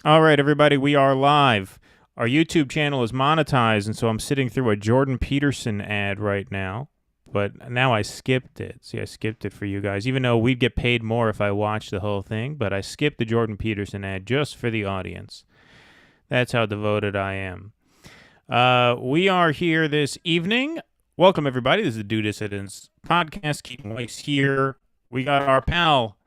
All right, everybody, we are live. Our YouTube channel is monetized, and so I'm sitting through a Jordan Peterson ad right now. But now I skipped it. See, I skipped it for you guys, even though we'd get paid more if I watched the whole thing. But I skipped the Jordan Peterson ad just for the audience. That's how devoted I am. We are here this evening. Welcome, everybody. This is the Do Dissidents podcast. Keeping Weiss here. We got our pal,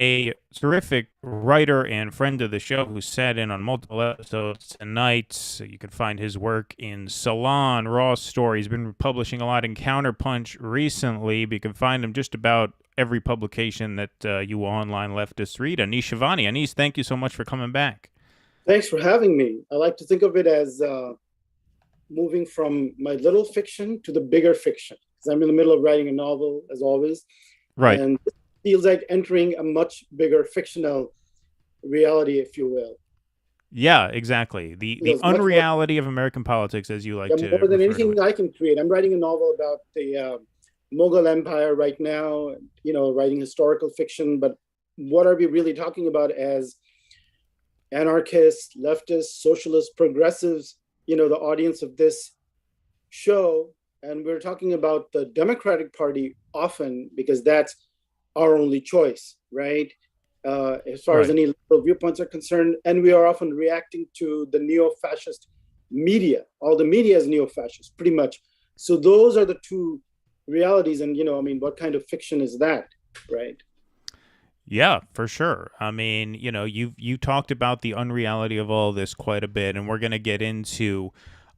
a terrific writer and friend of the show who sat in on multiple episodes tonight. So you can find his work in Salon, Raw Story. He's been publishing a lot in Counterpunch recently, but you can find him just about every publication that you online leftists read. Anish Shivani. Anish, thank you so much for coming back. Thanks for having me. I like to think of it as moving from my little fiction to the bigger fiction, because I'm in the middle of writing a novel, as always. Right. And it feels like entering a much bigger fictional reality, if you will. Yeah, exactly. The unreality of American politics, as you like to more than anything I can create. I'm writing a novel about the Mughal Empire right now, writing historical fiction. But what are we really talking about as anarchists, leftists, socialists, progressives, the audience of this show? And we're talking about the Democratic Party often because that's our only choice, right? As far as any liberal viewpoints are concerned. And we are often reacting to the neo-fascist media. All the media is neo-fascist, pretty much. So those are the two realities. And, what kind of fiction is that, right? Yeah, for sure. I mean, you talked about the unreality of all this quite a bit, and we're going to get into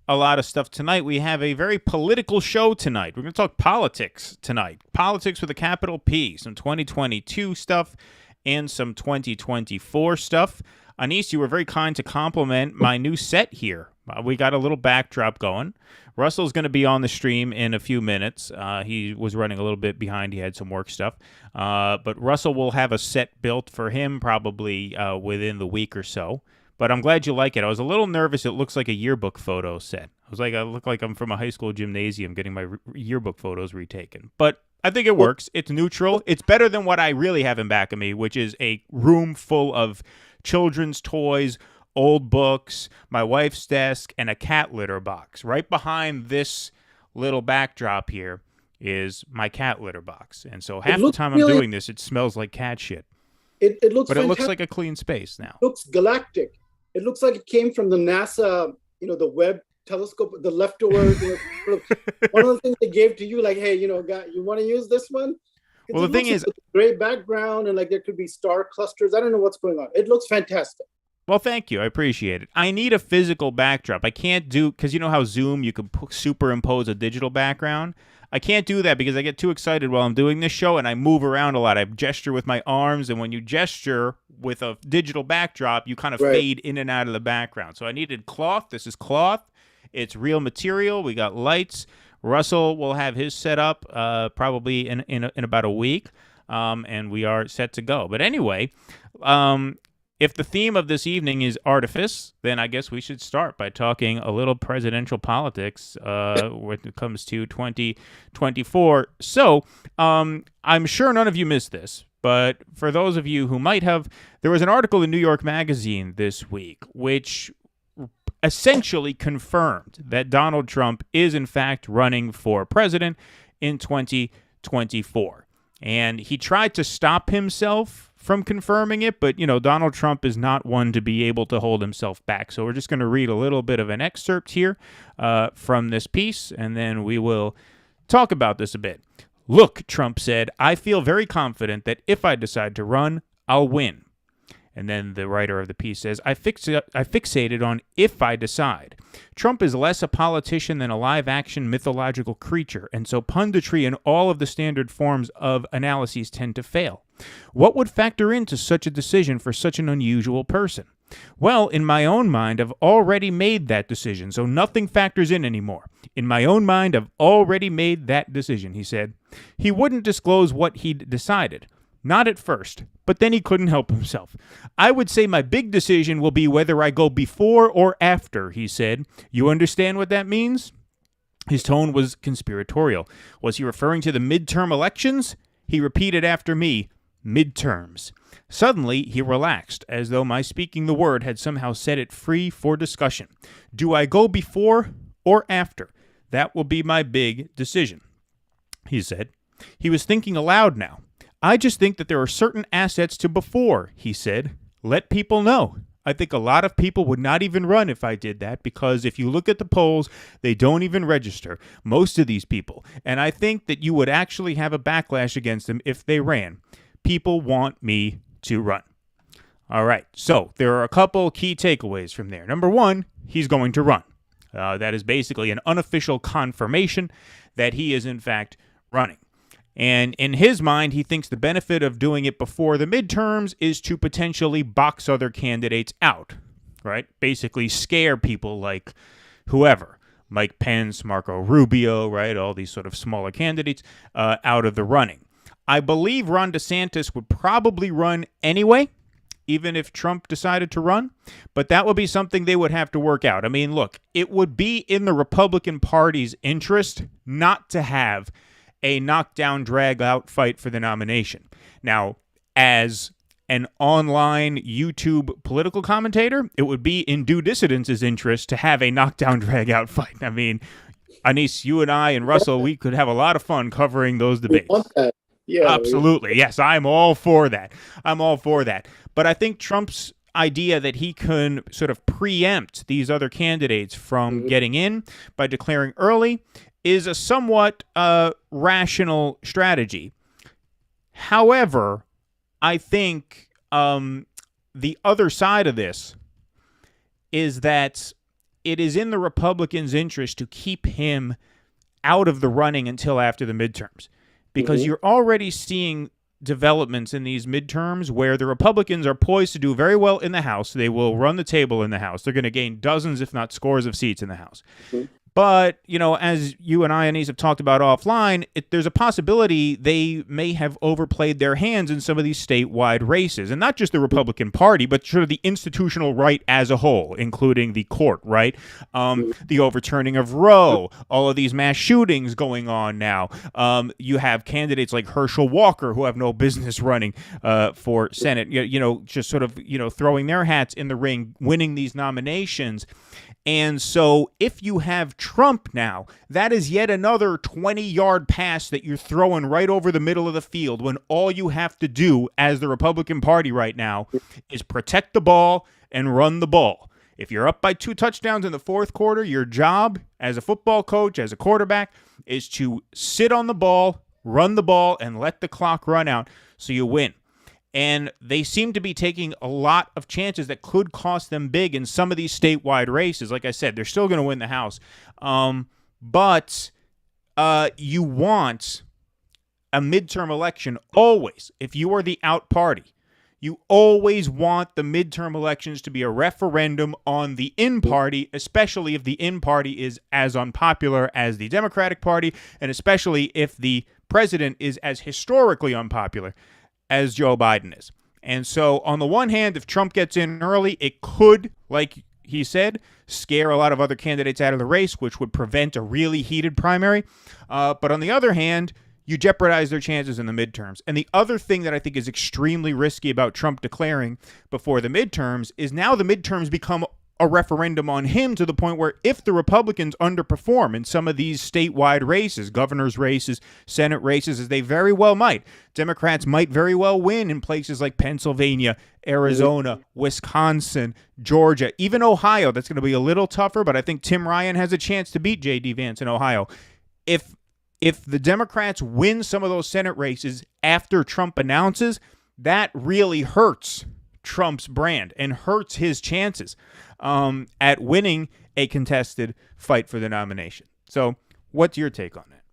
a lot of stuff tonight. We have a very political show tonight. We're going to talk politics tonight. Politics with a capital P, some 2022 stuff and some 2024 stuff. Anish, you were very kind to compliment my new set here. We got a little backdrop going. Russell's going to be on the stream in a few minutes. He was running a little bit behind. He had some work stuff. But Russell will have a set built for him probably within the week or so. But I'm glad you like it. I was a little nervous. It looks like a yearbook photo set. I look like I'm from a high school gymnasium getting my yearbook photos retaken. But I think it works. It's neutral. It's better than what I really have in back of me, which is a room full of children's toys, old books, my wife's desk, and a cat litter box. Right behind this little backdrop here is my cat litter box. And so half the time I'm doing this, it smells like cat shit. It looks But fantastic. it looks like a clean space now. It looks galactic. It looks like it came from the NASA, the Webb telescope, the leftover, one of the things they gave to you, like, hey, guy, you want to use this one? Well, the thing is, like a gray background and like there could be star clusters. I don't know what's going on. It looks fantastic. Well, thank you. I appreciate it. I need a physical backdrop. I can't because you know how Zoom, you can superimpose a digital background? I can't do that because I get too excited while I'm doing this show and I move around a lot. I gesture with my arms, and when you gesture with a digital backdrop, you kind of fade in and out of the background. So I needed cloth. This is cloth. It's real material. We got lights. Russell will have his set up probably in about a week, and we are set to go. But anyway, if the theme of this evening is artifice, then I guess we should start by talking a little presidential politics when it comes to 2024. So I'm sure none of you missed this, but for those of you who might have, there was an article in New York Magazine this week which essentially confirmed that Donald Trump is in fact running for president in 2024. And he tried to stop himself from confirming it, but, Donald Trump is not one to be able to hold himself back. So we're just going to read a little bit of an excerpt here from this piece, and then we will talk about this a bit. Look, Trump said, I feel very confident that if I decide to run, I'll win. And then the writer of the piece says, I fixated on if I decide. Trump is less a politician than a live-action mythological creature, and so punditry and all of the standard forms of analyses tend to fail. What would factor into such a decision for such an unusual person? Well, in my own mind, I've already made that decision, so nothing factors in anymore. In my own mind, I've already made that decision, he said. He wouldn't disclose what he'd decided. Not at first, but then he couldn't help himself. I would say my big decision will be whether I go before or after, he said. You understand what that means? His tone was conspiratorial. Was he referring to the midterm elections? He repeated after me, midterms. Suddenly, he relaxed, as though my speaking the word had somehow set it free for discussion. Do I go before or after? That will be my big decision, he said. He was thinking aloud now. I just think that there are certain assets to before, he said. Let people know. I think a lot of people would not even run if I did that, because if you look at the polls, they don't even register, most of these people. And I think that you would actually have a backlash against them if they ran. People want me to run. All right, so there are a couple key takeaways from there. Number one, he's going to run. That is basically an unofficial confirmation that he is in fact running. And in his mind, he thinks the benefit of doing it before the midterms is to potentially box other candidates out, right? Basically scare people like whoever, Mike Pence, Marco Rubio, right? All these sort of smaller candidates out of the running. I believe Ron DeSantis would probably run anyway, even if Trump decided to run, but that would be something they would have to work out. I mean, look, it would be in the Republican Party's interest not to have a knockdown, drag-out fight for the nomination. Now, as an online YouTube political commentator, it would be in due dissidence's interest to have a knockdown, drag-out fight. I mean, Anis, you and I and Russell, we could have a lot of fun covering those debates. We want that. Yeah, absolutely. Yes, I'm all for that. But I think Trump's idea that he can sort of preempt these other candidates from getting in by declaring early is a somewhat rational strategy. However, I think the other side of this is that it is in the Republicans' interest to keep him out of the running until after the midterms, because you're already seeing developments in these midterms where the Republicans are poised to do very well in the House. They will run the table in the House. They're going to gain dozens, if not scores of seats in the House. But, you know, as you and I, Anis, have talked about offline, there's a possibility they may have overplayed their hands in some of these statewide races. And not just the Republican Party, but sort of the institutional right as a whole, including the court, right? The overturning of Roe, all of these mass shootings going on now. You have candidates like Herschel Walker who have no business running for Senate, just sort of, throwing their hats in the ring, winning these nominations. And so if you have Trump now, that is yet another 20-yard pass that you're throwing right over the middle of the field when all you have to do as the Republican Party right now is protect the ball and run the ball. If you're up by 2 touchdowns in the fourth quarter, your job as a football coach, as a quarterback, is to sit on the ball, run the ball, and let the clock run out so you win. And they seem to be taking a lot of chances that could cost them big in some of these statewide races. Like I said, they're still going to win the House. But you want a midterm election always. If you are the out party, you always want the midterm elections to be a referendum on the in party, especially if the in party is as unpopular as the Democratic Party, and especially if the president is as historically unpopular as Joe Biden is. And so on the one hand, if Trump gets in early, it could, like he said, scare a lot of other candidates out of the race, which would prevent a really heated primary. But on the other hand, you jeopardize their chances in the midterms. And the other thing that I think is extremely risky about Trump declaring before the midterms is now the midterms become a referendum on him, to the point where if the Republicans underperform in some of these statewide races, governor's races, Senate races, as they very well might, Democrats might very well win in places like Pennsylvania, Arizona, Wisconsin, Georgia, even Ohio. That's going to be a little tougher, but I think Tim Ryan has a chance to beat J.D. Vance in Ohio. If the Democrats win some of those Senate races after Trump announces, that really hurts Trump's brand and hurts his chances at winning a contested fight for the nomination. So what's your take on that?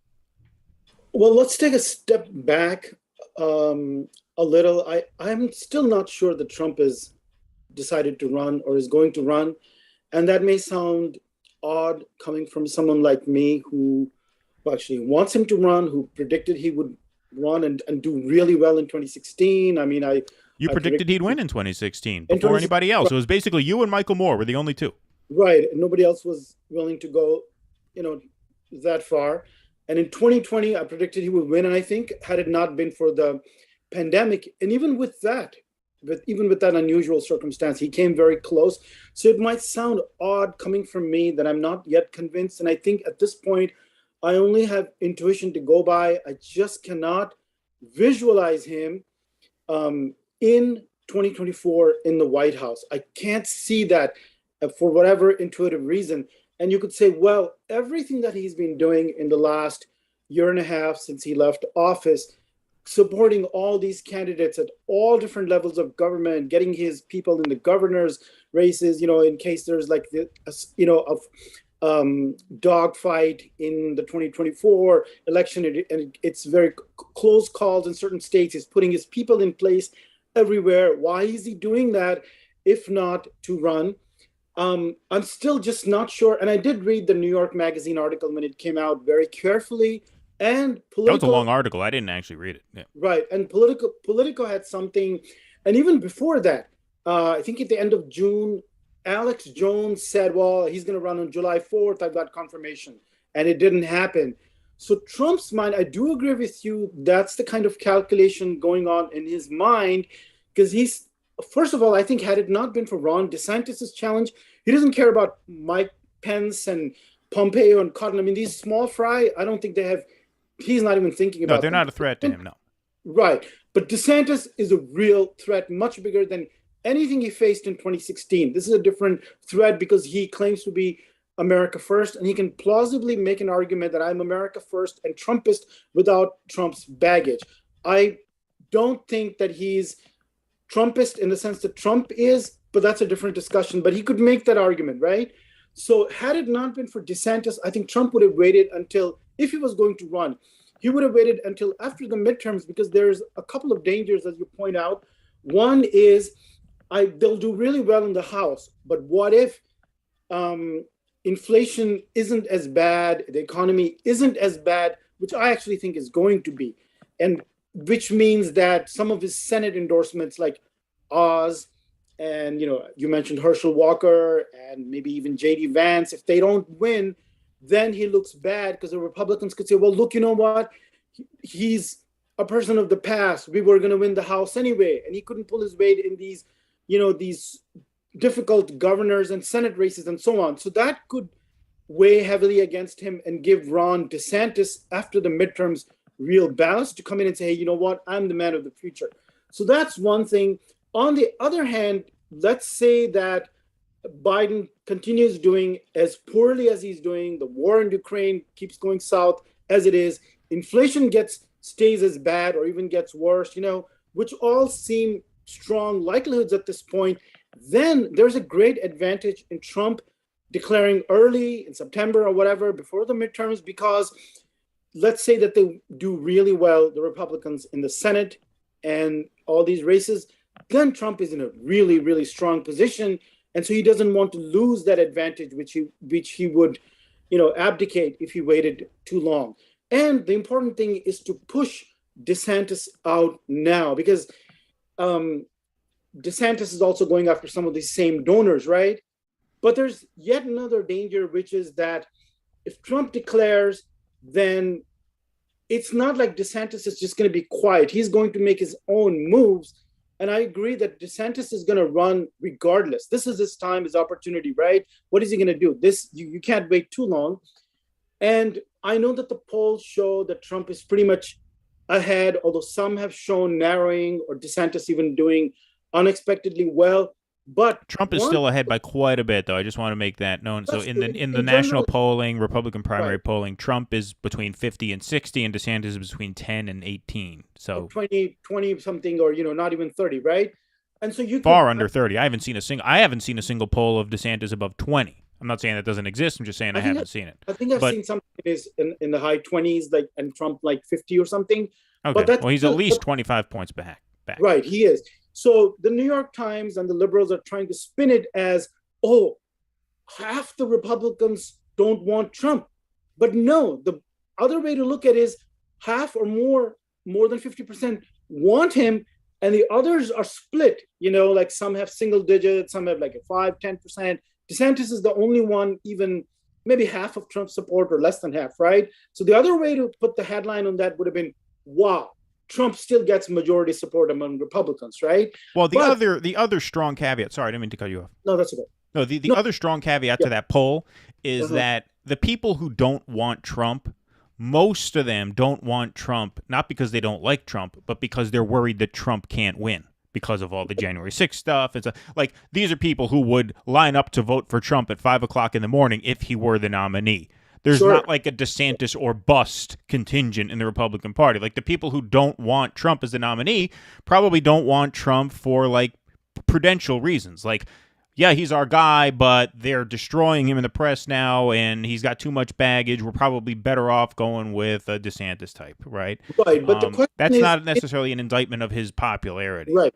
Well, let's take a step back a little. I'm still not sure that Trump has decided to run or is going to run. And that may sound odd coming from someone like me who actually wants him to run, who predicted he would run and do really well in 2016. I mean, You predicted he'd win in 2016 before anybody else. It was basically you and Michael Moore were the only two. Right. Nobody else was willing to go, that far. And in 2020, I predicted he would win. And I think had it not been for the pandemic. And even with that, unusual circumstance, he came very close. So it might sound odd coming from me that I'm not yet convinced. And I think at this point, I only have intuition to go by. I just cannot visualize him in 2024 in the White House. I can't see that for whatever intuitive reason. And you could say, well, everything that he's been doing in the last year and a half since he left office, supporting all these candidates at all different levels of government, getting his people in the governor's races, in case there's like dogfight in the 2024 election, and it's very close calls in certain states. He's putting his people in place everywhere. Why is he doing that if not to run? I'm still just not sure. And I did read the New York Magazine article when it came out very carefully. And That was a long article. I didn't actually read it. Yeah. Right. And Politico had something. And even before that, I think at the end of June, Alex Jones said, well, he's going to run on July 4th. I've got confirmation. And it didn't happen. So Trump's mind, I do agree with you. That's the kind of calculation going on in his mind, because first of all, I think had it not been for Ron DeSantis' challenge, he doesn't care about Mike Pence and Pompeo and Cotton. I mean, these small fry, I don't think he's not even thinking about. No, they're not a threat to him, no. Right. But DeSantis is a real threat, much bigger than anything he faced in 2016. This is a different threat because he claims to be America first, and he can plausibly make an argument that I'm America first and Trumpist without Trump's baggage. I don't think that he's Trumpist in the sense that Trump is, but that's a different discussion. But he could make that argument, right? So had it not been for DeSantis, I think Trump would have waited until, if he was going to run, he would have waited until after the midterms, because there's a couple of dangers, as you point out. One is they'll do really well in the House, but what if inflation isn't as bad, the economy isn't as bad, which I actually think is going to be, and which means that some of his Senate endorsements like Oz and, you mentioned Herschel Walker and maybe even J.D. Vance, if they don't win, then he looks bad, because the Republicans could say, well, look, you know what? He's a person of the past. We were going to win the House anyway, and he couldn't pull his weight in these, these difficult governors and Senate races and so on. So that could weigh heavily against him and give Ron DeSantis, after the midterms, real balance to come in and say, hey, you know what? I'm the man of the future. So that's one thing. On the other hand, let's say that Biden continues doing as poorly as he's doing. The war in Ukraine keeps going south as it is. Inflation stays as bad or even gets worse, which all seem strong likelihoods at this point. Then there's a great advantage in Trump declaring early in September or whatever before the midterms, because let's say that they do really well, the Republicans in the Senate and all these races, then Trump is in a really, really strong position. And so he doesn't want to lose that advantage, which he would, abdicate if he waited too long. And the important thing is to push DeSantis out now, because DeSantis is also going after some of these same donors, right? But there's yet another danger, which is that if Trump declares, then it's not like DeSantis is just going to be quiet. He's going to make his own moves. And I agree that DeSantis is going to run regardless. This is his time, his opportunity, right? What is he going to do? You can't wait too long. And I know that the polls show that Trump is pretty much ahead, although some have shown narrowing or DeSantis even doing unexpectedly well. But Trump is still ahead by quite a bit, though. I just want to make that known. So in the national polling, Republican primary polling, Trump is between 50 and 60, and DeSantis is between 10 and 18. So 20 something, or not even 30, right? And so under 30. I haven't seen a single poll of DeSantis above 20. I'm not saying that doesn't exist. I'm just saying I haven't seen it. I think I've seen something is in the high 20s, and Trump like 50 or something. Okay. Well, he's at least 25 points back. Right, he is. So the New York Times and the liberals are trying to spin it as, oh, half the Republicans don't want Trump. But no, the other way to look at it is half or more than 50% want him, and the others are split. Like some have single digits, some have like a 5-10%. DeSantis is the only one, even maybe half of Trump's support or less than half, right? So the other way to put the headline on that would have been, wow, Trump still gets majority support among Republicans, right? Well, But the other strong caveat. Sorry, I didn't mean to cut you off. no, that's okay. No, the No, other strong caveat yeah, to that poll is uh-huh. that the people who don't want Trump, most of them don't want Trump, not because they don't like Trump, but because they're worried that Trump can't win because of all the January 6th stuff. It's like these are people who would line up to vote for Trump at 5 o'clock in the morning if he were the nominee. There's Sure. not like a DeSantis or bust contingent in the Republican Party. Like the people who don't want Trump as the nominee probably don't want Trump for like prudential reasons. Like, yeah, he's our guy, but they're destroying him in the press now, and he's got too much baggage. We're probably better off going with a DeSantis type, right? Right. But the question That's is, not necessarily an indictment of his popularity. right.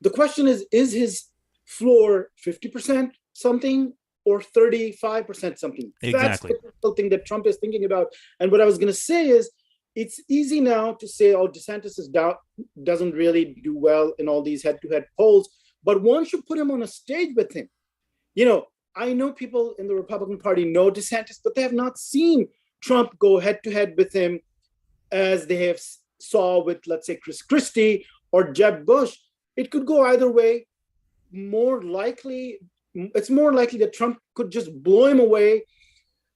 The question is his floor 50% something or 35% something? Exactly. That's the thing that Trump is thinking about. And what I was going to say is, it's easy now to say, oh, DeSantis doesn't really do well in all these head-to-head polls, but once you put him on a stage with him, I know people in the Republican Party know DeSantis, but they have not seen Trump go head-to-head with him as they have saw with, let's say, Chris Christie or Jeb Bush. It could go either way. It's more likely that Trump could just blow him away.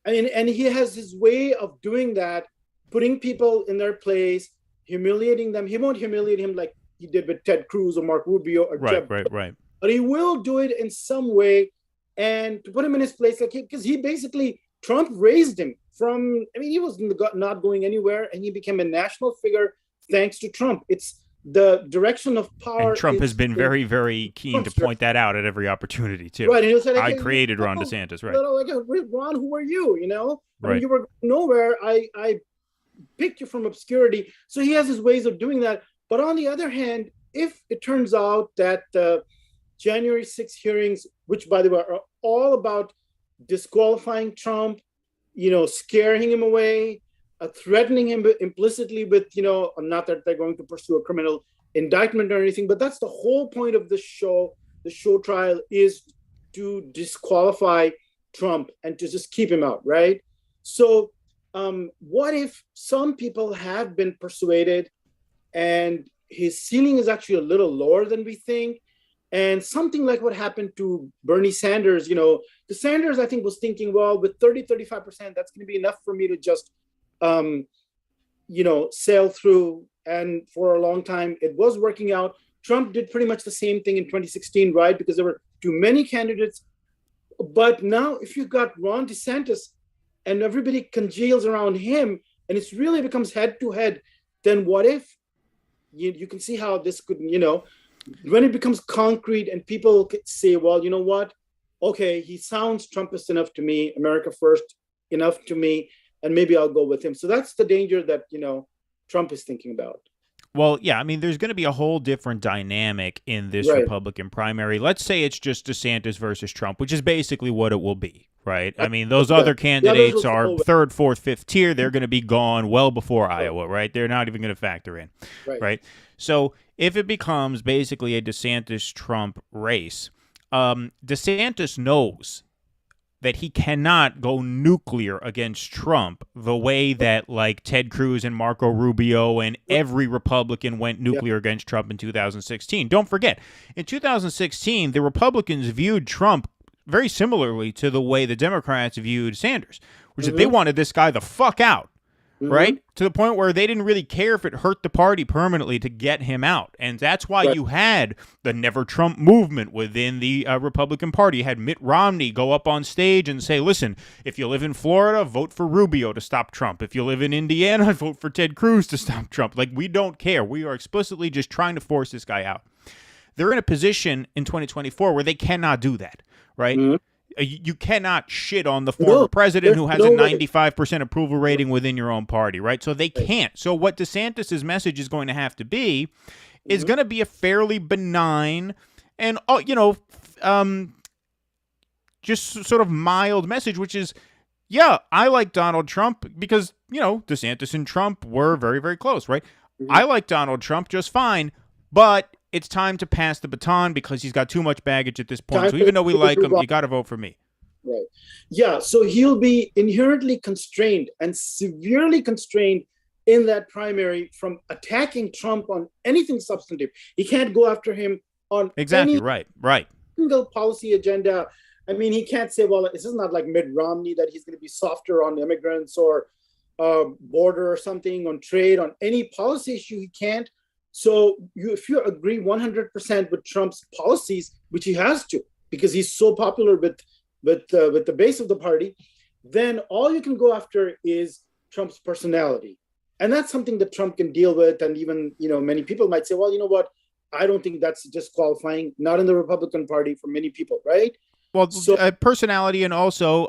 And he has his way of doing that, putting people in their place, humiliating them. He won't humiliate him like he did with Ted Cruz or Mark Rubio or Jeb. Right. But he will do it in some way, and to put him in his place, like because he basically Trump raised him from. I mean, he was not going anywhere, and he became a national figure thanks to Trump. It's the direction of power. And Trump has been very, very keen to point that out at every opportunity too. Right, and he'll say, I created Ron DeSantis, right? Like, Ron, who are you? I right. mean, you were nowhere. I picked you from obscurity. So he has his ways of doing that. But on the other hand, if it turns out that the January 6th hearings, which by the way are all about disqualifying Trump, scaring him away, threatening him implicitly with, not that they're going to pursue a criminal indictment or anything, but that's the whole point of the show. The show trial is to disqualify Trump and to just keep him out, right? So what if some people have been persuaded and his ceiling is actually a little lower than we think? And something like what happened to Bernie Sanders, the Sanders, I think, was thinking, well, with 35%, that's going to be enough for me to just, sail through. And for a long time, it was working out. Trump did pretty much the same thing in 2016, right? Because there were too many candidates. But now if you've got Ron DeSantis and everybody congeals around him and it really becomes head to head, then what if you can see how this could, when it becomes concrete and people say, well, you know what? Okay, he sounds Trumpist enough to me, America first enough to me, and maybe I'll go with him. So that's the danger that, Trump is thinking about. Well, yeah, I mean, there's going to be a whole different dynamic in this Republican primary. Let's say it's just DeSantis versus Trump, which is basically what it will be, right? I mean, those other candidates are third, fourth, fifth tier. They're going to be gone well before Iowa, right? They're not even going to factor in, right? So if it becomes basically a DeSantis-Trump race, DeSantis knows that he cannot go nuclear against Trump the way that like Ted Cruz and Marco Rubio and every Republican went nuclear against Trump in 2016. Don't forget, in 2016, the Republicans viewed Trump very similarly to the way the Democrats viewed Sanders, which is they wanted this guy the fuck out. Right? To the point where they didn't really care if it hurt the party permanently to get him out. And that's why you had the Never Trump movement within the Republican Party. You had Mitt Romney go up on stage and say, listen, if you live in Florida, vote for Rubio to stop Trump. If you live in Indiana, vote for Ted Cruz to stop Trump. Like, we don't care. We are explicitly just trying to force this guy out. They're in a position in 2024 where they cannot do that, right? You cannot shit on the former president who has a 95% approval rating within your own party, right? So they can't. So what DeSantis' message is going to have to be is going to be a fairly benign and, just sort of mild message, which is, yeah, I like Donald Trump because, DeSantis and Trump were very, very close, right? I like Donald Trump just fine, but it's time to pass the baton because he's got too much baggage at this point. So even though we like him, you got to vote for me. Right. Yeah. So he'll be inherently constrained and severely constrained in that primary from attacking Trump on anything substantive. He can't go after him on Exactly. any Right. Right. single policy agenda. I mean, he can't say, well, this is not like Mitt Romney that he's going to be softer on immigrants or border or something, on trade, on any policy issue. He can't. So if you agree 100% with Trump's policies, which he has to, because he's so popular with the base of the party, then all you can go after is Trump's personality. And that's something that Trump can deal with. And even, many people might say, well, you know what? I don't think that's disqualifying, not in the Republican Party for many people, right? Well, So, personality and also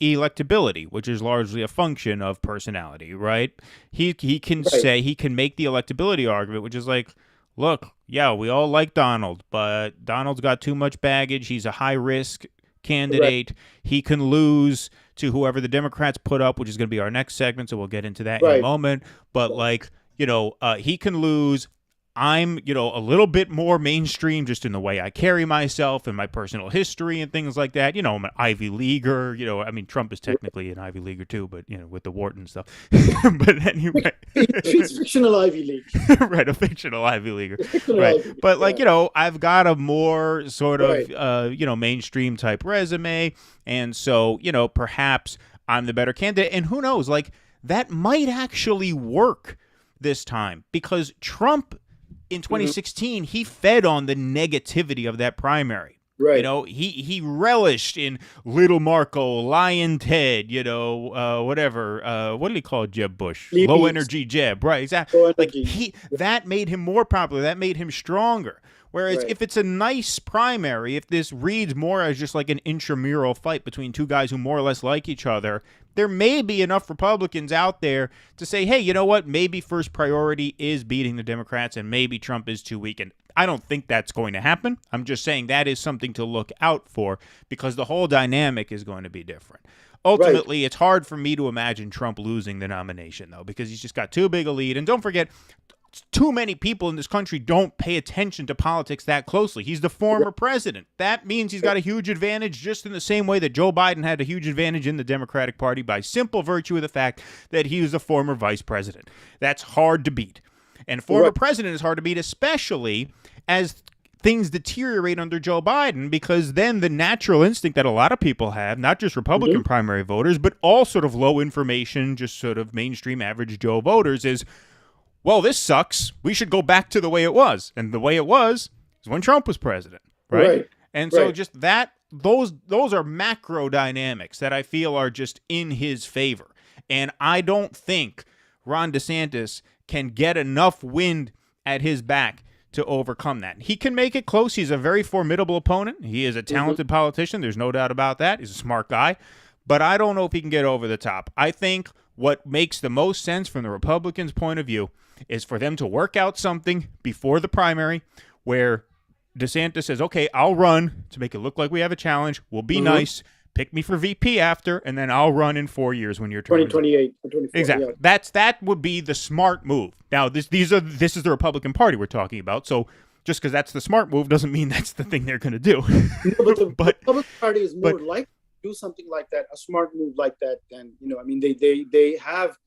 electability, which is largely a function of personality, right? He can right, say, he can make the electability argument, which is like, look, yeah, we all like Donald, but Donald's got too much baggage. He's a high risk right, candidate. He can lose to whoever the Democrats put up, which is going to be our next segment. So we'll get into that in a right, moment. But like, he can lose. I'm, a little bit more mainstream just in the way I carry myself and my personal history and things like that. I'm an Ivy Leaguer. I mean, Trump is technically an Ivy Leaguer too, but, with the Wharton stuff. But anyway. he's fictional Ivy League. Right, a fictional Ivy Leaguer. Fictional Right. Ivy League, But, like, yeah. I've got a more sort Right, of, mainstream type resume. And so, perhaps I'm the better candidate. And who knows, like, that might actually work this time because Trump in mhm, 2016, he fed on the negativity of that primary. right. He relished in Little Marco, Lion Ted, whatever. What did he call Jeb Bush? Low Sleepy, energy Jeb, right? Exactly. low Like energy. that made him more popular. That made him stronger. Whereas Right, if it's a nice primary, if this reads more as just like an intramural fight between two guys who more or less like each other, there may be enough Republicans out there to say, hey, you know what? Maybe first priority is beating the Democrats and maybe Trump is too weak. And I don't think that's going to happen. I'm just saying that is something to look out for because the whole dynamic is going to be different. right. Ultimately, it's hard for me to imagine Trump losing the nomination, though, because he's just got too big a lead. And don't forget, too many people in this country don't pay attention to politics that closely. He's the former president. That means he's got a huge advantage just in the same way that Joe Biden had a huge advantage in the Democratic Party by simple virtue of the fact that he was a former vice president. That's hard to beat. And former Right. president is hard to beat, especially as things deteriorate under Joe Biden, because then the natural instinct that a lot of people have, not just Republican Mhm. primary voters, but all sort of low information, just sort of mainstream average Joe voters is, well, this sucks. We should go back to the way it was. And the way it was is when Trump was president, right? Right, And so right. just that, those are macro dynamics that I feel are just in his favor. And I don't think Ron DeSantis can get enough wind at his back to overcome that. He can make it close. He's a very formidable opponent. He is a Mhm. talented politician. There's no doubt about that. He's a smart guy. But I don't know if he can get over the top. I think what makes the most sense from the Republicans' point of view is for them to work out something before the primary where DeSantis says, okay, I'll run to make it look like we have a challenge. We'll be Mhm. nice. Pick me for VP after, and then I'll run in 4 years when your term is up. 2028 or 24. Yeah. Exactly. That would be the smart move. Now, this is the Republican Party we're talking about. So just because that's the smart move doesn't mean that's the thing they're going to do. No, but the but Republican Party is but more likely to do something like that, a smart move like that. Than I mean, they have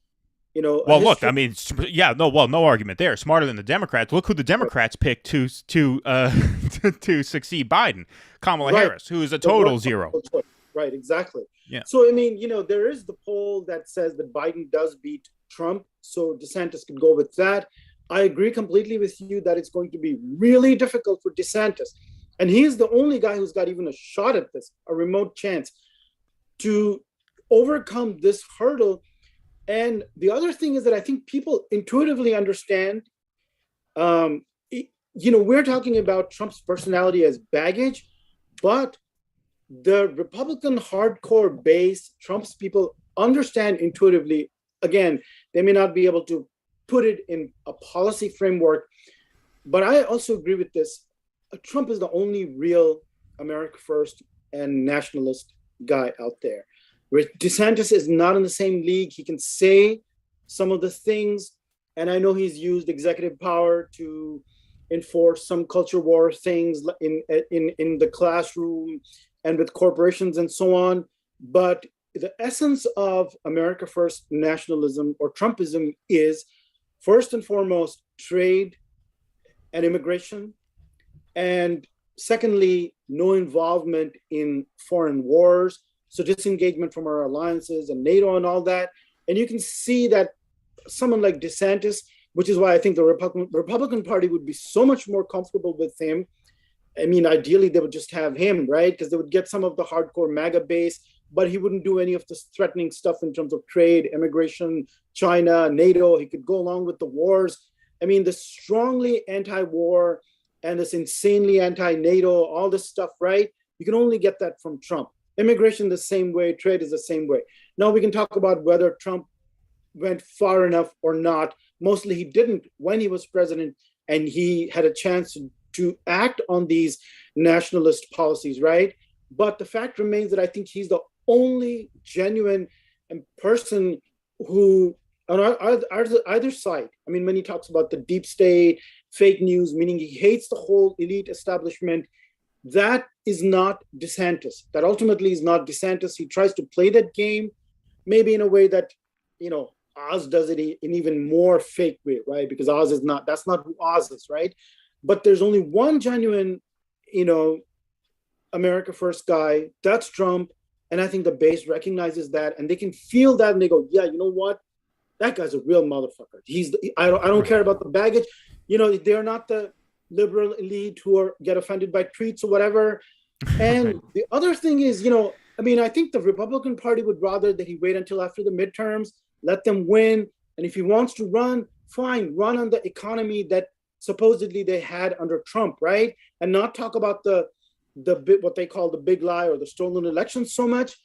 a well, look, I history. mean, yeah, no argument there. Smarter than the Democrats. Look who the Democrats picked to to succeed Biden, Kamala Right. Harris, who is a The total one zero. choice. Right, exactly. Yeah. So I mean, there is the poll that says that Biden does beat Trump, so DeSantis could go with that. I agree completely with you that it's going to be really difficult for DeSantis, and he's the only guy who's got even a shot at this, a remote chance to overcome this hurdle. And the other thing is that I think people intuitively understand. Um, we're talking about Trump's personality as baggage, but the Republican hardcore base, Trump's people understand intuitively. Again, they may not be able to put it in a policy framework, but I also agree with this. Trump is the only real America First and nationalist guy out there. DeSantis is not in the same league. He can say some of the things, and I know he's used executive power to enforce some culture war things in the classroom and with corporations and so on. But the essence of America First nationalism or Trumpism is first and foremost trade and immigration, and secondly, no involvement in foreign wars, so disengagement from our alliances and NATO and all that. And you can see that someone like DeSantis, which is why I think the Republican Party would be so much more comfortable with him. I mean, ideally, they would just have him, right? Because they would get some of the hardcore MAGA base, but he wouldn't do any of this threatening stuff in terms of trade, immigration, China, NATO. He could go along with the wars. I mean, the strongly anti-war and this insanely anti-NATO, all this stuff, right? You can only get that from Trump. Immigration the same way, trade is the same way. Now we can talk about whether Trump went far enough or not. Mostly he didn't when he was president, and he had a chance to act on these nationalist policies, right? But the fact remains that I think he's the only genuine person who, on either side, I mean, when he talks about the deep state, fake news, meaning he hates the whole elite establishment, that is not DeSantis. That ultimately is not DeSantis. He tries to play that game, maybe in a way that, Oz does it in even more fake way, right? Because Oz is not, that's not who Oz is, right? But there's only one genuine, America First guy, that's Trump. And I think the base recognizes that, and they can feel that, and they go, yeah, you know what? That guy's a real motherfucker. I don't care about the baggage. They're not the liberal elite who get offended by tweets or whatever. And the other thing is, I think the Republican Party would rather that he wait until after the midterms, let them win. And if he wants to run, fine, run on the economy that supposedly they had under Trump, right? And not talk about the what they call the big lie or the stolen election so much.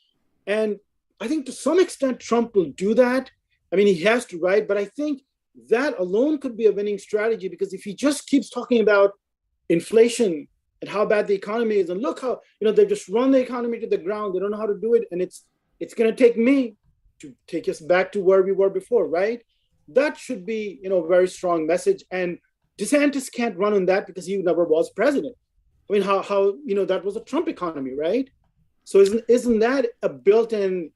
And I think to some extent Trump will do that. I mean, he has to, right? But I think that alone could be a winning strategy, because if he just keeps talking about inflation and how bad the economy is, and look how, they've just run the economy to the ground, they don't know how to do it, and it's going to take me to take us back to where we were before, right? That should be, a very strong message. And DeSantis can't run on that because he never was president. I mean, how that was a Trump economy, right? So isn't that a built-in,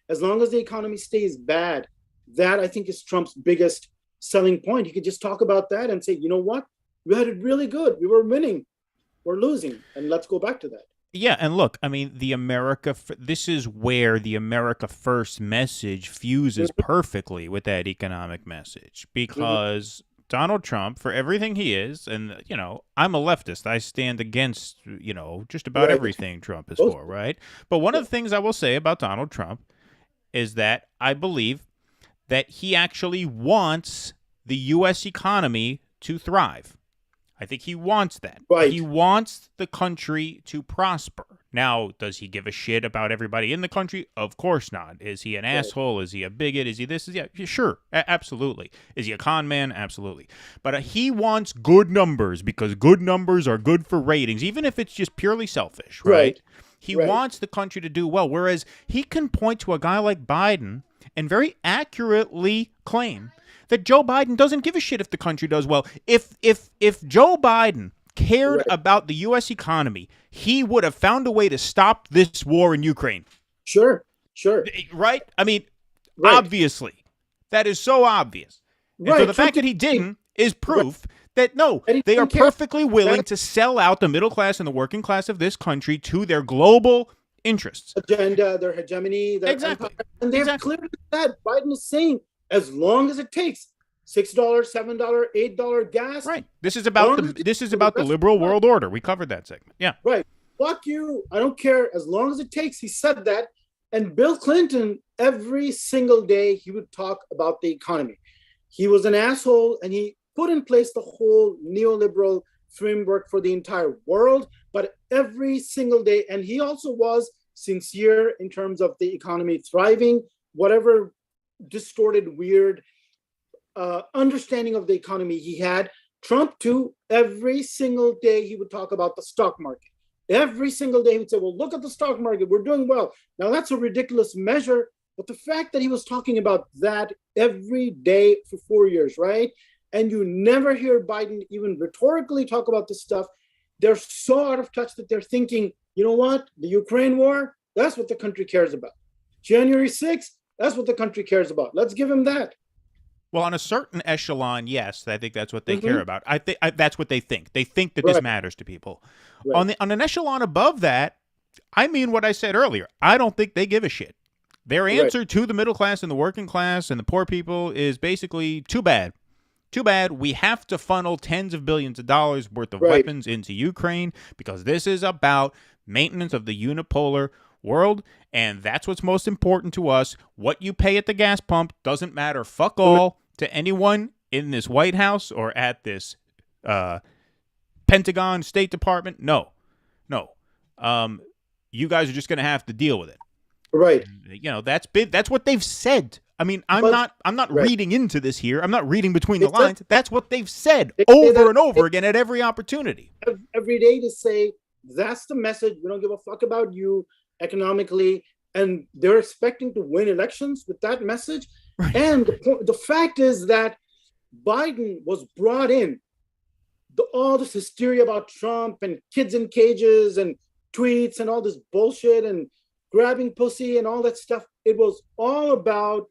as long as the economy stays bad, that I think is Trump's biggest selling point. He could just talk about that and say, you know what? We had it really good. We were winning. We're losing. And let's go back to that. Yeah, and look, I mean, this is where the America First message fuses perfectly with that economic message, because Donald Trump, for everything he is, and, I'm a leftist. I stand against, just about everything Trump is for, right? But one of the things I will say about Donald Trump is that I believe that he actually wants the U.S. economy to thrive. I think he wants that. Right. He wants the country to prosper. Now, does he give a shit about everybody in the country? Of course not. Is he an asshole? Is he a bigot? Is he this? Yeah, sure. Absolutely. Is he a con man? Absolutely. But he wants good numbers, because good numbers are good for ratings, even if it's just purely selfish, right? He wants the country to do well, whereas he can point to a guy like Biden and very accurately claim that Joe Biden doesn't give a shit if the country does well. If Joe Biden cared about the U.S. economy, he would have found a way to stop this war in Ukraine. Sure. Right? I mean, obviously. That is so obvious. And so the fact that he didn't is proof that, no, they are perfectly willing to sell out the middle class and the working class of this country to their global interests. Agenda, their hegemony, their empire. And they've clearly said, Biden is saying, as long as it takes $6, $7, $8 gas. Right. This is about the liberal world order. We covered that segment. Yeah. Right. Fuck you. I don't care. As long as it takes. He said that. And Bill Clinton, every single day, he would talk about the economy. He was an asshole, and he put in place the whole neoliberal framework for the entire world. But every single day, and he also was sincere in terms of the economy thriving, whatever distorted, weird understanding of the economy he had. Trump, too, every single day he would talk about the stock market. Every single day he would say, well, look at the stock market. We're doing well. Now, that's a ridiculous measure. But the fact that he was talking about that every day for 4 years, right? And you never hear Biden even rhetorically talk about this stuff. They're so out of touch that they're thinking, you know what? The Ukraine war, that's what the country cares about. January 6th, that's what the country cares about. Let's give him that. Well, on a certain echelon, yes, I think that's what they Mm-hmm. care about. I think that's what they think. They think that this Right. matters to people. Right. On an echelon above that, I mean what I said earlier. I don't think they give a shit. Their answer to the middle class and the working class and the poor people is basically too bad. Too bad. We have to funnel tens of billions of dollars worth of weapons into Ukraine because this is about maintenance of the unipolar world, and that's what's most important to us. What you pay at the gas pump doesn't matter fuck all to anyone in this White House or at this Pentagon, State Department. No. You guys are just going to have to deal with it. Right. You know, that's what they've said. I mean, I'm not reading into this here. I'm not reading between the lines. That's what they've said over and over again at every opportunity. Every day to say, that's the message. We don't give a fuck about you economically. And they're expecting to win elections with that message. Right. And the fact is that Biden was brought in. All this hysteria about Trump and kids in cages and tweets and all this bullshit and grabbing pussy and all that stuff. It was all about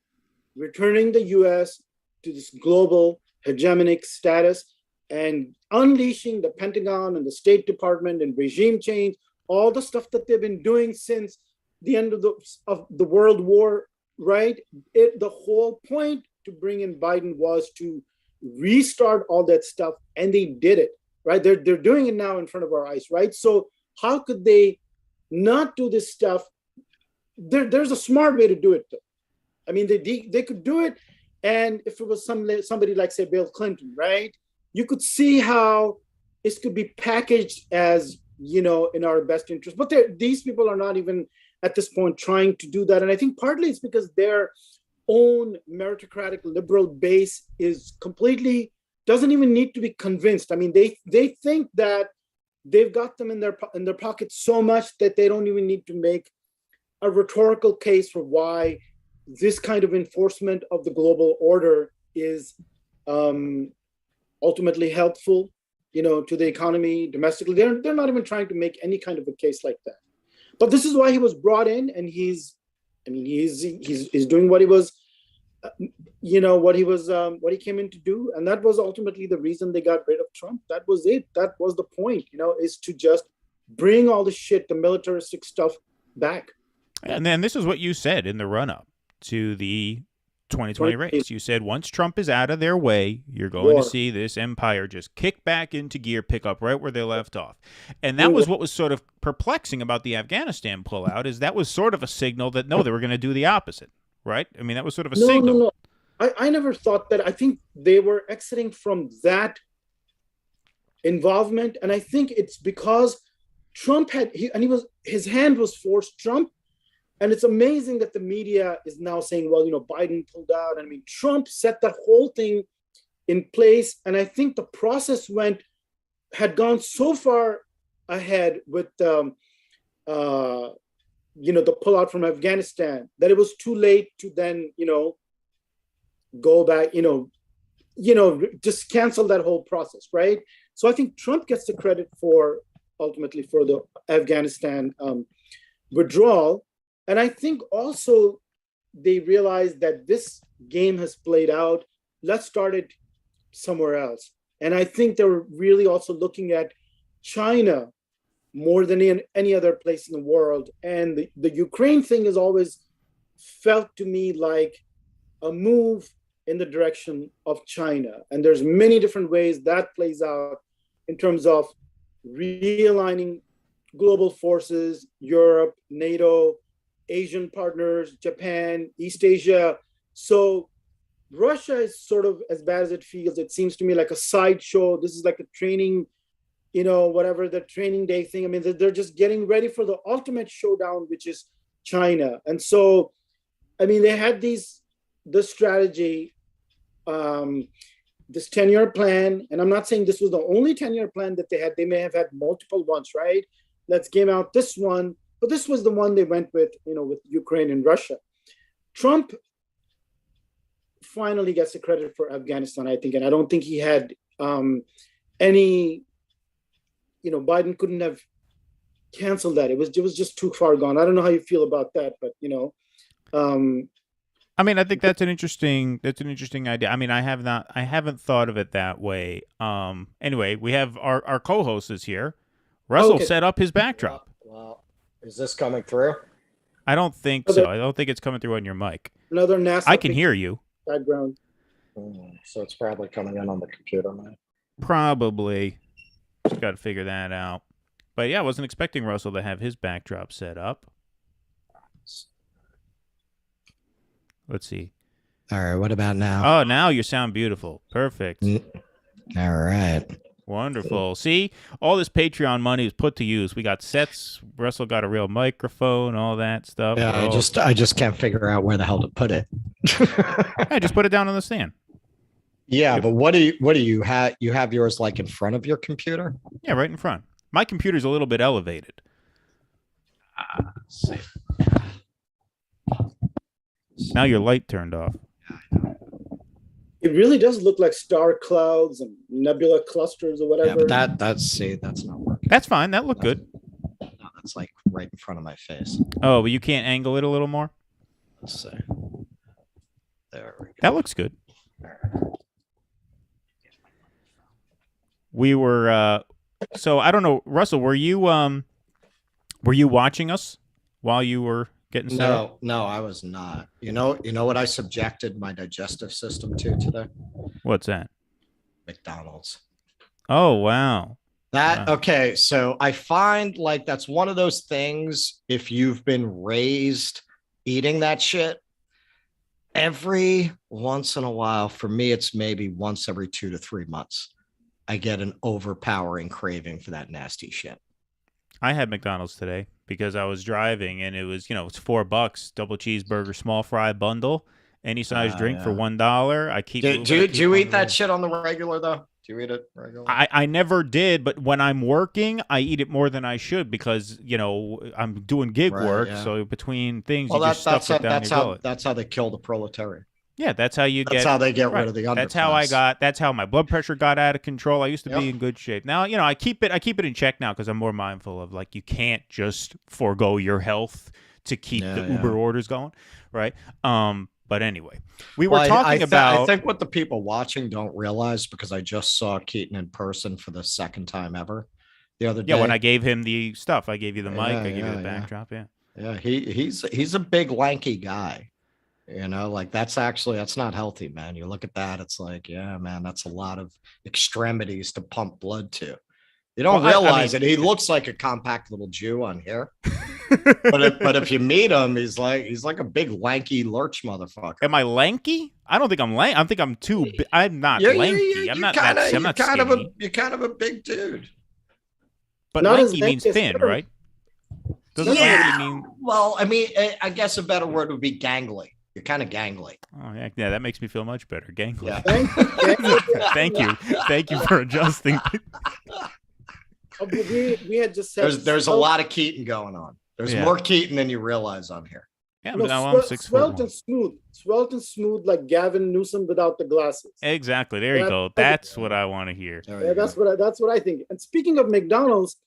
returning the US to this global hegemonic status and unleashing the Pentagon and the State Department and regime change, all the stuff that they've been doing since the end of the World War, right? The whole point to bring in Biden was to restart all that stuff, and they did it, right? They're doing it now in front of our eyes, right? So how could they not do this stuff? There's a smart way to do it, though. I mean, they could do it, and if it was somebody like, say, Bill Clinton, right? You could see how this could be packaged as, you know, in our best interest. But these people are not even at this point trying to do that. And I think partly it's because their own meritocratic liberal base is completely, doesn't even need to be convinced. I mean, they think that they've got them in their pockets so much that they don't even need to make a rhetorical case for why this kind of enforcement of the global order is ultimately helpful, you know, to the economy domestically. They're not even trying to make any kind of a case like that. But this is why he was brought in, and he's doing what he was, what he came in to do, and that was ultimately the reason they got rid of Trump. That was it. That was the point, is to just bring all the shit, the militaristic stuff back. And then this is what you said in the run-up to the 2020 race. You said once Trump is out of their way, you're going to see this empire just kick back into gear, pick up right where they left off. And that was what was sort of perplexing about the Afghanistan pullout, is that was sort of a signal that, no, they were going to do the opposite, right? I mean, that was sort of a signal. No. I never thought that. I think they were exiting from that involvement. And I think it's because Trump his hand was forced. Trump. And it's amazing that the media is now saying, well, Biden pulled out. I mean, Trump set that whole thing in place. And I think the process had gone so far ahead with, the pullout from Afghanistan that it was too late to then, go back, just cancel that whole process, right? So I think Trump gets the credit ultimately for the Afghanistan withdrawal. And I think also they realized that this game has played out. Let's start it somewhere else. And I think they were really also looking at China more than any other place in the world. And the Ukraine thing has always felt to me like a move in the direction of China. And there's many different ways that plays out in terms of realigning global forces, Europe, NATO, Asian partners, Japan, East Asia. So Russia is sort of, as bad as it feels, it seems to me like a sideshow. This is like a training, whatever the training day thing. I mean, they're just getting ready for the ultimate showdown, which is China. And so, I mean, they had this strategy, this 10-year plan. And I'm not saying this was the only 10-year plan that they had. They may have had multiple ones, right? Let's game out this one. But this was the one they went with, with Ukraine and Russia. Trump finally gets the credit for Afghanistan, I think. And I don't think he had any, Biden couldn't have canceled that. It was just too far gone. I don't know how you feel about that, but, I mean, I think that's an interesting idea. I mean, I haven't thought of it that way. Anyway, we have our co-host is here. Russell set up his backdrop. Well, is this coming through? I don't think so. I don't think it's coming through on your mic. Another NASA. I can hear you. Background. So it's probably coming in on the computer, man. Probably. Just got to figure that out. But yeah, I wasn't expecting Russell to have his backdrop set up. Let's see. All right, what about now? Oh, now you sound beautiful. Perfect. All right. Wonderful. See, all this Patreon money is put to use. We got sets. Russell got a real microphone, all that stuff. Yeah, I just can't figure out where the hell to put it. I just put it down on the stand. Yeah, but what do you have? You have yours like in front of your computer? Yeah, right in front. My computer's a little bit elevated. Let's see. Now your light turned off. It really does look like star clouds and nebula clusters or whatever. Yeah, but that's not working. That's fine. That looked good. No, that's like right in front of my face. Oh, but you can't angle it a little more? Let's see. There we go. That looks good. We were so I don't know, Russell, were you watching us while you were getting set up? No, I was not. You know what I subjected my digestive system to today? What's that? McDonald's. Oh, wow. Okay, so I find like that's one of those things, if you've been raised eating that shit, every once in a while, for me, it's maybe once every 2 to 3 months, I get an overpowering craving for that nasty shit. I had McDonald's today because I was driving and it was, it's $4, double cheeseburger, small fry bundle, any size drink for $1. I keep. Do you eat that shit on the regular though? Do you eat it regularly? I never did, but when I'm working, I eat it more than I should because I'm doing gig work. Yeah. So between things, you just stuff it down your gullet. That's how they kill the proletariat. Yeah, that's how they get rid of the underclass. That's how my blood pressure got out of control. I used to be in good shape. Now, I keep it in check now because I'm more mindful of like you can't just forego your health to keep the Uber orders going, right? But anyway, we were talking about. I think what the people watching don't realize, because I just saw Keaton in person for the second time ever the other day. Yeah, when I gave him the stuff, I gave you the mic, I gave you the backdrop. Yeah, he's a big lanky guy. Like that's not healthy, man. You look at that, it's like, yeah, man, that's a lot of extremities to pump blood to. You don't realize it. He looks like a compact little Jew on here. but if you meet him, he's like a big lanky lurch motherfucker. Am I lanky? I don't think I'm lanky. I think I'm too. I'm not lanky. I'm not skinny. You're kind of a big dude. But lanky means thin, right? Doesn't really mean. Well, I mean, I guess a better word would be gangly. You're kind of gangly. Oh yeah, that makes me feel much better. Gangly. Yeah. Thank you for adjusting. We had just said there's a lot of Keaton going on. There's more Keaton than you realize on here. Yeah, but now I'm 6 foot. Svelte and smooth like Gavin Newsom without the glasses. Exactly. There you go. That's what I want to hear. Yeah, that's what I think. And speaking of McDonald's,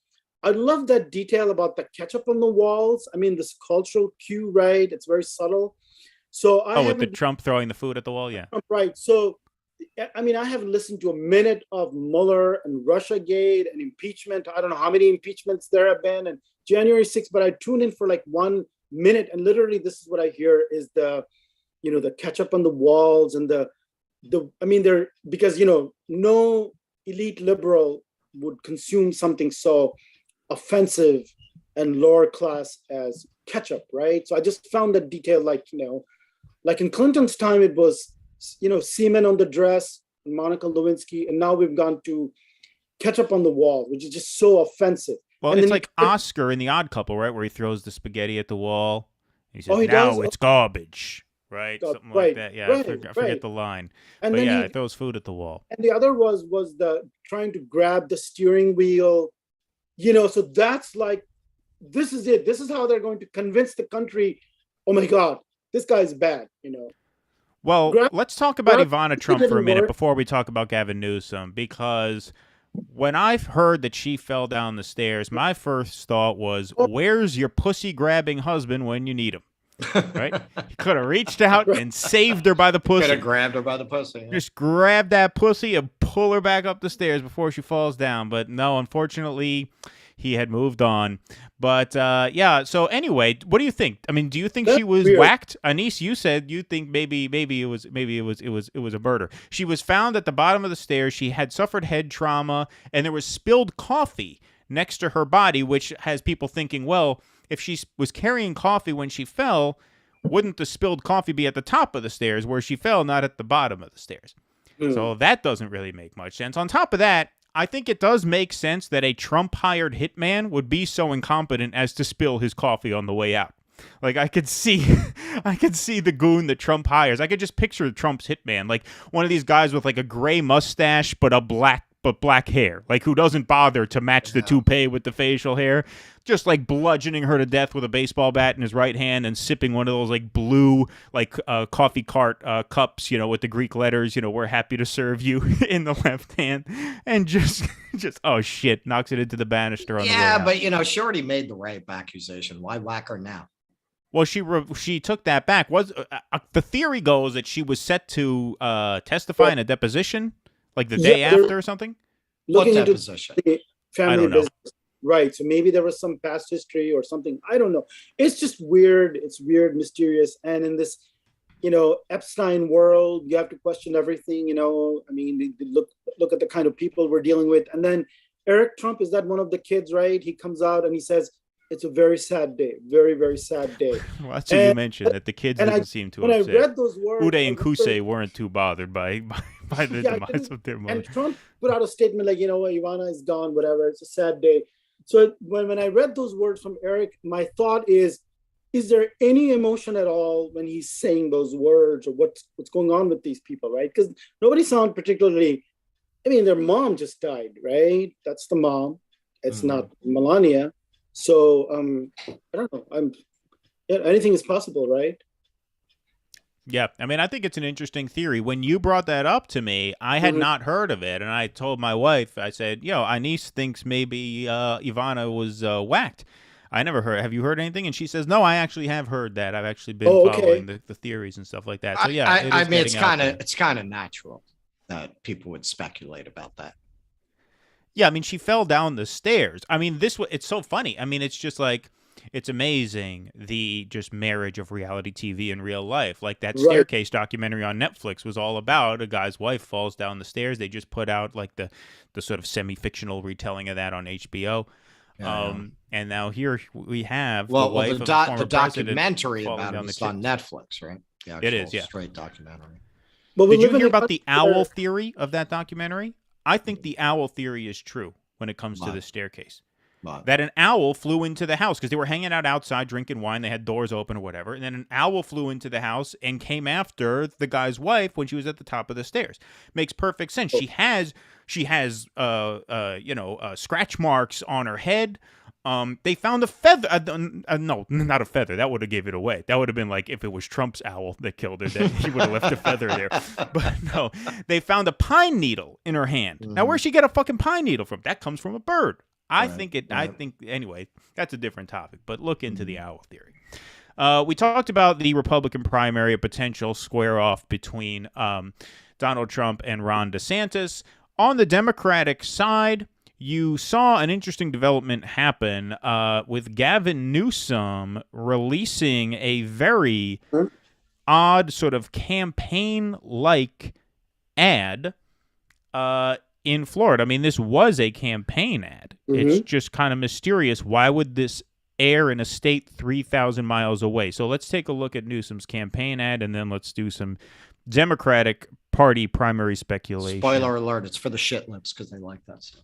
I love that detail about the ketchup on the walls. I mean, this cultural cue, right? It's very subtle. So with the Trump throwing the food at the wall, yeah. Right. So, I mean, I haven't listened to a minute of Mueller and Russiagate and impeachment. I don't know how many impeachments there have been, and January 6th, but I tune in for like 1 minute, and literally this is what I hear is the ketchup on the walls and because no elite liberal would consume something so offensive and lower class as ketchup, right? So I just found that detail, like in Clinton's time, it was, semen on the dress, and Monica Lewinsky, and now we've gone to ketchup on the wall, which is just so offensive. Well, and it's like Oscar in The Odd Couple, right, where he throws the spaghetti at the wall. He says, it's garbage, right? Something like that. Yeah, I forget the line. And but he throws food at the wall. And the other was the trying to grab the steering wheel, so that's like, this is it. This is how they're going to convince the country, oh my God, this guy's bad, Well, let's talk about Ivana Trump for a minute before we talk about Gavin Newsom, because when I've heard that she fell down the stairs, my first thought was, where's your pussy-grabbing husband when you need him? right? He could have reached out and saved her by the pussy. Could have grabbed her by the pussy. Yeah. Just grab that pussy and pull her back up the stairs before she falls down. But no, unfortunately, he had moved on. But yeah. So anyway, what do you think? I mean, do you think she was whacked? Anise, you said you think maybe it was a murder. She was found at the bottom of the stairs. She had suffered head trauma, and there was spilled coffee next to her body, which has people thinking, well, if she was carrying coffee when she fell, wouldn't the spilled coffee be at the top of the stairs where she fell, not at the bottom of the stairs? So that doesn't really make much sense. On top of that, I think it does make sense that a Trump-hired hitman would be so incompetent as to spill his coffee on the way out. Like, I could see the goon that Trump hires. I could just picture Trump's hitman, like one of these guys with like a gray mustache but black hair, like who doesn't bother to match the toupee with the facial hair, just like bludgeoning her to death with a baseball bat in his right hand and sipping one of those like blue like coffee cart cups, with the Greek letters, we're happy to serve you in the left hand, and just oh shit, knocks it into the banister on the way out. But she already made the rape accusation. Why whack her now? Well, she took that back. The theory goes that she was set to testify in a deposition, like the day after or something. Looking what into deposition? The family business, right? So maybe there was some past history or something. I don't know. It's just weird. It's weird, mysterious, and in this, Epstein world, you have to question everything. I mean, look at the kind of people we're dealing with, and then Eric Trump, is that one of the kids? Right? He comes out and he says, it's a very sad day, very, very sad day. Well, that's what you mentioned, that the kids didn't seem too upset. When I read those words, Uday and Kusei weren't too bothered by the demise of their mother. And Trump put out a statement like, Ivana is gone, whatever. It's a sad day. So when I read those words from Eric, my thought is there any emotion at all when he's saying those words, or what's going on with these people, right? Because nobody sounds particularly, their mom just died, right? That's the mom. It's not Melania. So I don't know. Anything is possible, right? Yeah, I think it's an interesting theory. When you brought that up to me, I had not heard of it, and I told my wife, I said, Anise thinks maybe Ivana was whacked. I never heard. Have you heard anything? And she says, no, I actually have heard that. I've actually been following the theories and stuff like that. So yeah, it's kind of natural that people would speculate about that. Yeah, she fell down the stairs. It's so funny. It's just like, it's amazing, the just marriage of reality TV and real life. Like that staircase documentary on Netflix was all about a guy's wife falls down the stairs. They just put out like the sort of semi-fictional retelling of that on HBO. And now here we have the wife of the former documentary about it is on Netflix, right? Yeah, it is, yeah. Straight documentary. Did you hear about the owl theory of that documentary? I think the owl theory is true when it comes to the staircase. That an owl flew into the house because they were hanging out outside drinking wine. They had doors open or whatever. And then an owl flew into the house and came after the guy's wife when she was at the top of the stairs. Makes perfect sense. She has scratch marks on her head. They found a feather. No, not a feather. That would have gave it away. That would have been like if it was Trump's owl that killed her, then he would have left a feather there. But no, they found a pine needle in her hand. Now, where'd she get a fucking pine needle from? That comes from a bird. I think anyway, that's a different topic, but look into the owl theory. We talked about the Republican primary, a potential square off between Donald Trump and Ron DeSantis. On the Democratic side, you saw an interesting development happen with Gavin Newsom releasing a very odd sort of campaign-like ad in Florida. This was a campaign ad. It's just kind of mysterious. Why would this air in a state 3,000 miles away? So let's take a look at Newsom's campaign ad, and then let's do some Democratic Party primary speculation. Spoiler alert, it's for the shit lips because they like that stuff.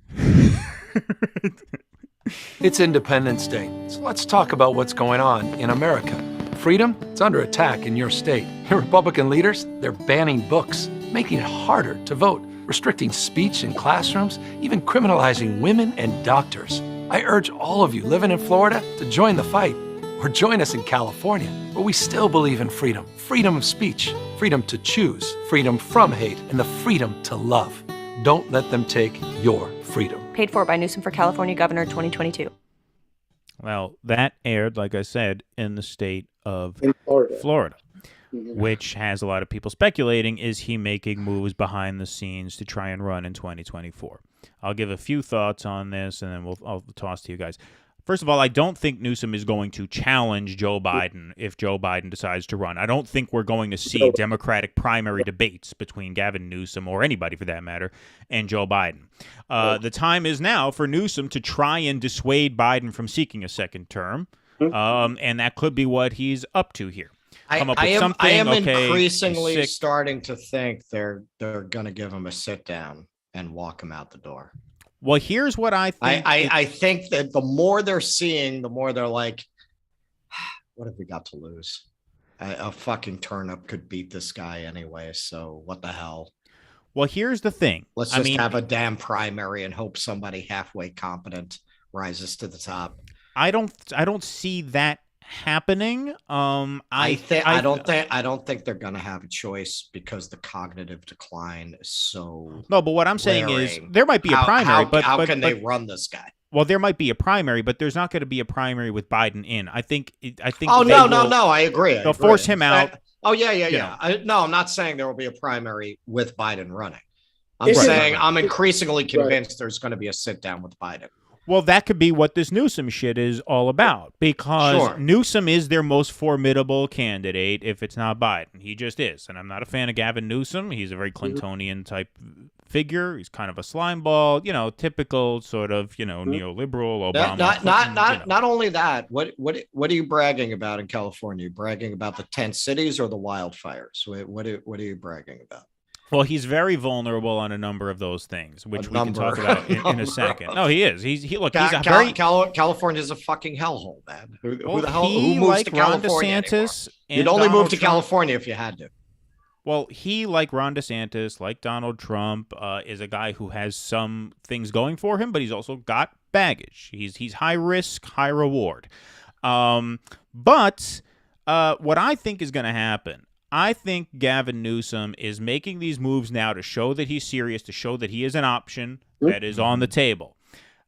It's Independence Day, so let's talk about what's going on in America. Freedom, it's under attack in your state. Your Republican leaders, they're banning books, making it harder to vote, restricting speech in classrooms, even criminalizing women and doctors. I urge all of you living in Florida to join the fight, or join us in California, where we still believe in freedom. Freedom of speech, freedom to choose, freedom from hate, and the freedom to love. Don't let them take your freedom. Paid for by Newsom for California Governor 2022. Well, that aired, like I said, in the state of in Florida. Florida, Mhm. which has a lot of people speculating, is he making moves behind the scenes to try and run in 2024? I'll give a few thoughts on this, and then I'll toss to you guys. First of all, I don't think Newsom is going to challenge Joe Biden if Joe Biden decides to run. I don't think we're going to see Democratic primary debates between Gavin Newsom, or anybody for that matter, and Joe Biden. The time is now for Newsom to try and dissuade Biden from seeking a second term, and that could be what he's up to here. I am increasingly starting to think they're going to give him a sit down and walk him out the door. Well, here's what I think. I think that the more they're seeing, the more they're like, what have we got to lose? A fucking turnip could beat this guy anyway, so what the hell? Well, here's the thing. Let's just have a damn primary and hope somebody halfway competent rises to the top. I don't see that happening. I don't think they're gonna have a choice because the cognitive decline is so. No, but what I'm saying is there might be a primary, but how can they run this guy? Well, there might be a primary, but there's not going to be a primary with Biden in. I think. Oh no! I agree. They'll force him out. Yeah. I'm not saying there will be a primary with Biden running. I'm saying I'm increasingly convinced there's going to be a sit down with Biden. Well, that could be what this Newsom shit is all about, because Newsom is their most formidable candidate if it's not Biden. He just is. And I'm not a fan of Gavin Newsom. He's a very Clintonian type figure. He's kind of a slimeball, typical sort of, neoliberal Obama. Not only that, what are you bragging about in California? Are you bragging about the tent cities or the wildfires? What are you bragging about? Well, he's very vulnerable on a number of those things, which we can talk about in a second. No, he is. California's a fucking hellhole, man. Who the hell who moves to California anymore? You'd only move to California if you had to. Well, he, like Ron DeSantis, like Donald Trump, is a guy who has some things going for him, but he's also got baggage. He's high risk, high reward. But what I think is going to happen, I think Gavin Newsom is making these moves now to show that he's serious, to show that he is an option that is on the table.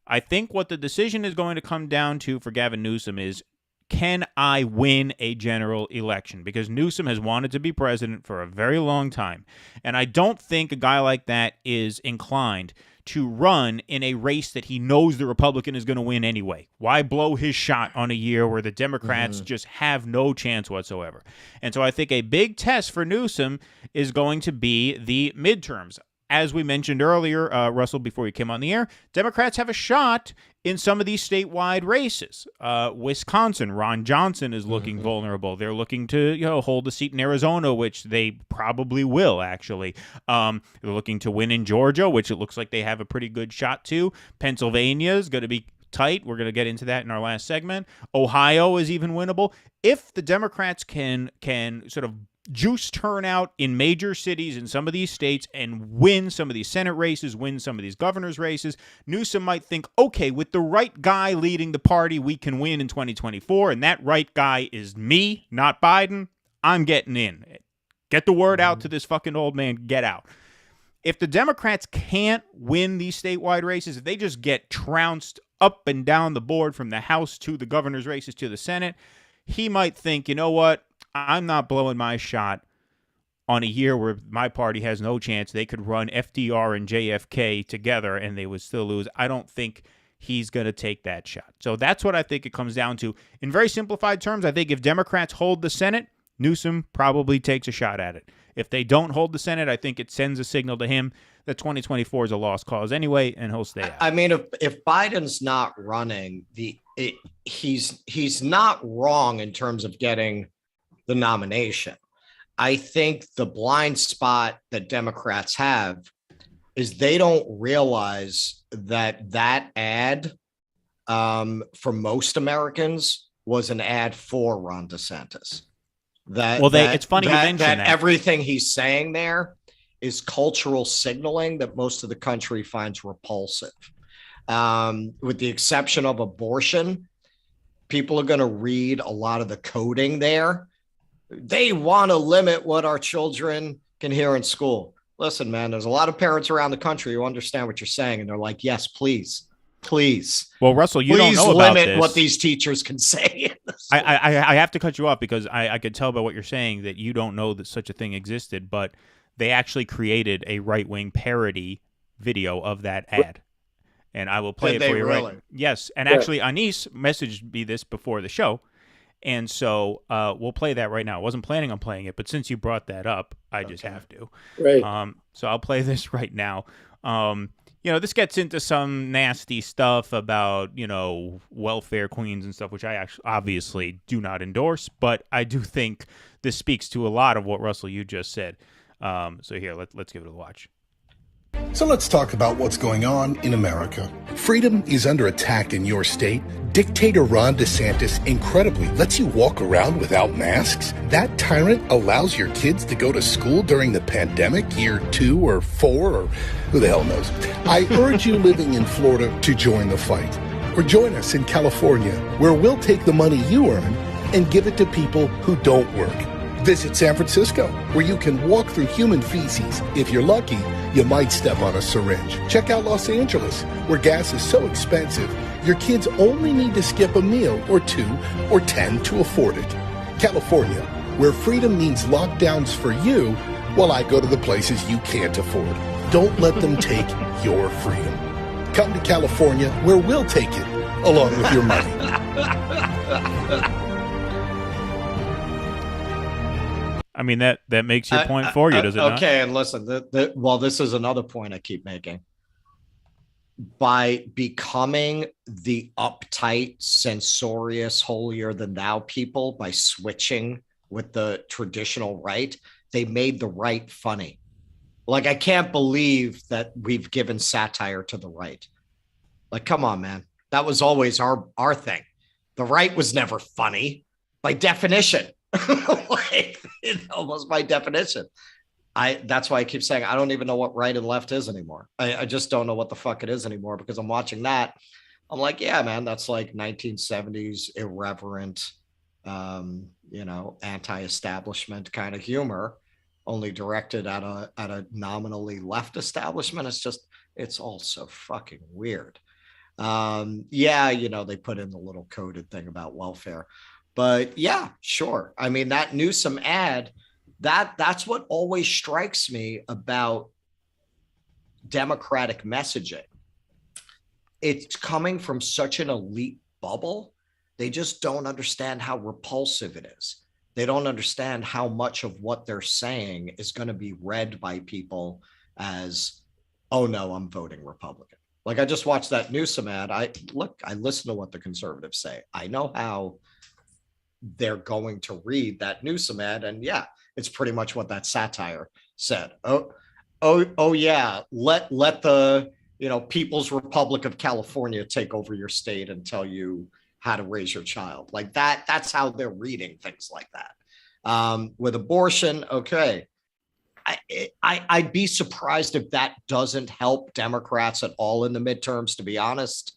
I think what the decision is going to come down to for Gavin Newsom is, can I win a general election? Because Newsom has wanted to be president for a very long time. And I don't think a guy like that is inclined to run in a race that he knows the Republican is going to win anyway. Why blow his shot on a year where the Democrats just have no chance whatsoever? And so I think a big test for Newsom is going to be the midterms. As we mentioned earlier, Russell, before you came on the air, Democrats have a shot in some of these statewide races. Wisconsin, Ron Johnson is looking vulnerable. They're looking to hold a seat in Arizona, which they probably will, actually. They're looking to win in Georgia, which it looks like they have a pretty good shot to. Pennsylvania is going to be tight. We're going to get into that in our last segment. Ohio is even winnable. If the Democrats can sort of juice turnout in major cities in some of these states and win some of these Senate races, win some of these governor's races, Newsom might think, okay, with the right guy leading the party, we can win in 2024, and that right guy is me, not Biden. I'm getting in. Get the word out to this fucking old man. Get out. If the Democrats can't win these statewide races, if they just get trounced up and down the board from the House to the governor's races to the Senate, he might think, you know what? I'm not blowing my shot on a year where my party has no chance. They could run FDR and JFK together and they would still lose. I don't think he's going to take that shot. So that's what I think it comes down to. In very simplified terms, I think if Democrats hold the Senate, Newsom probably takes a shot at it. If they don't hold the Senate, I think it sends a signal to him that 2024 is a lost cause anyway, and he'll stay out. I mean, if Biden's not running, he's not wrong in terms of getting the nomination. I think the blind spot that Democrats have is they don't realize that ad for most Americans was an ad for Ron DeSantis. It's funny you mention that. Everything he's saying there is cultural signaling that most of the country finds repulsive. With the exception of abortion, people are going to read a lot of the coding there. They want to limit what our children can hear in school. Listen, man, there's a lot of parents around the country who understand what you're saying, and they're like, yes, please. Please. Well, Russell, you Please don't know about limit this. what these teachers can say. I have to cut you off because I could tell by what you're saying that you don't know that such a thing existed, but they actually created a right-wing parody video of that ad. And I will play Did it for they you really? right. Yes, and Yeah. actually Anis messaged me this before the show, and so we'll play that right now. I wasn't planning on playing it, but since you brought that up, I just have to. Right. So I'll play this right now. This gets into some nasty stuff about, welfare queens and stuff, which I actually obviously do not endorse, but I do think this speaks to a lot of what, Russell, you just said. So here, let's give it a watch. So let's talk about what's going on in America. Freedom is under attack in your state. Dictator Ron DeSantis incredibly lets you walk around without masks. That tyrant allows your kids to go to school during the pandemic, year 2 or 4, or who the hell knows. I urge you living in Florida to join the fight. Or join us in California, where we'll take the money you earn and give it to people who don't work. Visit San Francisco, where you can walk through human feces. If you're lucky, you might step on a syringe. Check out Los Angeles, where gas is so expensive, your kids only need to skip a meal or 2 or 10 to afford it. California, where freedom means lockdowns for you, while I go to the places you can't afford. Don't let them take your freedom. Come to California, where we'll take it, along with your money. I mean, that makes your point for you, does it not? Okay, and listen, this is another point I keep making. By becoming the uptight, censorious, holier-than-thou people, by switching with the traditional right, they made the right funny. Like, I can't believe that we've given satire to the right. Like, come on, man. That was always our thing. The right was never funny by definition. Almost by definition. That's why I keep saying I don't even know what right and left is anymore. I just don't know what the fuck it is anymore, because I'm watching that. I'm like, yeah, man, that's like 1970s irreverent, anti-establishment kind of humor, only directed at a nominally left establishment. It's all so fucking weird. They put in the little coded thing about welfare. But yeah, sure. I mean, that Newsom ad, that's what always strikes me about Democratic messaging. It's coming from such an elite bubble. They just don't understand how repulsive it is. They don't understand how much of what they're saying is going to be read by people as, oh no, I'm voting Republican. Like, I just watched that Newsom ad. I listen to what the conservatives say. I know how they're going to read that Newsom ad, and yeah, it's pretty much what that satire said. Oh yeah, let the People's Republic of California take over your state and tell you how to raise your child. Like that's how they're reading things like that. With abortion, okay, I'd be surprised if that doesn't help Democrats at all in the midterms, to be honest.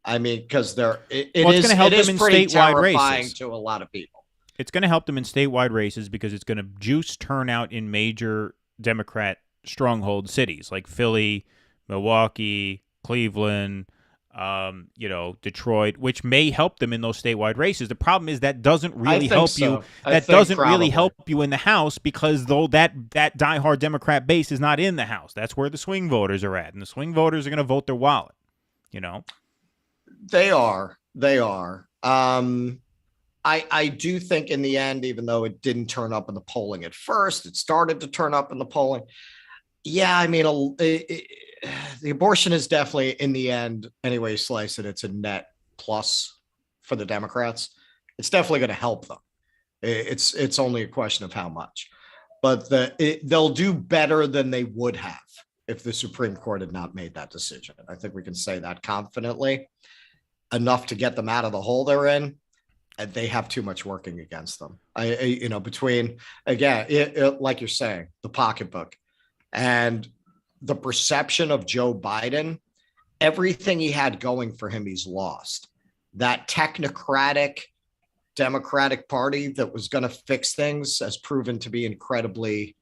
I mean, because it's going to help them in statewide races to a lot of people. It's going to help them in statewide races because it's going to juice turnout in major Democrat stronghold cities like Philly, Milwaukee, Cleveland, Detroit, which may help them in those statewide races. The problem is that doesn't really help you. That doesn't really help you in the House, because though that diehard Democrat base is not in the House. That's where the swing voters are at, and the swing voters are going to vote their wallet. They are. I do think in the end, even though it didn't turn up in the polling at first, it started to turn up in the polling. Yeah, I mean, the abortion is definitely, in the end, anyway you slice it, it's a net plus for the Democrats. It's definitely going to help them. It's only a question of how much. But they'll do better than they would have if the Supreme Court had not made that decision. I think we can say that confidently. Enough to get them out of the hole they're in, and they have too much working against them. Between, again, like you're saying, the pocketbook and the perception of Joe Biden, everything he had going for him, he's lost. That technocratic Democratic Party that was going to fix things has proven to be incredibly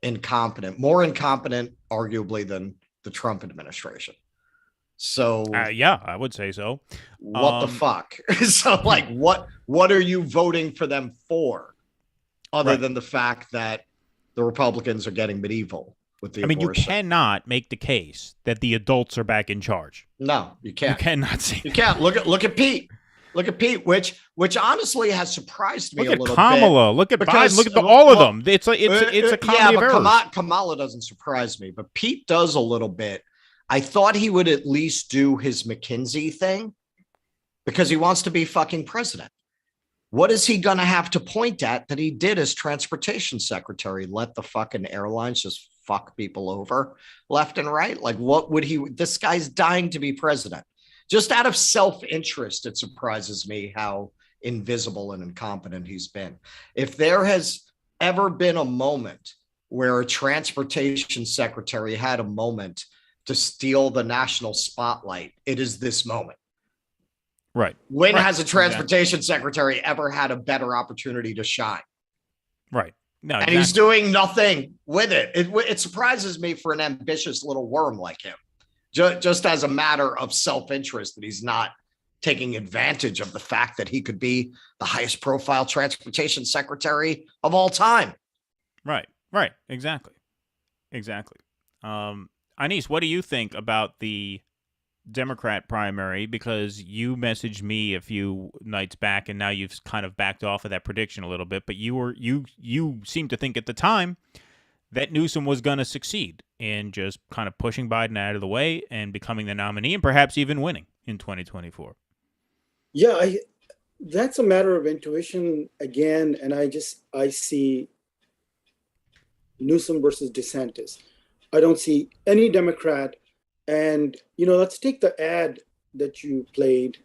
incompetent, more incompetent, arguably, than the Trump administration. So yeah, I would say so. what the fuck? So like, what are you voting for them for, other than the fact that the Republicans are getting medieval with the abortion? You cannot make the case that the adults are back in charge. No, you can't. You cannot say you can't. Look at Pete. Look at Pete, which honestly has surprised me a little bit. Look at Kamala. Look at Biden. Look at all of them. It's a comedy of errors. Kamala doesn't surprise me, but Pete does a little bit. I thought he would at least do his McKinsey thing because he wants to be fucking president. What is he going to have to point at that he did as transportation secretary? Let the fucking airlines just fuck people over left and right? Like, what would he? This guy's dying to be president. Just out of self-interest, it surprises me how invisible and incompetent he's been. If there has ever been a moment where a transportation secretary had a moment to steal the national spotlight, it is this moment. Right. When has a transportation secretary ever had a better opportunity to shine? Right. No, and he's doing nothing with it. It surprises me for an ambitious little worm like him. Just as a matter of self-interest, that he's not taking advantage of the fact that he could be the highest profile transportation secretary of all time. Right. Exactly. Anise, what do you think about the Democrat primary? Because you messaged me a few nights back, and now you've kind of backed off of that prediction a little bit, but you seemed to think at the time that Newsom was going to succeed in just kind of pushing Biden out of the way and becoming the nominee and perhaps even winning in 2024. Yeah, that's a matter of intuition again, and I see Newsom versus DeSantis. I don't see any Democrat. And, let's take the ad that you played,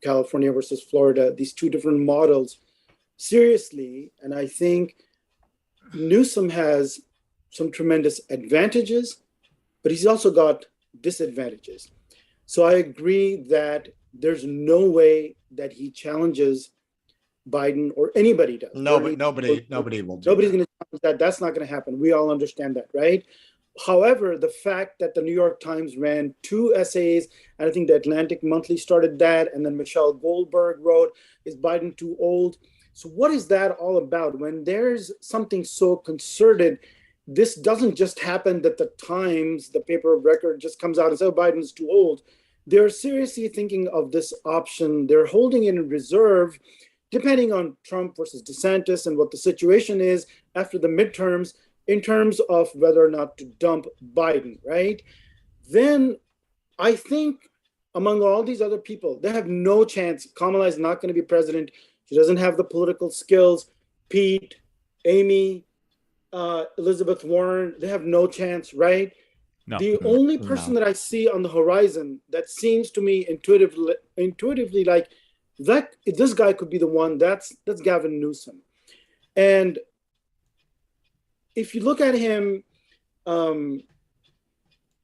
California versus Florida, these two different models, seriously. And I think Newsom has some tremendous advantages, but he's also got disadvantages. So I agree that there's no way that he challenges Biden or anybody does. Nobody will do Nobody's going to challenge that. That's not going to happen. We all understand that, right? However, the fact that the New York Times ran 2 essays, and I think the Atlantic Monthly started that, and then Michelle Goldberg wrote, "Is Biden too old?" So what is that all about? When there's something so concerted, this doesn't just happen that the Times, the paper of record, just comes out and says, "Oh, Biden's too old." They're seriously thinking of this option. They're holding it in reserve, depending on Trump versus DeSantis and what the situation is after the midterms, in terms of whether or not to dump Biden, right? Then I think among all these other people, they have no chance. Kamala is not going to be president. She doesn't have the political skills. Pete, Amy, Elizabeth Warren, they have no chance, right? No. The only person that I see on the horizon that seems to me intuitively like that, this guy could be the one, that's Gavin Newsom. And if you look at him,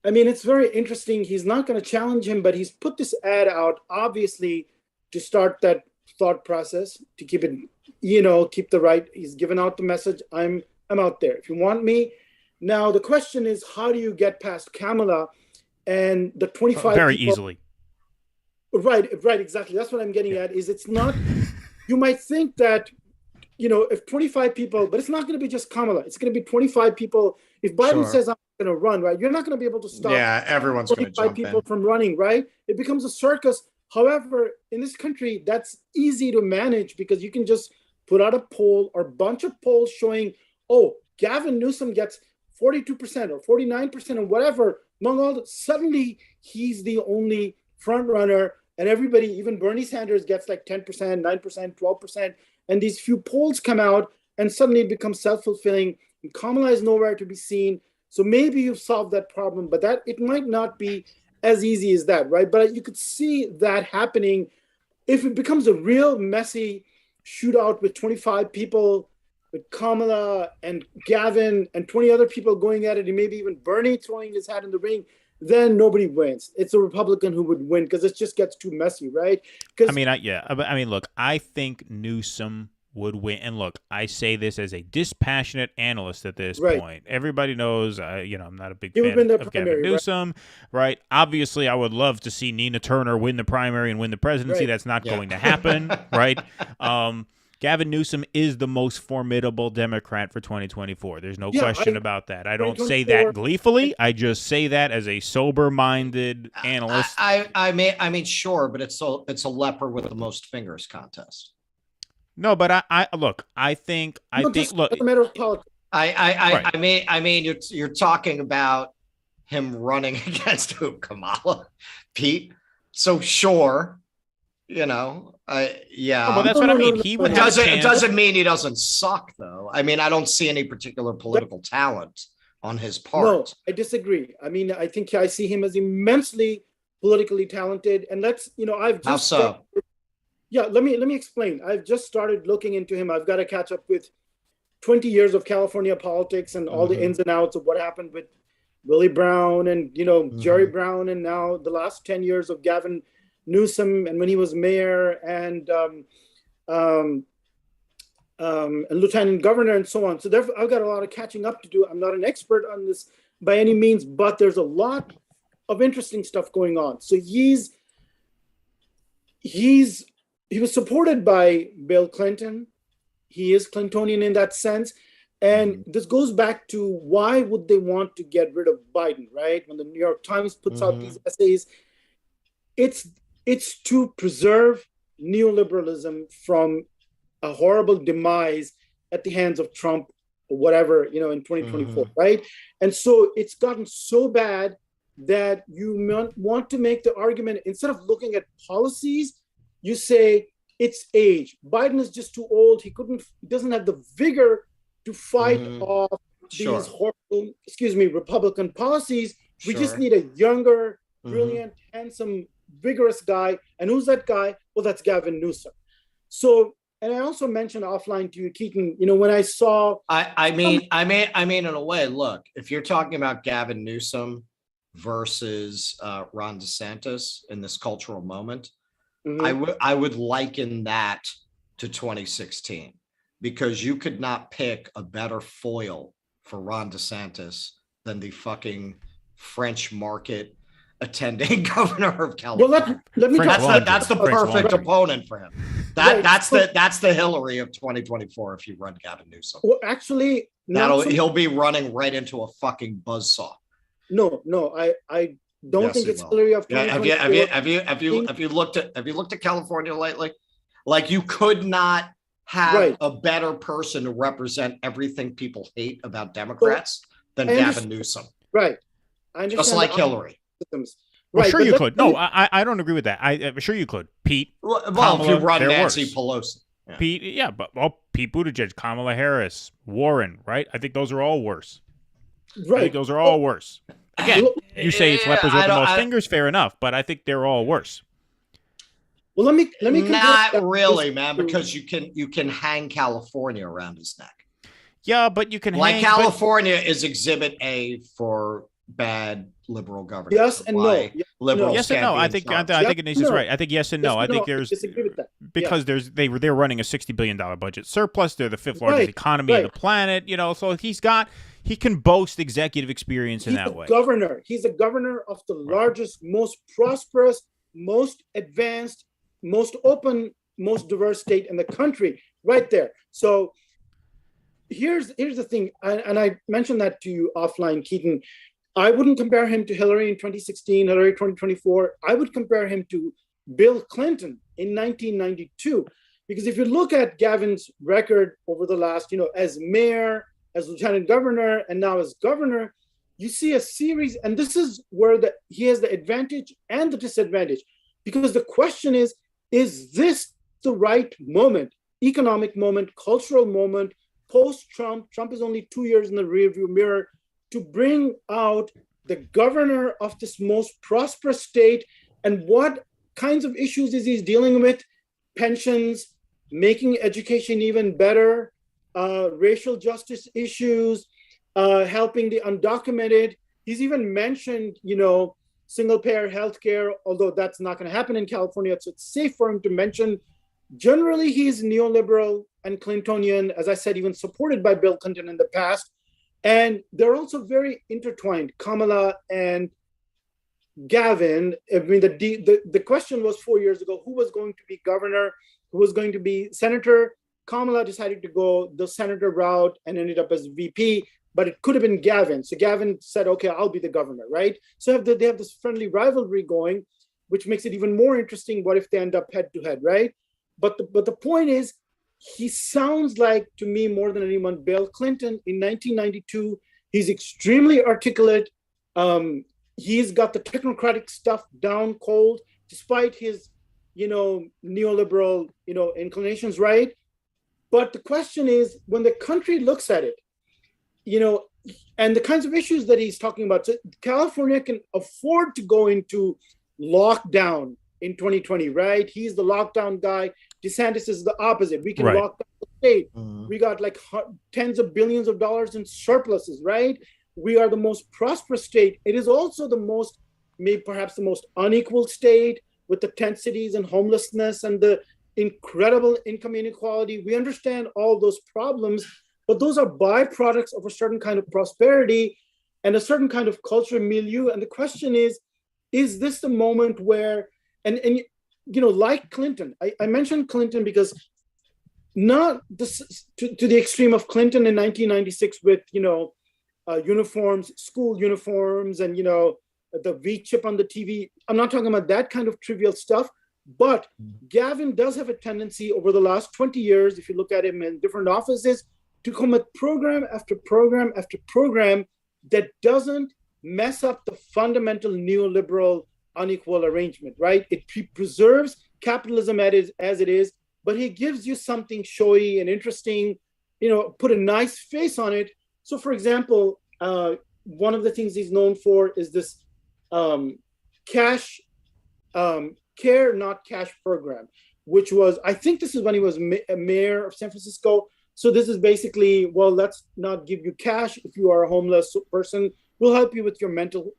it's very interesting. He's not going to challenge him, but he's put this ad out, obviously, to start that thought process, to keep it, keep the right. He's given out the message. I'm out there. If you want me. Now, the question is, how do you get past Kamala and the 25 very people? Easily. Right, exactly. That's what I'm getting at, is it's not, you might think that, if 25 people, but it's not going to be just Kamala. It's going to be 25 people. If Biden says I'm going to run, right, you're not going to be able to stop. Yeah, everyone's going to jump people in. from running, right? It becomes a circus. However, in this country, that's easy to manage because you can just put out a poll or a bunch of polls showing, oh, Gavin Newsom gets 42% or 49% or whatever. Among all, suddenly he's the only front runner, and everybody, even Bernie Sanders, gets like 10%, 9%, 12%. And these few polls come out, and suddenly it becomes self-fulfilling. And Kamala is nowhere to be seen. So maybe you've solved that problem, but that it might not be as easy as that, right? But you could see that happening if it becomes a real messy shootout with 25 people, with Kamala and Gavin and 20 other people going at it, and maybe even Bernie throwing his hat in the ring. Then nobody wins. It's a Republican who would win because it just gets too messy, right? Look, I think Newsom would win. And look, I say this as a dispassionate analyst at this Right. point. Everybody knows, I'm not a big He would fan win the of primary, Gavin Newsom, right? Obviously, I would love to see Nina Turner win the primary and win the presidency. Right. That's not Yeah. going to happen, right? Gavin Newsom is the most formidable Democrat for 2024. There's no question about that. I don't say that gleefully. I just say that as a sober-minded analyst. I mean, sure, but it's a leper with the most fingers contest. No, but I think look, as a matter of politics. I mean, you're talking about him running against who? Kamala, Pete. So sure, yeah. No, but that's what I mean. He would it doesn't mean he doesn't suck, though. I mean, I don't see any particular political talent on his part. No, I disagree. I mean, I think I see him as immensely politically talented, and I've just How so? Yeah, let me explain. I've just started looking into him. I've got to catch up with 20 years of California politics and all the ins and outs of what happened with Willie Brown and Jerry Brown, and now the last 10 years of Gavin Newsom, and when he was mayor and lieutenant governor and so on. So therefore, I've got a lot of catching up to do. I'm not an expert on this by any means, but there's a lot of interesting stuff going on. So he was supported by Bill Clinton. He is Clintonian in that sense. And this goes back to why would they want to get rid of Biden, right? When the New York Times puts out these essays, it's to preserve neoliberalism from a horrible demise at the hands of Trump or whatever, in 2024, right? And so it's gotten so bad that you want to make the argument, instead of looking at policies, you say it's age. Biden is just too old. He doesn't have the vigor to fight off these horrible, Republican policies. We just need a younger, brilliant, handsome, vigorous guy. And who's that guy? Well, that's Gavin Newsom. So, and I also mentioned offline to you, Keaton, when I saw... I mean, in a way, look, if you're talking about Gavin Newsom versus Ron DeSantis in this cultural moment, I would liken that to 2016, because you could not pick a better foil for Ron DeSantis than the fucking French market attending governor of California. Well, let me that's the perfect opponent for him. That's the Hillary of 2024 if you run Gavin Newsom. Well, actually, he'll be running right into a fucking buzzsaw. No, I don't think it's Hillary of 2024. Have you looked at California lately? Like, you could not have a better person to represent everything people hate about Democrats than Gavin Newsom. Right. I understand. Just like Hillary. Well, sure you could. No, I don't agree with that. I'm sure you could. Pete. Well, Kamala, if you run Nancy Pelosi. Yeah. Pete, Pete Buttigieg, Kamala Harris, Warren, right? I think those are all worse. Right. I think those are all worse. Again, you say it's lepers with the most fingers, fair enough, but I think they're all worse. Well, let me not really, man, because you can hang California around his neck. Yeah, but you can California is exhibit A for bad liberal governance. Yes and no. Liberals. Yes and no. I think Denise is right. I think yes and no. I think there's because they're running a $60 billion budget surplus. They're the fifth largest economy on the planet. So he can boast executive experience in that way. He's a governor of the largest, most prosperous, most advanced, most open, most diverse state in the country, right there. So here's the thing, and I mentioned that to you offline, Keaton. I wouldn't compare him to Hillary in 2016, Hillary 2024. I would compare him to Bill Clinton in 1992, because if you look at Gavin's record over the last, as mayor, as lieutenant governor, and now as governor, you see a series, and this is where he has the advantage and the disadvantage, because the question is this the right moment, economic moment, cultural moment, post-Trump? Trump is only 2 years in the rearview mirror, to bring out the governor of this most prosperous state, and what kinds of issues is he dealing with? Pensions, making education even better, racial justice issues, helping the undocumented. He's even mentioned, single-payer healthcare, although that's not going to happen in California, so it's safe for him to mention. Generally, he's neoliberal and Clintonian, as I said, even supported by Bill Clinton in the past. And they're also very intertwined, Kamala and Gavin. I mean, the question was 4 years ago, who was going to be governor, who was going to be senator. Kamala decided to go the senator route and ended up as VP, but it could have been Gavin. So Gavin said, okay, I'll be the governor, right? So they have this friendly rivalry going, which makes it even more interesting. What if they end up head to head, right? But the point is, he sounds like, to me, more than anyone, Bill Clinton in 1992. He's extremely articulate. He's got the technocratic stuff down cold, despite his, neoliberal, inclinations, right? But the question is, when the country looks at it, and the kinds of issues that he's talking about, so California can afford to go into lockdown in 2020, right? He's the lockdown guy. DeSantis is the opposite. We can lock down the state. We got like tens of billions of dollars in surpluses, right? We are the most prosperous state. It is also the most, maybe perhaps the most unequal state, with the tent cities and homelessness and the incredible income inequality. We understand all those problems, but those are byproducts of a certain kind of prosperity and a certain kind of cultural milieu. And the question is this the moment where, and like Clinton, I mentioned Clinton because not this to the extreme of Clinton in 1996 with, uniforms, school uniforms, and, the V chip on the TV. I'm not talking about that kind of trivial stuff, but Gavin does have a tendency over the last 20 years, if you look at him in different offices, to come with program after program after program that doesn't mess up the fundamental neoliberal unequal arrangement, right? It preserves capitalism as it is, but he gives you something showy and interesting, put a nice face on it. So, for example, one of the things he's known for is this care, not cash program, which was, I think this is when he was mayor of San Francisco. So this is basically, well, let's not give you cash if you are a homeless person. We'll help you with your mental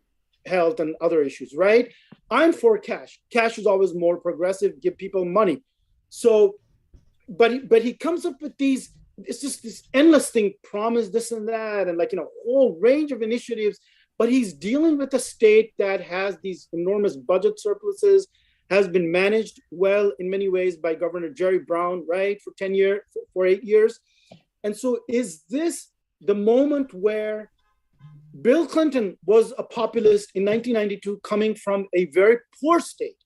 health and other issues, right? I'm for cash. Cash is always more progressive, give people money. So, but he comes up with these, it's just this endless thing, promise this and that, and like, whole range of initiatives, but he's dealing with a state that has these enormous budget surpluses, has been managed well in many ways by Governor Jerry Brown, right, for 8 years. And so is this the moment where Bill Clinton was a populist in 1992 coming from a very poor state,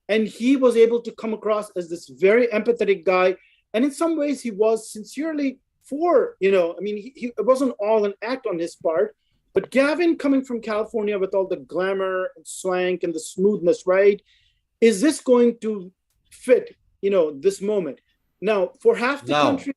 and he was able to come across as this very empathetic guy, and in some ways he was sincerely for, it wasn't all an act on his part, but Gavin coming from California with all the glamour and swank and the smoothness, right? Is this going to fit, this moment? Now, for half the country...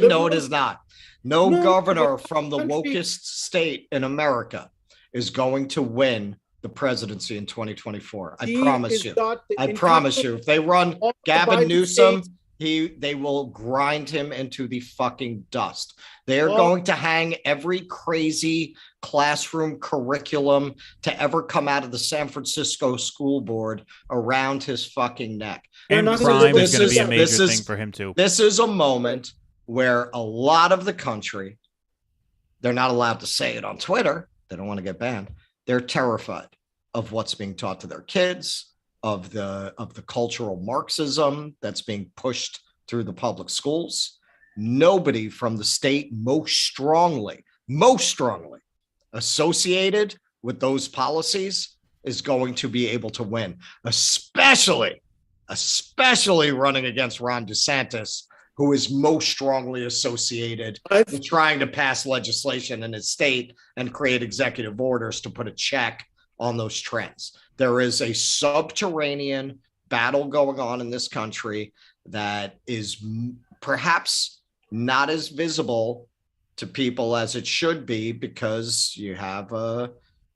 No, it is not. No governor from the wokest state in America is going to win the presidency in 2024. I promise you. I promise you. If they run Gavin Newsom, they will grind him into the fucking dust. They are going to hang every crazy classroom curriculum to ever come out of the San Francisco school board around his fucking neck. And crime is going to be a major thing for him too. This is a moment where a lot of the country, they're not allowed to say it on Twitter. They don't want to get banned. They're terrified of what's being taught to their kids, of the cultural Marxism that's being pushed through the public schools. Nobody from the state most strongly associated with those policies is going to be able to win, especially running against Ron DeSantis, who is most strongly associated with trying to pass legislation in his state and create executive orders to put a check on those trends. There is a subterranean battle going on in this country that is perhaps not as visible to people as it should be, because you have a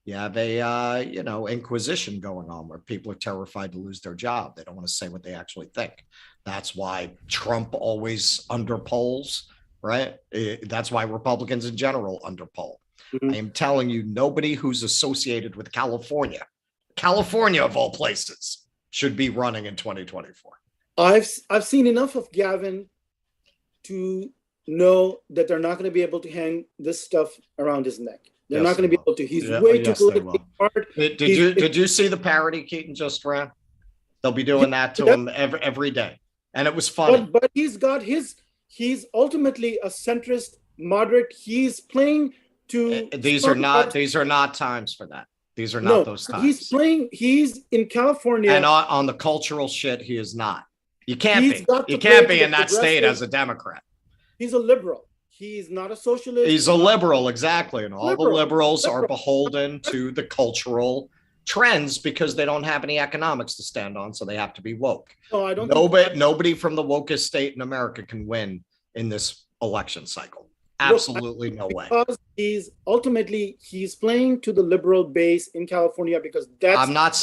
inquisition going on where people are terrified to lose their job. They don't want to say what they actually think. That's why Trump always underpolls, right? That's why Republicans in general underpoll. I am telling you, nobody who's associated with California of all places, should be running in 2024. I've seen enough of Gavin to know that they're not going to be able to hang this stuff around his neck. They're not going to be able to. He's way too politically smart. Did you see the parody Keaton just ran? They'll be doing that to him every day, and it was funny. But he's ultimately a centrist, moderate. He's playing to. These are not times for that. These are not those times. He's in California, and on the cultural shit, he is not. You can't be. You can't be in that state as a Democrat. He's a liberal. He's not a socialist. He's a liberal, exactly. And all the liberals are beholden to the cultural trends because they don't have any economics to stand on, so they have to be woke. No, I don't. Nobody from the wokest state in America can win in this election cycle. Absolutely no way. Because he's playing to the liberal base in California because that's. I'm not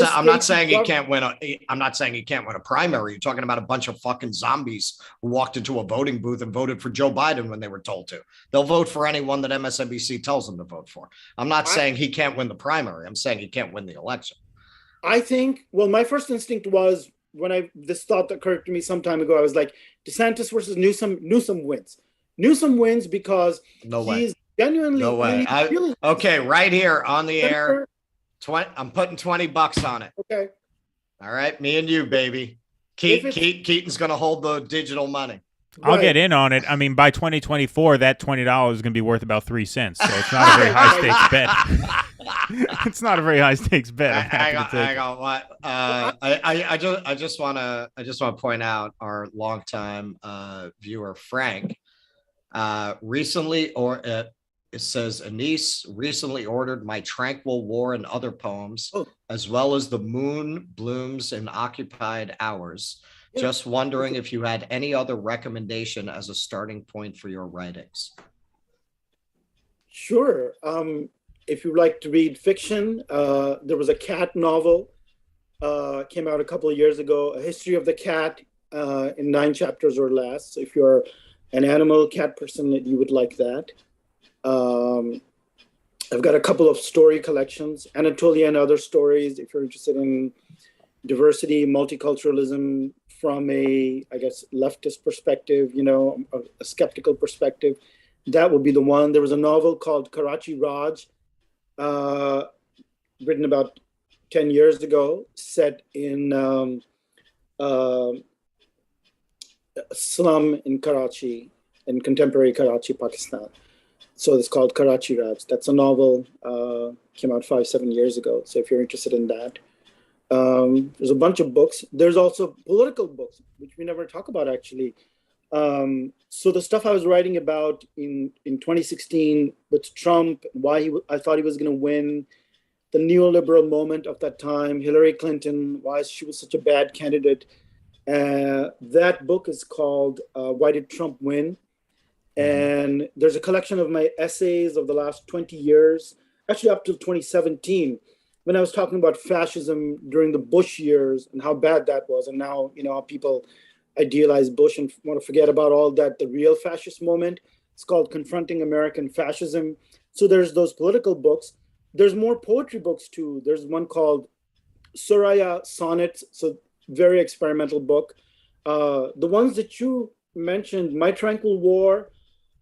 saying he can't win a primary. You're talking about a bunch of fucking zombies who walked into a voting booth and voted for Joe Biden when they were told to. They'll vote for anyone that MSNBC tells them to vote for. I'm not saying he can't win the primary. I'm saying he can't win the election. I think. Well, my first instinct was when this thought occurred to me some time ago. I was like, DeSantis versus Newsom. Newsom wins. Newsom wins because he's genuinely. No way. Okay, right here on the air. I'm putting $20 on it. Okay. All right, me and you, baby. Keaton's going to hold the digital money. I'll get in on it. I mean, by 2024, that $20 is going to be worth about 3 cents. So it's not a very high stakes bet. It's not a very high stakes bet. I just want to point out our longtime viewer Frank. It says Anise recently ordered My Tranquil War and Other Poems, as well as The Moon Blooms in Occupied Hours. Yeah. Just wondering if you had any other recommendation as a starting point for your writings. Sure. If you like to read fiction, there was a cat novel, came out a couple of years ago, A History of the Cat, in 9 chapters or less. So if you're an animal cat person, you would like that. I've got a couple of story collections, Anatolia and Other Stories, if you're interested in diversity, multiculturalism from a, I guess, leftist perspective, a skeptical perspective. That would be the one. There was a novel called Karachi Raj, written about 10 years ago, set in slum in Karachi, in contemporary Karachi, Pakistan. So it's called Karachi Raj. That's a novel, came out 5-7 years ago. So if you're interested in that, there's a bunch of books. There's also political books, which we never talk about actually. So the stuff I was writing about in 2016 with Trump, why I thought he was going to win, the neoliberal moment of that time, Hillary Clinton, why she was such a bad candidate. That book is called Why Did Trump Win? And there's a collection of my essays of the last 20 years, actually up to 2017, when I was talking about fascism during the Bush years and how bad that was. And now, how people idealize Bush and want to forget about all that, the real fascist moment. It's called Confronting American Fascism. So there's those political books. There's more poetry books too. There's one called Soraya Sonnets. So very experimental book. The ones that you mentioned, My Tranquil War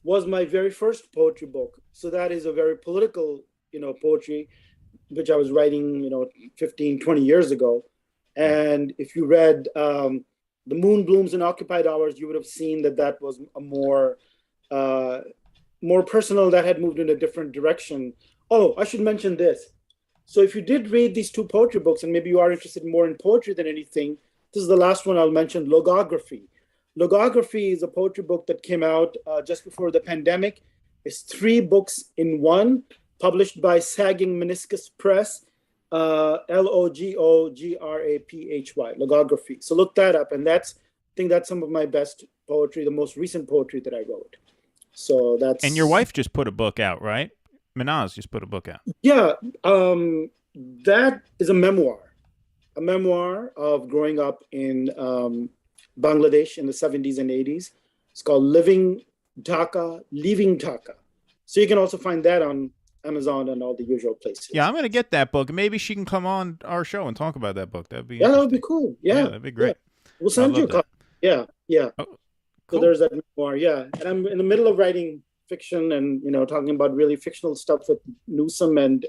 was my very first poetry book. So that is a very political, poetry, which I was writing, 15, 20 years ago. And if you read The Moon Blooms in Occupied Hours, you would have seen that was a more personal, that had moved in a different direction. Oh, I should mention this. So if you did read these 2 poetry books, and maybe you are interested more in poetry than anything, this is the last one I'll mention, Logography. Logography is a poetry book that came out just before the pandemic. It's 3 books in one, published by Sagging Meniscus Press, Logography, Logography. So look that up, and I think that's some of my best poetry, the most recent poetry that I wrote. So that's. And your wife just put a book out, right? Minaz just put a book out. Yeah, that is a memoir of growing up in Bangladesh in the 70s and 80s. It's called Leaving Dhaka. So you can also find that on Amazon and all the usual places. Yeah, I'm going to get that book. Maybe she can come on our show and talk about that book. That would be that would be cool. Yeah, that'd be great. Yeah. We'll send you a copy. Yeah. Oh, So there's that memoir, yeah. And I'm in the middle of writing fiction and, talking about really fictional stuff with Newsom and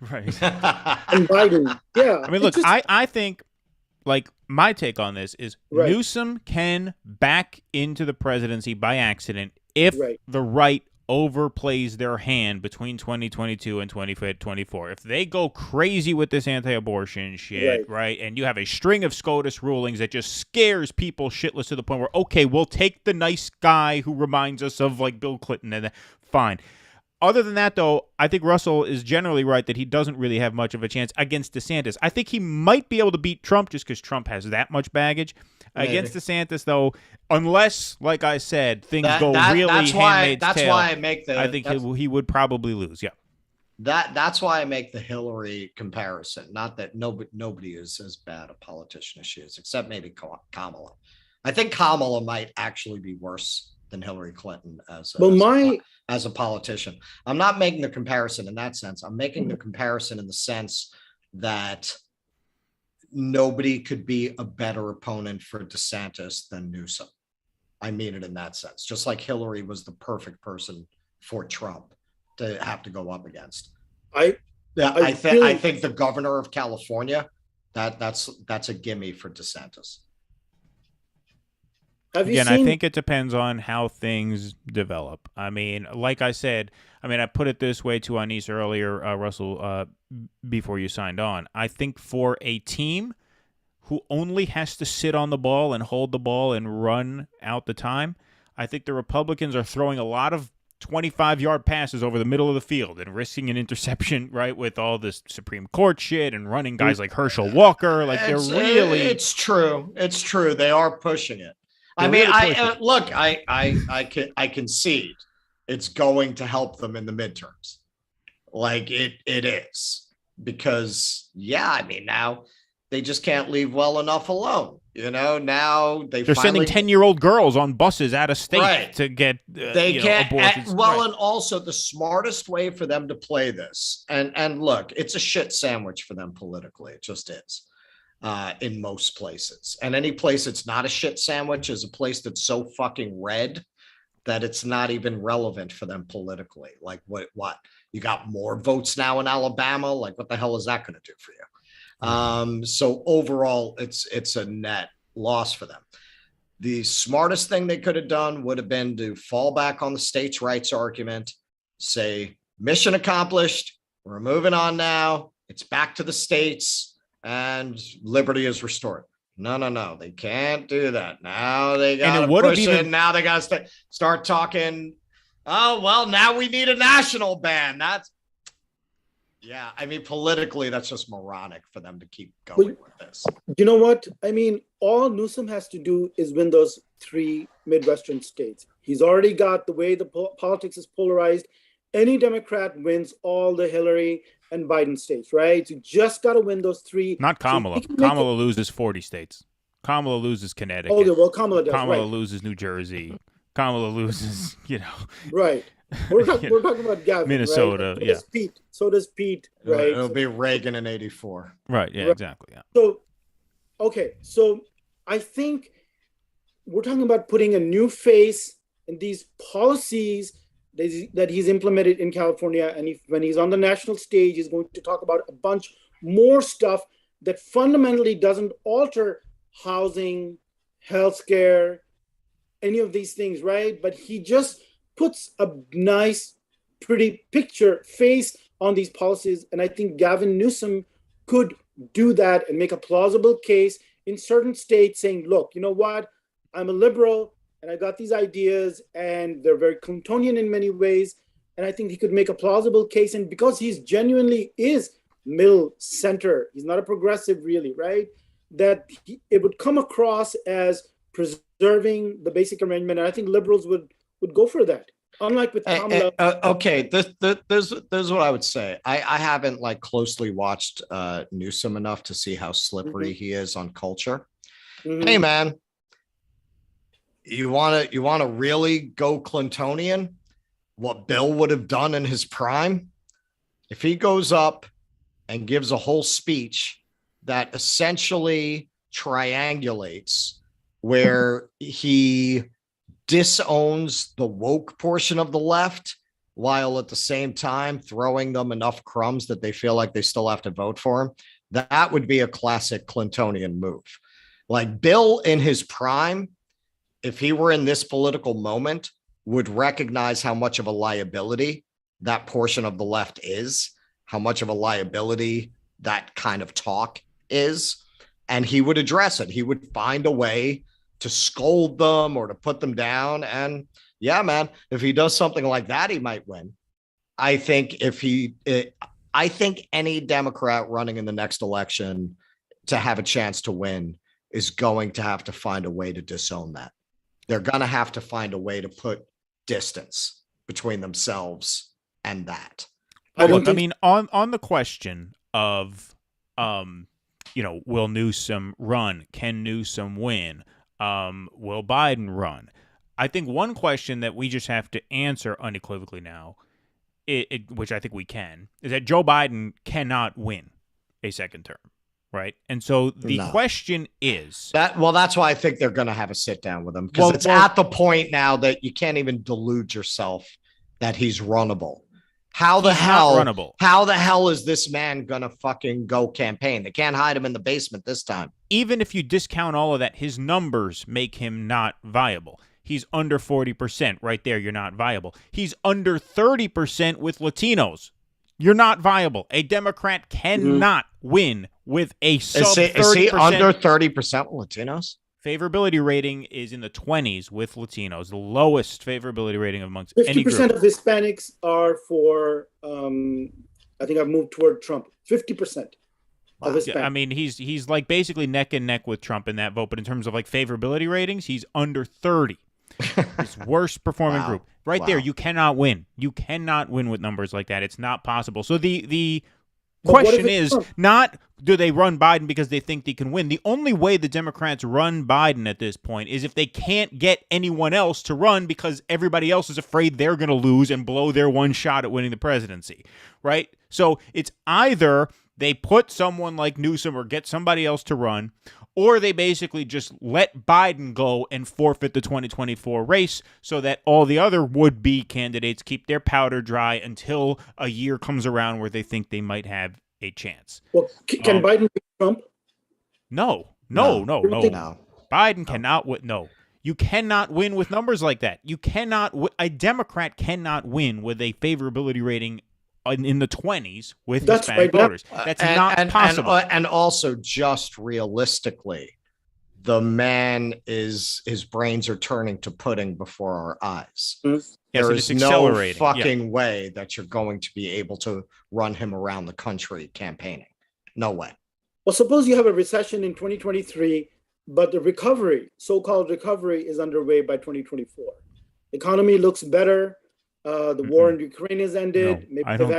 Right. and Biden. Yeah. I mean, look, I think, like, my take on this is Newsom can back into the presidency by accident if the right overplays their hand between 2022 and 2024. If they go crazy with this anti-abortion shit, right, and you have a string of SCOTUS rulings that just scares people shitless to the point where, okay, we'll take the nice guy who reminds us of, like, Bill Clinton, and fine. Other than that, though, I think Russell is generally right that he doesn't really have much of a chance against DeSantis. I think he might be able to beat Trump just because Trump has that much baggage. Maybe. Against DeSantis, though, unless, like I said, things go really handmaid's tale. That's why I make the. I think he would probably lose. Yeah. That's why I make the Hillary comparison. Not that nobody is as bad a politician as she is, except maybe Kamala. I think Kamala might actually be worse than Hillary Clinton as a politician. I'm not making the comparison in that sense. I'm making the comparison in the sense that nobody could be a better opponent for DeSantis than Newsom. I mean it in that sense. Just like Hillary was the perfect person for Trump to have to go up against. I think the governor of California, that's a gimme for DeSantis. Again, I think it depends on how things develop. I mean, like I said, I put it this way to Anis earlier, Russell, before you signed on. I think for a team who only has to sit on the ball and hold the ball and run out the time, I think the Republicans are throwing a lot of 25-yard passes over the middle of the field and risking an interception, right, with all this Supreme Court shit and running guys like Herschel Walker. Like, It's true. It's true. They are pushing it. I concede it's going to help them in the midterms. Like it is, because now they just can't leave well enough alone. Now they're sending 10-year-old girls on buses out of state to get abortions. And also the smartest way for them to play this, and look, it's a shit sandwich for them politically. It just is. In most places, and any place it's not a shit sandwich is a place that's so fucking red that it's not even relevant for them politically. Like what you got more votes now in Alabama? Like what the hell is that going to do for you? So overall, it's a net loss for them. The smartest thing they could have done would have been to fall back on the states' rights argument, say mission accomplished, we're moving on now, it's back to the states, and liberty is restored. No. They can't do that. Now they got to push it. Now they got to start talking. Oh, well, now we need a national ban. Politically, that's just moronic for them to keep going with this. You know what? All Newsom has to do is win those 3 Midwestern states. He's already got the way the politics is polarized. Any Democrat wins all the Hillary and Biden states, right? You just got to win those 3. Not Kamala. Kamala loses 40 states. Kamala loses Connecticut. Oh, well, Kamala does. Kamala loses New Jersey. Kamala loses, Right. We're talking about Gavin, Minnesota, right? So does Pete, right? It'll be Reagan in 84. Right, yeah, exactly. Yeah. So, okay. So I think we're talking about putting a new face in these policies that he's implemented in California. And when he's on the national stage, he's going to talk about a bunch more stuff that fundamentally doesn't alter housing, healthcare, any of these things, right? But he just puts a nice, pretty face on these policies. And I think Gavin Newsom could do that and make a plausible case in certain states saying, look, you know what? I'm a liberal and I got these ideas and they're very Clintonian in many ways. And I think he could make a plausible case. And because he's genuinely is middle center, he's not a progressive really, right? That it would come across as preserving the basic arrangement. And I think liberals would go for that. Unlike with Kamala. Okay, this is what I would say. I haven't closely watched Newsom enough to see how slippery he is on culture. Hey man, you want to really go Clintonian? What Bill would have done in his prime? If he goes up and gives a whole speech that essentially triangulates where he disowns the woke portion of the left while at the same time throwing them enough crumbs that they feel like they still have to vote for him. That would be a classic Clintonian move. Like Bill in his prime, if he were in this political moment, would recognize how much of a liability that portion of the left is, how much of a liability that kind of talk is, and he would address it. He would find a way to scold them or to put them down. And yeah, man, if he does something like that, he might win. I think I think any Democrat running in the next election to have a chance to win is going to have to find a way to disown that. They're going to have to find a way to put distance between themselves and that. Look, I mean, on the question of, will Newsom run? Can Newsom win? Will Biden run? I think one question that we just have to answer unequivocally now, which I think we can, is that Joe Biden cannot win a second term, right? And so the question is that. Well, that's why I think they're going to have a sit down with him, because it's at the point now that you can't even delude yourself that he's runnable. How the hell is this man going to fucking go campaign? They can't hide him in the basement this time. Even if you discount all of that, his numbers make him not viable. He's under 40% right there. You're not viable. He's under 30% with Latinos. You're not viable. A Democrat cannot win with a sub 30%. Is he under 30% with Latinos? Favorability rating is in the 20s with Latinos, the lowest favorability rating amongst any group. 50% of Hispanics are for, I think I've moved toward Trump. 50% of Hispanics. Yeah, I mean, he's like basically neck and neck with Trump in that vote, but in terms of like favorability ratings, he's under 30. His worst performing group. Right there, you cannot win. You cannot win with numbers like that. It's not possible. So the question is not, do they run Biden because they think they can win? The only way the Democrats run Biden at this point is if they can't get anyone else to run because everybody else is afraid they're going to lose and blow their one shot at winning the presidency, right? So it's either they put someone like Newsom or get somebody else to run, or they basically just let Biden go and forfeit the 2024 race so that all the other would-be candidates keep their powder dry until a year comes around where they think they might have a chance. Well, can Biden beat Trump? No. Biden cannot win. No. You cannot win with numbers like that. You cannot. A Democrat cannot win with a favorability rating in the 20s with Hispanic voters. That's not possible. And also, just realistically, the man his brains are turning to pudding before our eyes. Yes, there is no fucking way that you're going to be able to run him around the country campaigning. No way. Well, suppose you have a recession in 2023, but the recovery, so-called recovery, is underway by 2024. Economy looks better. The war in Ukraine has ended. No, I don't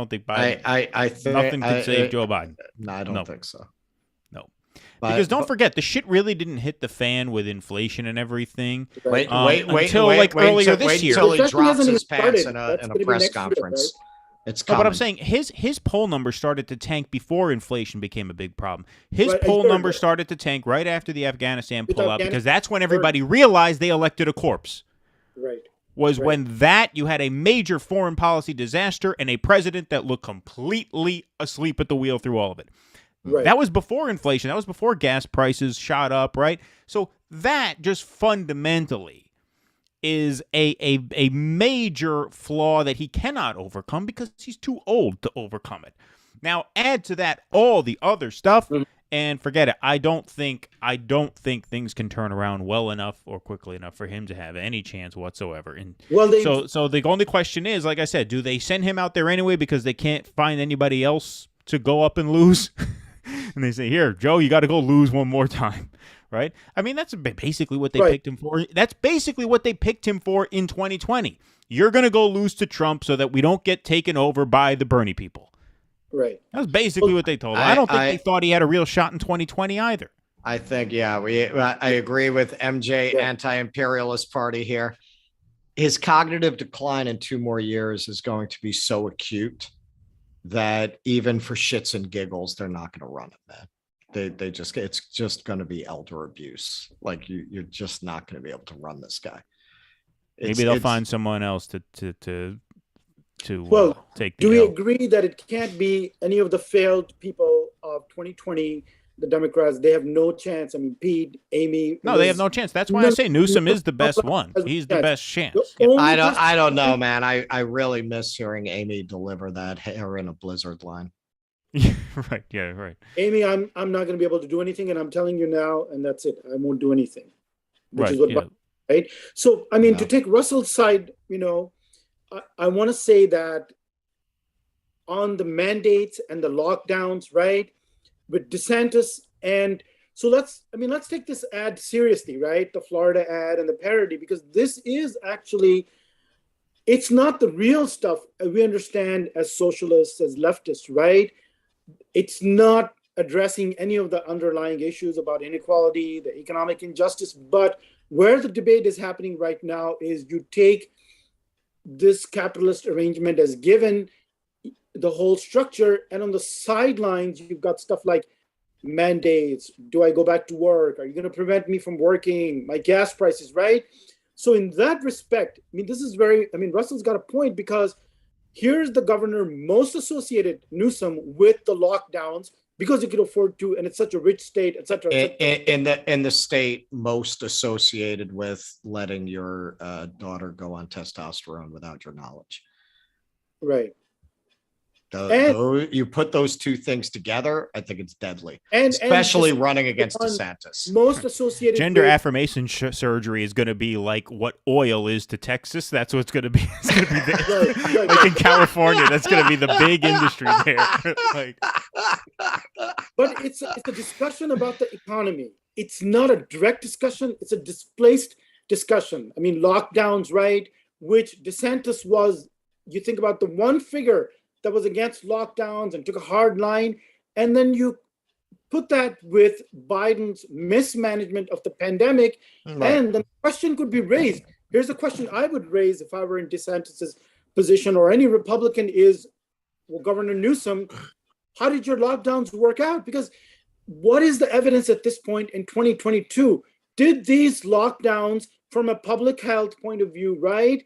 think Biden. I think nothing could save Joe Biden. No, I don't think so. No, because don't forget, the shit really didn't hit the fan with inflation and everything. Wait until earlier this year. Until he drops his pants in a press conference. Right? It's coming. But I'm saying his poll numbers started to tank before inflation became a big problem. His poll numbers started to tank right after the Afghanistan pullout, because that's when everybody realized they elected a corpse. Right. When you had a major foreign policy disaster and a president that looked completely asleep at the wheel through all of it. Right. That was before inflation. That was before gas prices shot up, right? So that just fundamentally is a major flaw that he cannot overcome because he's too old to overcome it. Now, add to that all the other stuff, and forget it. I don't think things can turn around well enough or quickly enough for him to have any chance whatsoever. And so the only question is, like I said, do they send him out there anyway because they can't find anybody else to go up and lose? And they say, here, Joe, you got to go lose one more time, right? I mean, that's basically what they picked him for. That's basically what they picked him for in 2020. You're going to go lose to Trump so that we don't get taken over by the Bernie people. Right. That was basically what they told him. I don't think they thought he had a real shot in 2020 either. I think, I agree with MJ, anti-imperialist party here. His cognitive decline in 2 more years is going to be so acute that even for shits and giggles, they're not going to run it, man. They just, it's just going to be elder abuse. Like you're just not going to be able to run this guy. Maybe they'll find someone else to Well, take the do we L. agree that it can't be any of the failed people of 2020, the Democrats? They have no chance. I mean, Pete, Amy. No, they have no chance. That's why I say Newsom is the best one. He's the best chance. Yeah. I don't know, man. I really miss hearing Amy deliver that hair in a blizzard line. Right. Yeah. Right. Amy, I'm not going to be able to do anything, and I'm telling you now, and that's it. I won't do anything. Which right. Is what, yeah. Right. So, I mean, to take Russell's side, I want to say that on the mandates and the lockdowns, right, with DeSantis, and so let's take this ad seriously, right? The Florida ad and the parody, because this is actually, it's not the real stuff we understand as socialists, as leftists, right? It's not addressing any of the underlying issues about inequality, the economic injustice, but where the debate is happening right now is you take this capitalist arrangement as given the whole structure, and on the sidelines, you've got stuff like mandates. Do I go back to work? Are you going to prevent me from working? My gas prices, right? So in that respect, Russell's got a point, because here's the governor most associated, Newsom, with the lockdowns because he could afford to, and it's such a rich state, et cetera. In the state most associated with letting your daughter go on testosterone without your knowledge. Right. You put those two things together, I think it's deadly, especially running against DeSantis. Most associated gender affirmation surgery is going to be like what oil is to Texas. That's what it's going to be. It's going to be like in California. That's going to be the big industry there. But it's a discussion about the economy. It's not a direct discussion. It's a displaced discussion. I mean, lockdowns, right? Which DeSantis was. You think about the one figure that was against lockdowns and took a hard line, and then you put that with Biden's mismanagement of the pandemic, and the question could be raised. Here's the question I would raise if I were in DeSantis's position or any Republican is, well, Governor Newsom, how did your lockdowns work out? Because what is the evidence at this point in 2022? Did these lockdowns, from a public health point of view, right?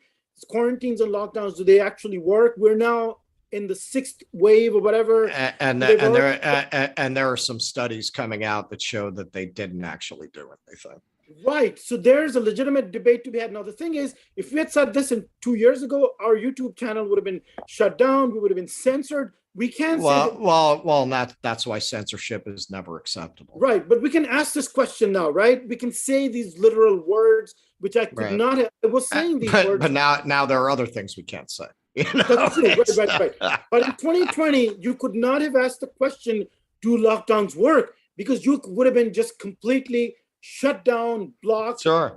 Quarantines and lockdowns, do they actually work? We're now in the sixth wave or whatever. And there are some studies coming out that show that they didn't actually do what they thought. Right. So there's a legitimate debate to be had. Now, the thing is, if we had said this 2 years ago, our YouTube channel would have been shut down. We would have been censored. We can't say that's why censorship is never acceptable. Right. But we can ask this question now, right? We can say these literal words, which I could not have. I was saying these words. But now there are other things we can't say. That's true. Right. But in 2020, you could not have asked the question, do lockdowns work? Because you would have been just completely shut down, blocked. Sure.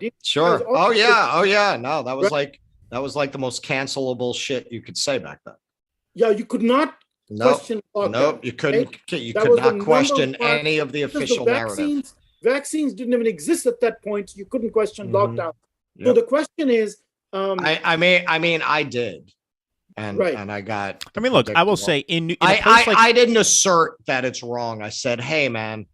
Oh yeah. No, that was like the most cancelable shit you could say back then. Yeah, you could not question lockdown. No, you couldn't. Right? You could not question any of the official narrative. Vaccines didn't even exist at that point. So you couldn't question lockdown. Yep. So the question is, I did. And I got. I mean, look, I will say I didn't assert that it's wrong. I said, hey, man,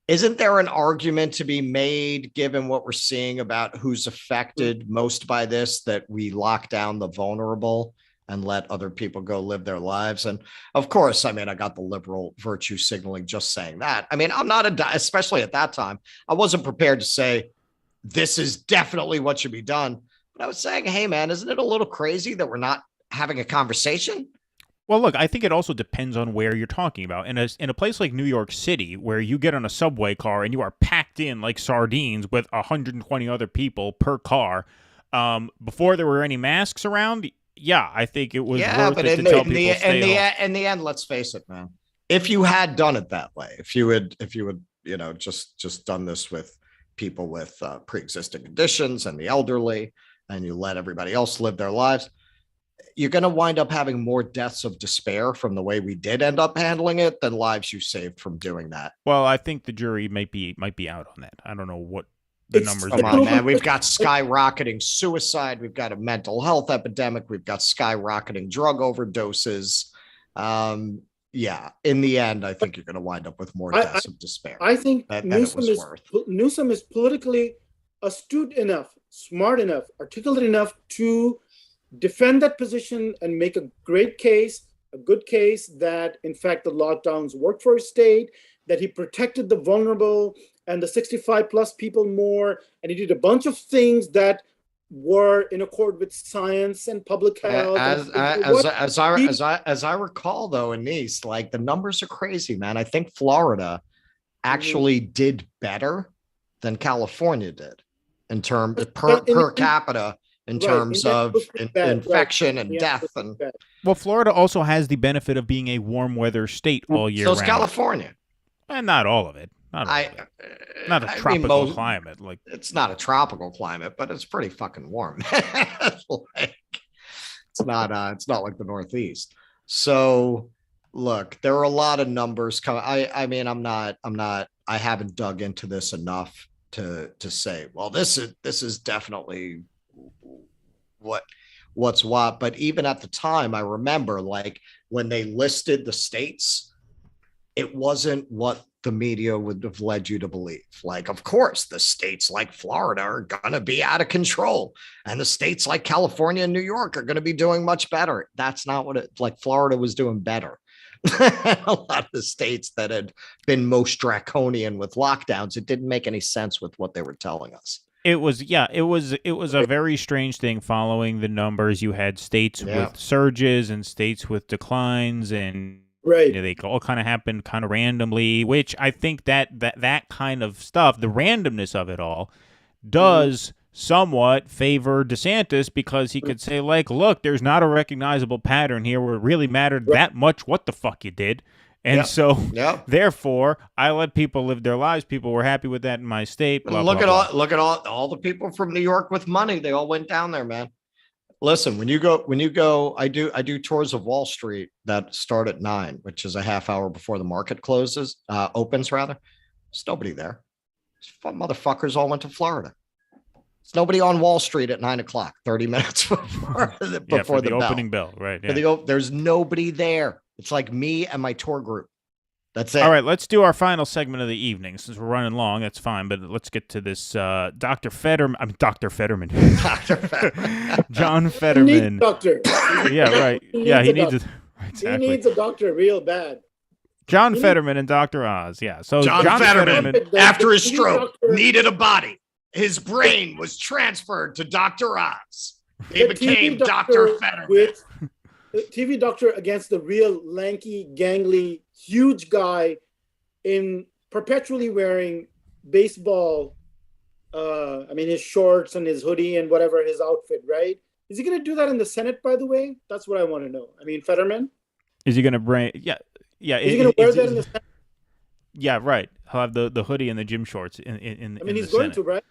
isn't there an argument to be made, given what we're seeing about who's affected most by this, that we lock down the vulnerable and let other people go live their lives? And of course, I got the liberal virtue signaling just saying that. I'm not especially at that time, I wasn't prepared to say this is definitely what should be done. But I was saying, hey, man, isn't it a little crazy that we're not having a conversation? Well, look, I think it also depends on where you're talking about. In a place like New York City, where you get on a subway car and you are packed in like sardines with 120 other people per car, before there were any masks around, I think it was worth it to tell people stay home. In the end, let's face it, man. If you had done it that way, if you would, just done this with people with pre-existing conditions and the elderly, and you let everybody else live their lives, you're going to wind up having more deaths of despair from the way we did end up handling it than lives you saved from doing that. Well, I think the jury might be out on that. I don't know what the numbers are. Come on, man. We've got skyrocketing suicide. We've got a mental health epidemic. We've got skyrocketing drug overdoses. yeah, in the end, I think you're going to wind up with more deaths of despair. I think than Newsom is politically astute enough, smart enough, articulate enough to defend that position and make a great case, a good case that, in fact, the lockdowns worked for his state, that he protected the vulnerable and the 65 plus people more, and he did a bunch of things that were in accord with science and public health. As I recall, though, in Nice, like the numbers are crazy, man. I think Florida actually did better than California did in terms per capita, in terms of infection and death. And well, Florida also has the benefit of being a warm weather state all year round. So is California, and not all of it. Not a tropical climate. Like, it's not a tropical climate, but it's pretty fucking warm. Like, it's not like the Northeast. So look, there are a lot of numbers coming. I haven't dug into this enough to say, well, this is definitely what's what. But even at the time, I remember, like, when they listed the states, it wasn't what the media would have led you to believe. Like, of course, the states like Florida are going to be out of control, and the states like California and New York are going to be doing much better. That's not what like Florida was doing better. A lot of the states that had been most draconian with lockdowns, it didn't make any sense with what they were telling us. It was a very strange thing following the numbers. You had states with surges and states with declines, and right, they all kind of happened kind of randomly, which I think that kind of stuff, the randomness of it all, does somewhat favor DeSantis, because he could say, like, look, there's not a recognizable pattern here where it really mattered that much what the fuck you did. And therefore, I let people live their lives. People were happy with that in my state. Blah, look blah, at all the people from New York with money. They all went down there, man. Listen, when you go, I do tours of Wall Street that start at 9, which is a half hour before the market opens rather. There's nobody there. These motherfuckers all went to Florida. There's nobody on Wall Street at 9 o'clock, 30 minutes before the opening bell. Right. Yeah. There's nobody there. It's like me and my tour group. That's it. All right, let's do our final segment of the evening. Since we're running long, that's fine, but let's get to this Dr. Fetterman. Dr. Fetterman. Dr. Fetterman. John Fetterman. Doctor. Yeah, right. He needs a He needs a doctor real bad. John Fetterman and Dr. Oz. Yeah. So John Fetterman, after his stroke, needed a body. His brain was transferred to Dr. Oz. He became Dr. Fetterman. TV doctor against the real lanky, gangly, huge guy in perpetually wearing baseball, his shorts and his hoodie and whatever his outfit, right? Is he going to do that in the Senate, by the way? That's what I want to know. I mean, Fetterman? Is he going to bring... Yeah. Is he going to wear that in the Senate? Yeah, right. He'll have the hoodie and the gym shorts in he's the going Senate. to, right?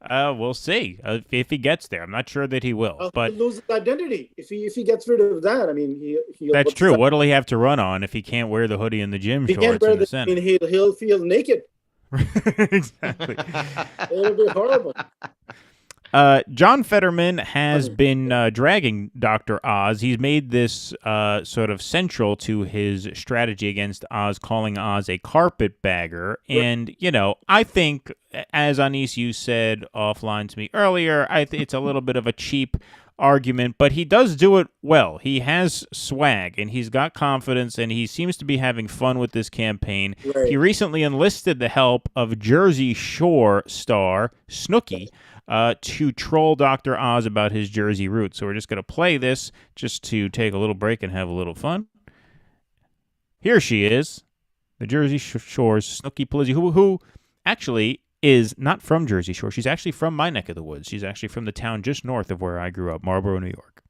We'll see if he gets there. I'm not sure that he will, but he'll lose his identity if he gets rid of that. I mean, that's true. What'll he have to run on if he can't wear the hoodie and the gym shorts in the Senate? I mean, he'll feel naked. Exactly. It'll be horrible. John Fetterman has been dragging Dr. Oz. He's made this sort of central to his strategy against Oz, calling Oz a carpetbagger. And, I think, as Anis, you said offline to me earlier, I think it's a little bit of a cheap argument, but he does do it well. He has swag, and he's got confidence, and he seems to be having fun with this campaign. Right. He recently enlisted the help of Jersey Shore star Snooki to troll Dr. Oz about his Jersey roots. So we're just going to play this just to take a little break and have a little fun. Here she is, the Jersey Shore's Snooki Polizzi, who actually is not from Jersey Shore. She's actually from my neck of the woods. She's actually from the town just north of where I grew up, Marlboro, New York.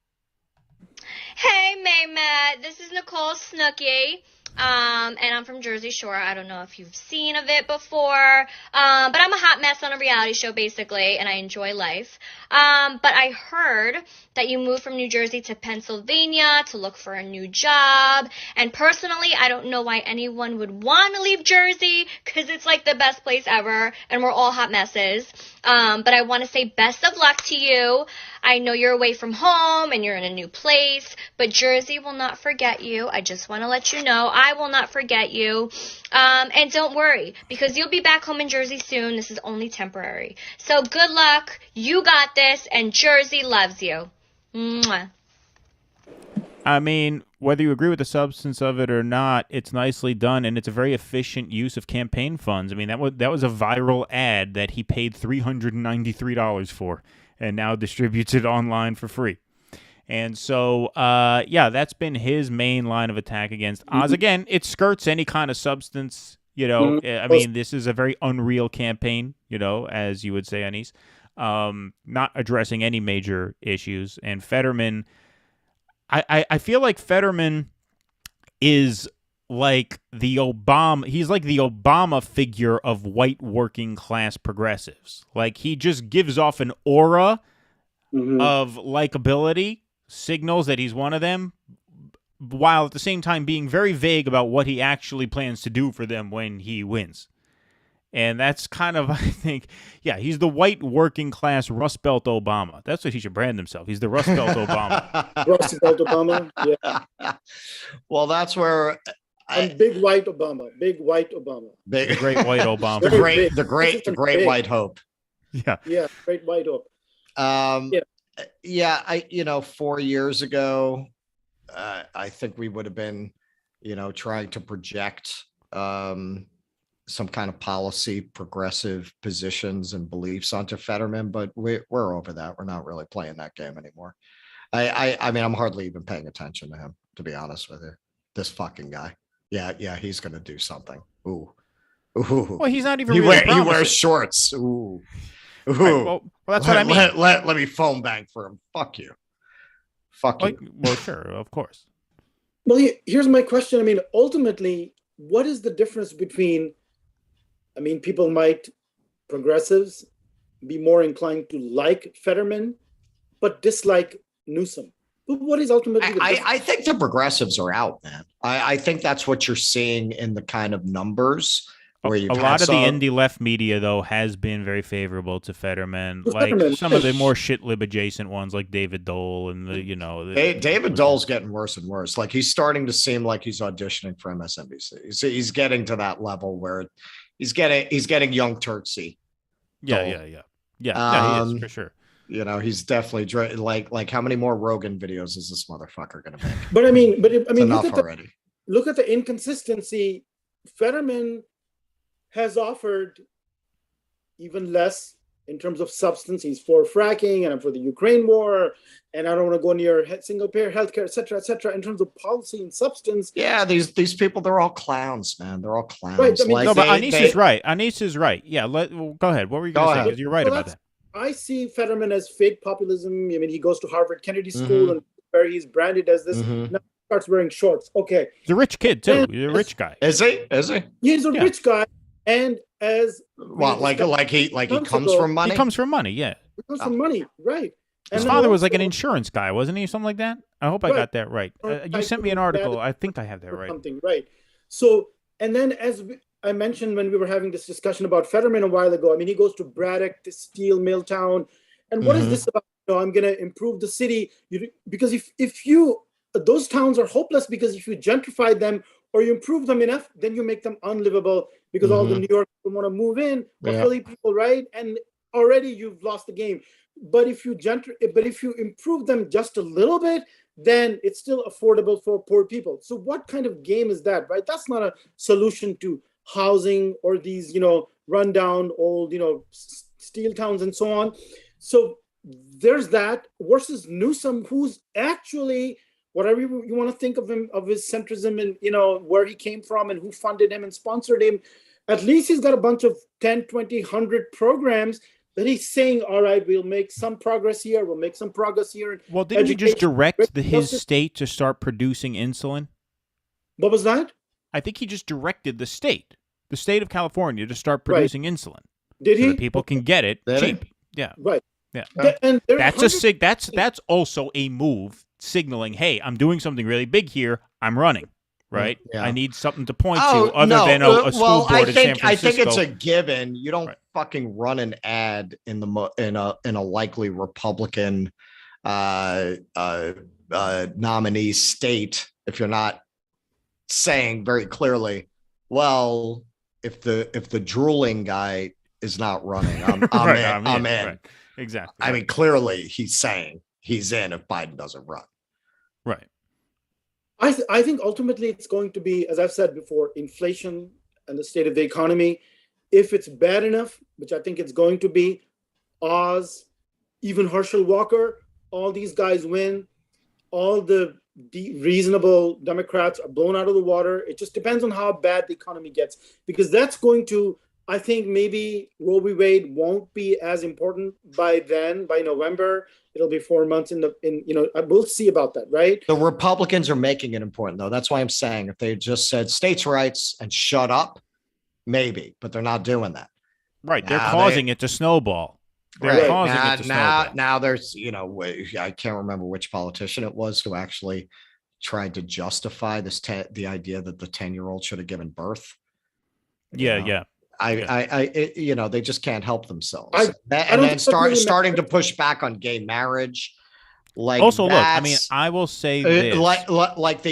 Hey, Matt. This is Nicole Snooki. And I'm from Jersey Shore. I don't know if you've seen of it before, but I'm a hot mess on a reality show, basically, and I enjoy life. But I heard that you moved from New Jersey to Pennsylvania to look for a new job, and personally, I don't know why anyone would want to leave Jersey, because it's like the best place ever, and we're all hot messes. But I want to say best of luck to you. I know you're away from home and you're in a new place, but Jersey will not forget you. I just want to let you know I will not forget you. And don't worry, because you'll be back home in Jersey soon. This is only temporary. So good luck. You got this, and Jersey loves you. Mwah. I mean, whether you agree with the substance of it or not, it's nicely done, and it's a very efficient use of campaign funds. I mean, that was a viral ad that he paid $393 for, and now distributes it online for free. And so, that's been his main line of attack against Oz. Again, it skirts any kind of substance, I mean, this is a very unreal campaign, as you would say, Anis. Not addressing any major issues. And Fetterman, I feel like Fetterman is like the Obama, he's like the Obama figure of white working class progressives. Like, he just gives off an aura of likability, signals that he's one of them, while at the same time being very vague about what he actually plans to do for them when he wins. And that's kind of, I think, he's the white working class Rust Belt Obama. That's what he should brand himself. He's the Rust Belt Obama. Rust Belt Obama. Yeah. Well, that's where And big white Obama. Big white Obama. the Great white Obama. the great white hope. Yeah. Yeah, great white hope. I 4 years ago, I think we would have been, trying to project some kind of policy, progressive positions and beliefs onto Fetterman, but we're over that. We're not really playing that game anymore. I mean, I'm hardly even paying attention to him, to be honest with you. This fucking guy. Yeah, he's gonna do something. Ooh. Well, he's not even. He really wears shorts. Ooh. Right, well, that's what I mean. Let me phone bank for him. Fuck you. Fuck you. Well, sure, of course. Well, here's my question. I mean, ultimately, what is the difference between, progressives be more inclined to like Fetterman, but dislike Newsom? But what is ultimately the I think the progressives are out, man. I think that's what you're seeing in the kind of numbers. Where a lot of the indie left media, though, has been very favorable to Fetterman. Like some of the more shit lib adjacent ones, like David Dole and David Dole's getting worse and worse. Like, he's starting to seem like he's auditioning for MSNBC. He's getting to that level where he's getting young Turksy. Yeah, he is for sure. He's definitely like how many more Rogan videos is this motherfucker gonna make? But look at the inconsistency. Fetterman has offered even less in terms of substance. He's for fracking, and I'm for the Ukraine war, and I don't want to go near single-payer healthcare, et cetera, in terms of policy and substance. Yeah, these people, they're all clowns, man. They're all clowns. Right, but Anis is right. Anis is right. Yeah, go ahead. What were you going to say? Because you're right about that. I see Fetterman as fake populism. I mean, he goes to Harvard Kennedy School, and where he's branded as this. Now he starts wearing shorts. Okay. He's a rich kid, too. He's a rich guy. Is he? He's a rich guy. And as he comes from money. He comes from money, yeah. He comes from money, right? His father was like an insurance guy, wasn't he? Something like that. I hope I got that right. You sent me an article. I think I have that right. Something right. So, and then as I mentioned when we were having this discussion about Fetterman a while ago, I mean, he goes to Braddock, the steel mill town, and what is this about? I'm going to improve the city because if those towns are hopeless because if you gentrify them or you improve them enough, then you make them unlivable because all the New York people want to move in, or Philly people, right? And already you've lost the game. But if you improve them just a little bit, then it's still affordable for poor people. So what kind of game is that, right? That's not a solution to housing or these, rundown old, steel towns and so on. So there's that versus Newsom, who's actually, whatever you want to think of him, of his centrism and, where he came from and who funded him and sponsored him, at least he's got a bunch of 10, 20, 100 programs that he's saying, all right, we'll make some progress here. We'll make some progress here. Well, didn't he just direct his state to start producing insulin? What was that? I think he just directed the state of California, to start producing insulin. Did so he? that people can get it Did he? cheap. Yeah. Right. Yeah. And there are That's also a move signaling, hey, I'm doing something really big here. I'm running. Right. Yeah. I need something to point to other than a school board in San Francisco. I think it's a given. You don't fucking run an ad in a likely Republican nominee state if you're not saying very clearly, well, if the drooling guy is not running, I'm in. I'm in. Right. Exactly. I mean, clearly he's saying he's in if Biden doesn't run. Right. I think ultimately it's going to be, as I've said before, inflation and the state of the economy. If it's bad enough, which I think it's going to be, Oz, even Herschel Walker, all these guys win. All the reasonable Democrats are blown out of the water. It just depends on how bad the economy gets, because that's going to, I think maybe Roe v. Wade won't be as important by then. By November, it'll be 4 months we'll see about that, right? The Republicans are making it important, though. That's why I'm saying if they just said states' rights and shut up, maybe, but they're not doing that. Right. They're causing it to snowball. They're causing it to snowball. Now there's, I can't remember which politician it was who actually tried to justify the idea that the 10-year-old should have given birth. Yeah. They just can't help themselves. And then starting to push back on gay marriage. Like, also, look, I mean, I will say this. Like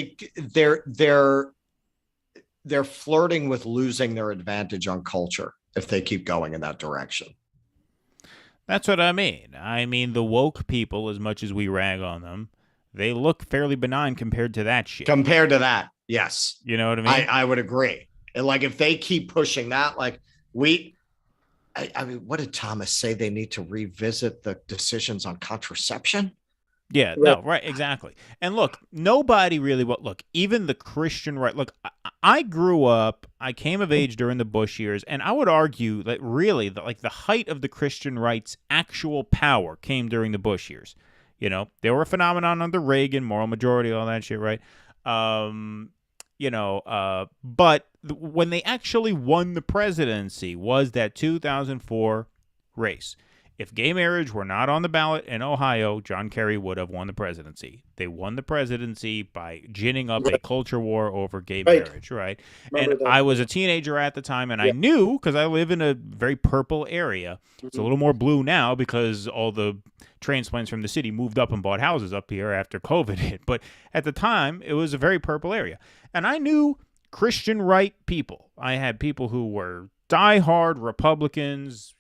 they're flirting with losing their advantage on culture if they keep going in that direction. That's what I mean. I mean, the woke people, as much as we rag on them, they look fairly benign compared to that shit. Compared to that, yes. You know what I mean? I would agree. And like, if they keep pushing that, like I mean, what did Thomas say? They need to revisit the decisions on contraception? Yeah, no, right, exactly. And look, nobody really, even the Christian right, look, I grew up, I came of age during the Bush years, and I would argue that really, the height of the Christian right's actual power came during the Bush years. You know, they were a phenomenon under Reagan, moral majority, all that shit, right? But when they actually won the presidency was that 2004 race. If gay marriage were not on the ballot in Ohio, John Kerry would have won the presidency. They won the presidency by ginning up a culture war over gay marriage, right? And I was a teenager at the time, and I knew, because I live in a very purple area. It's a little more blue now because all the transplants from the city moved up and bought houses up here after COVID hit. But at the time, it was a very purple area. And I knew Christian right people. I had people who were diehard Republicans,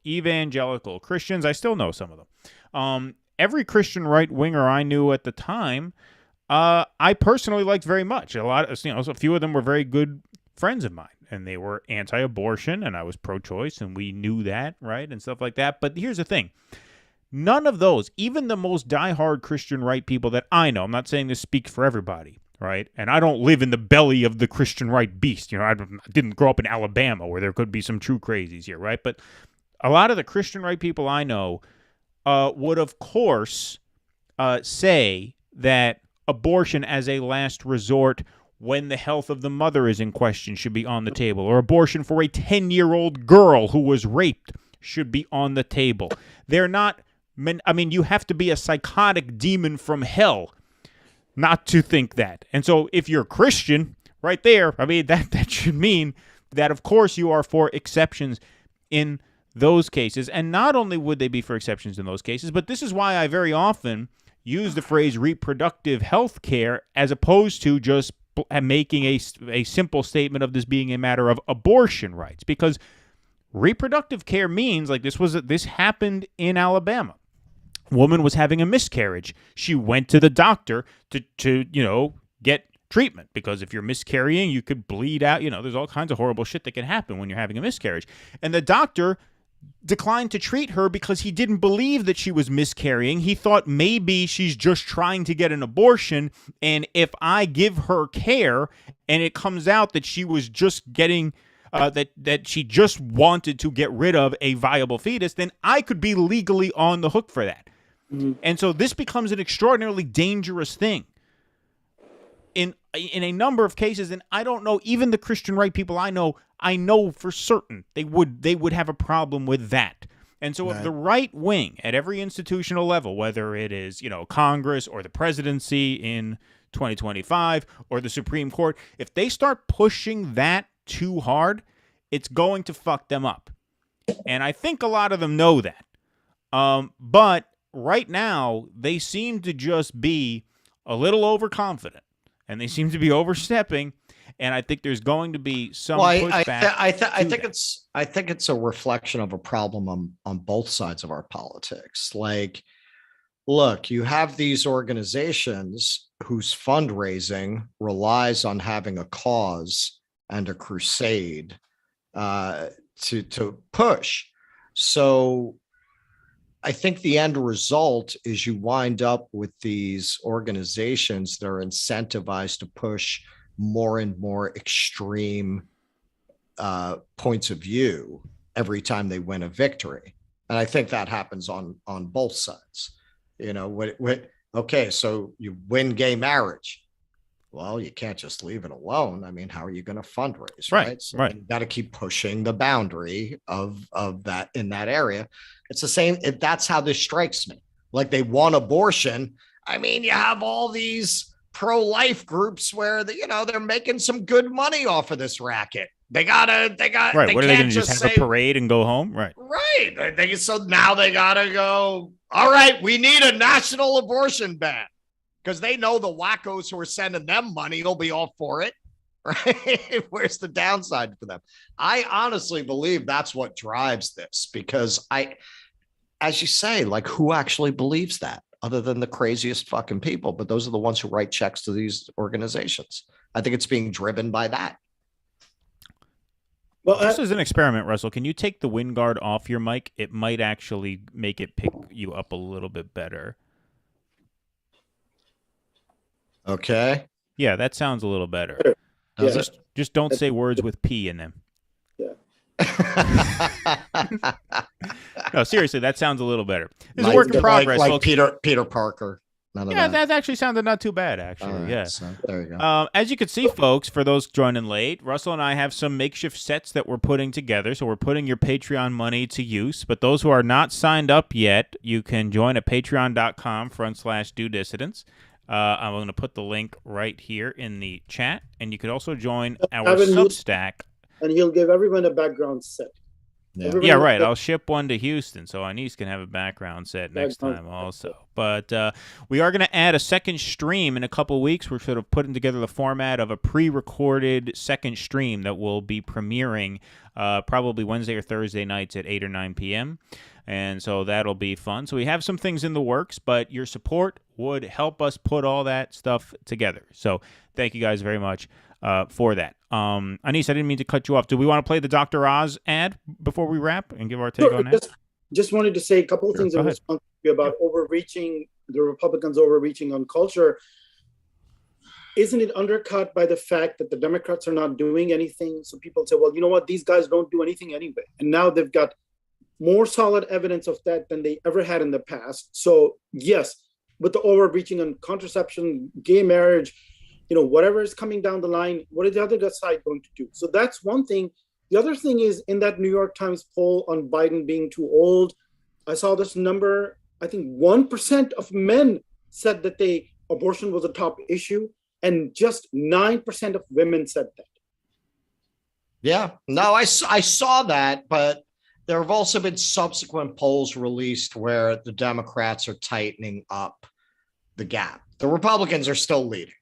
evangelical Christians. I still know some of them. Every Christian right winger I knew at the time, I personally liked very much. A few of them were very good friends of mine, and they were anti-abortion, and I was pro-choice, and we knew that, right, and stuff like that. But here's the thing. None of those, even the most diehard Christian right people that I know, I'm not saying this speaks for everybody, right? And I don't live in the belly of the Christian right beast. I didn't grow up in Alabama where there could be some true crazies here, right? But a lot of the Christian right people I know would, of course, say that abortion as a last resort when the health of the mother is in question should be on the table, or abortion for a 10-year-old girl who was raped should be on the table. They're not, you have to be a psychotic demon from hell not to think that. And so if you're Christian, right there, that should mean that, of course, you are for exceptions in those cases. And not only would they be for exceptions in those cases, but this is why I very often use the phrase reproductive health care as opposed to just making a simple statement of this being a matter of abortion rights. Because reproductive care means, like, this happened in Alabama. Woman was having a miscarriage. She went to the doctor to get treatment, because if you're miscarrying, you could bleed out. There's all kinds of horrible shit that can happen when you're having a miscarriage. And the doctor declined to treat her because he didn't believe that she was miscarrying. He thought maybe she's just trying to get an abortion, and if I give her care and it comes out that she was just getting that she just wanted to get rid of a viable fetus, then I could be legally on the hook for that. Mm-hmm. And so this becomes an extraordinarily dangerous thing. In in a number of cases, and I don't know, even the Christian right people I know for certain they would have a problem with that. And so if the right wing at every institutional level, whether it is, Congress or the presidency in 2025 or the Supreme Court, if they start pushing that too hard, it's going to fuck them up. And I think a lot of them know that. But right now, they seem to just be a little overconfident, and they seem to be overstepping. And I think there's going to be some pushback. I think it's a reflection of a problem on both sides of our politics. Like, look, you have these organizations whose fundraising relies on having a cause and a crusade to push. So I think the end result is you wind up with these organizations that are incentivized to push more and more extreme points of view every time they win a victory. And I think that happens on both sides. Okay, so you win gay marriage. Well, you can't just leave it alone. I mean, how are you going to fundraise? Right. So right. You got to keep pushing the boundary of that in that area. It's the same. That's how this strikes me. Like, they want abortion. I mean, you have all these pro-life groups where they're making some good money off of this racket. They got right. They what are they going to just have a parade and go home? Right. So now they got to go. All right, we need a national abortion ban, because they know the wackos who are sending them money will be all for it. Right? Where's the downside for them? I honestly believe that's what drives this, because as you say, like, who actually believes that other than the craziest fucking people? But those are the ones who write checks to these organizations. I think it's being driven by that. Well, just as an experiment, Russell, can you take the wind guard off your mic? It might actually make it pick you up a little bit better. Okay. Yeah, that sounds a little better. Yeah. Just don't say words with P in them. Yeah. No, seriously, that sounds a little better. It's a work in progress. Like folks. Peter Parker. That actually sounded not too bad, actually. Right, yeah. So there you go. As you can see, folks, for those joining late, Russell and I have some makeshift sets that we're putting together. So we're putting your Patreon money to use. But those who are not signed up yet, you can join at patreon.com/do-dissidents. I'm going to put the link right here in the chat. And you could also join our Substack. And he'll give everyone a background set. Yeah, right. I'll ship one to Houston, so Anise can have a background set next time also. But we are going to add a second stream in a couple of weeks. We're sort of putting together the format of a pre-recorded second stream that will be premiering probably Wednesday or Thursday nights at 8 or 9 p.m., and so that'll be fun. So we have some things in the works, but your support would help us put all that stuff together. So thank you guys very much for that. Anise, I didn't mean to cut you off. Do we want to play the Dr. Oz ad before we wrap and give our take on that? Just wanted to say a couple of things in response to you about overreaching, the Republicans overreaching on culture. Isn't it undercut by the fact that the Democrats are not doing anything? So people say, well, you know what? These guys don't do anything anyway. And now they've got more solid evidence of that than they ever had in the past. So yes, with the overreaching on contraception, gay marriage, whatever is coming down the line, what is the other side going to do? So that's one thing. The other thing is, in that New York Times poll on Biden being too old, I saw this number. I think 1% of men said that abortion was a top issue, and just 9% of women said that. Yeah, no, I saw that, but there have also been subsequent polls released where the Democrats are tightening up the gap. The Republicans are still leading,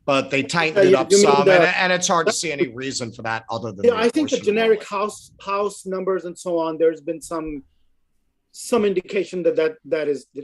but they tightened it up some, and it's hard to see any reason for that other than. Yeah, I think the generic house numbers and so on. There's been some indication that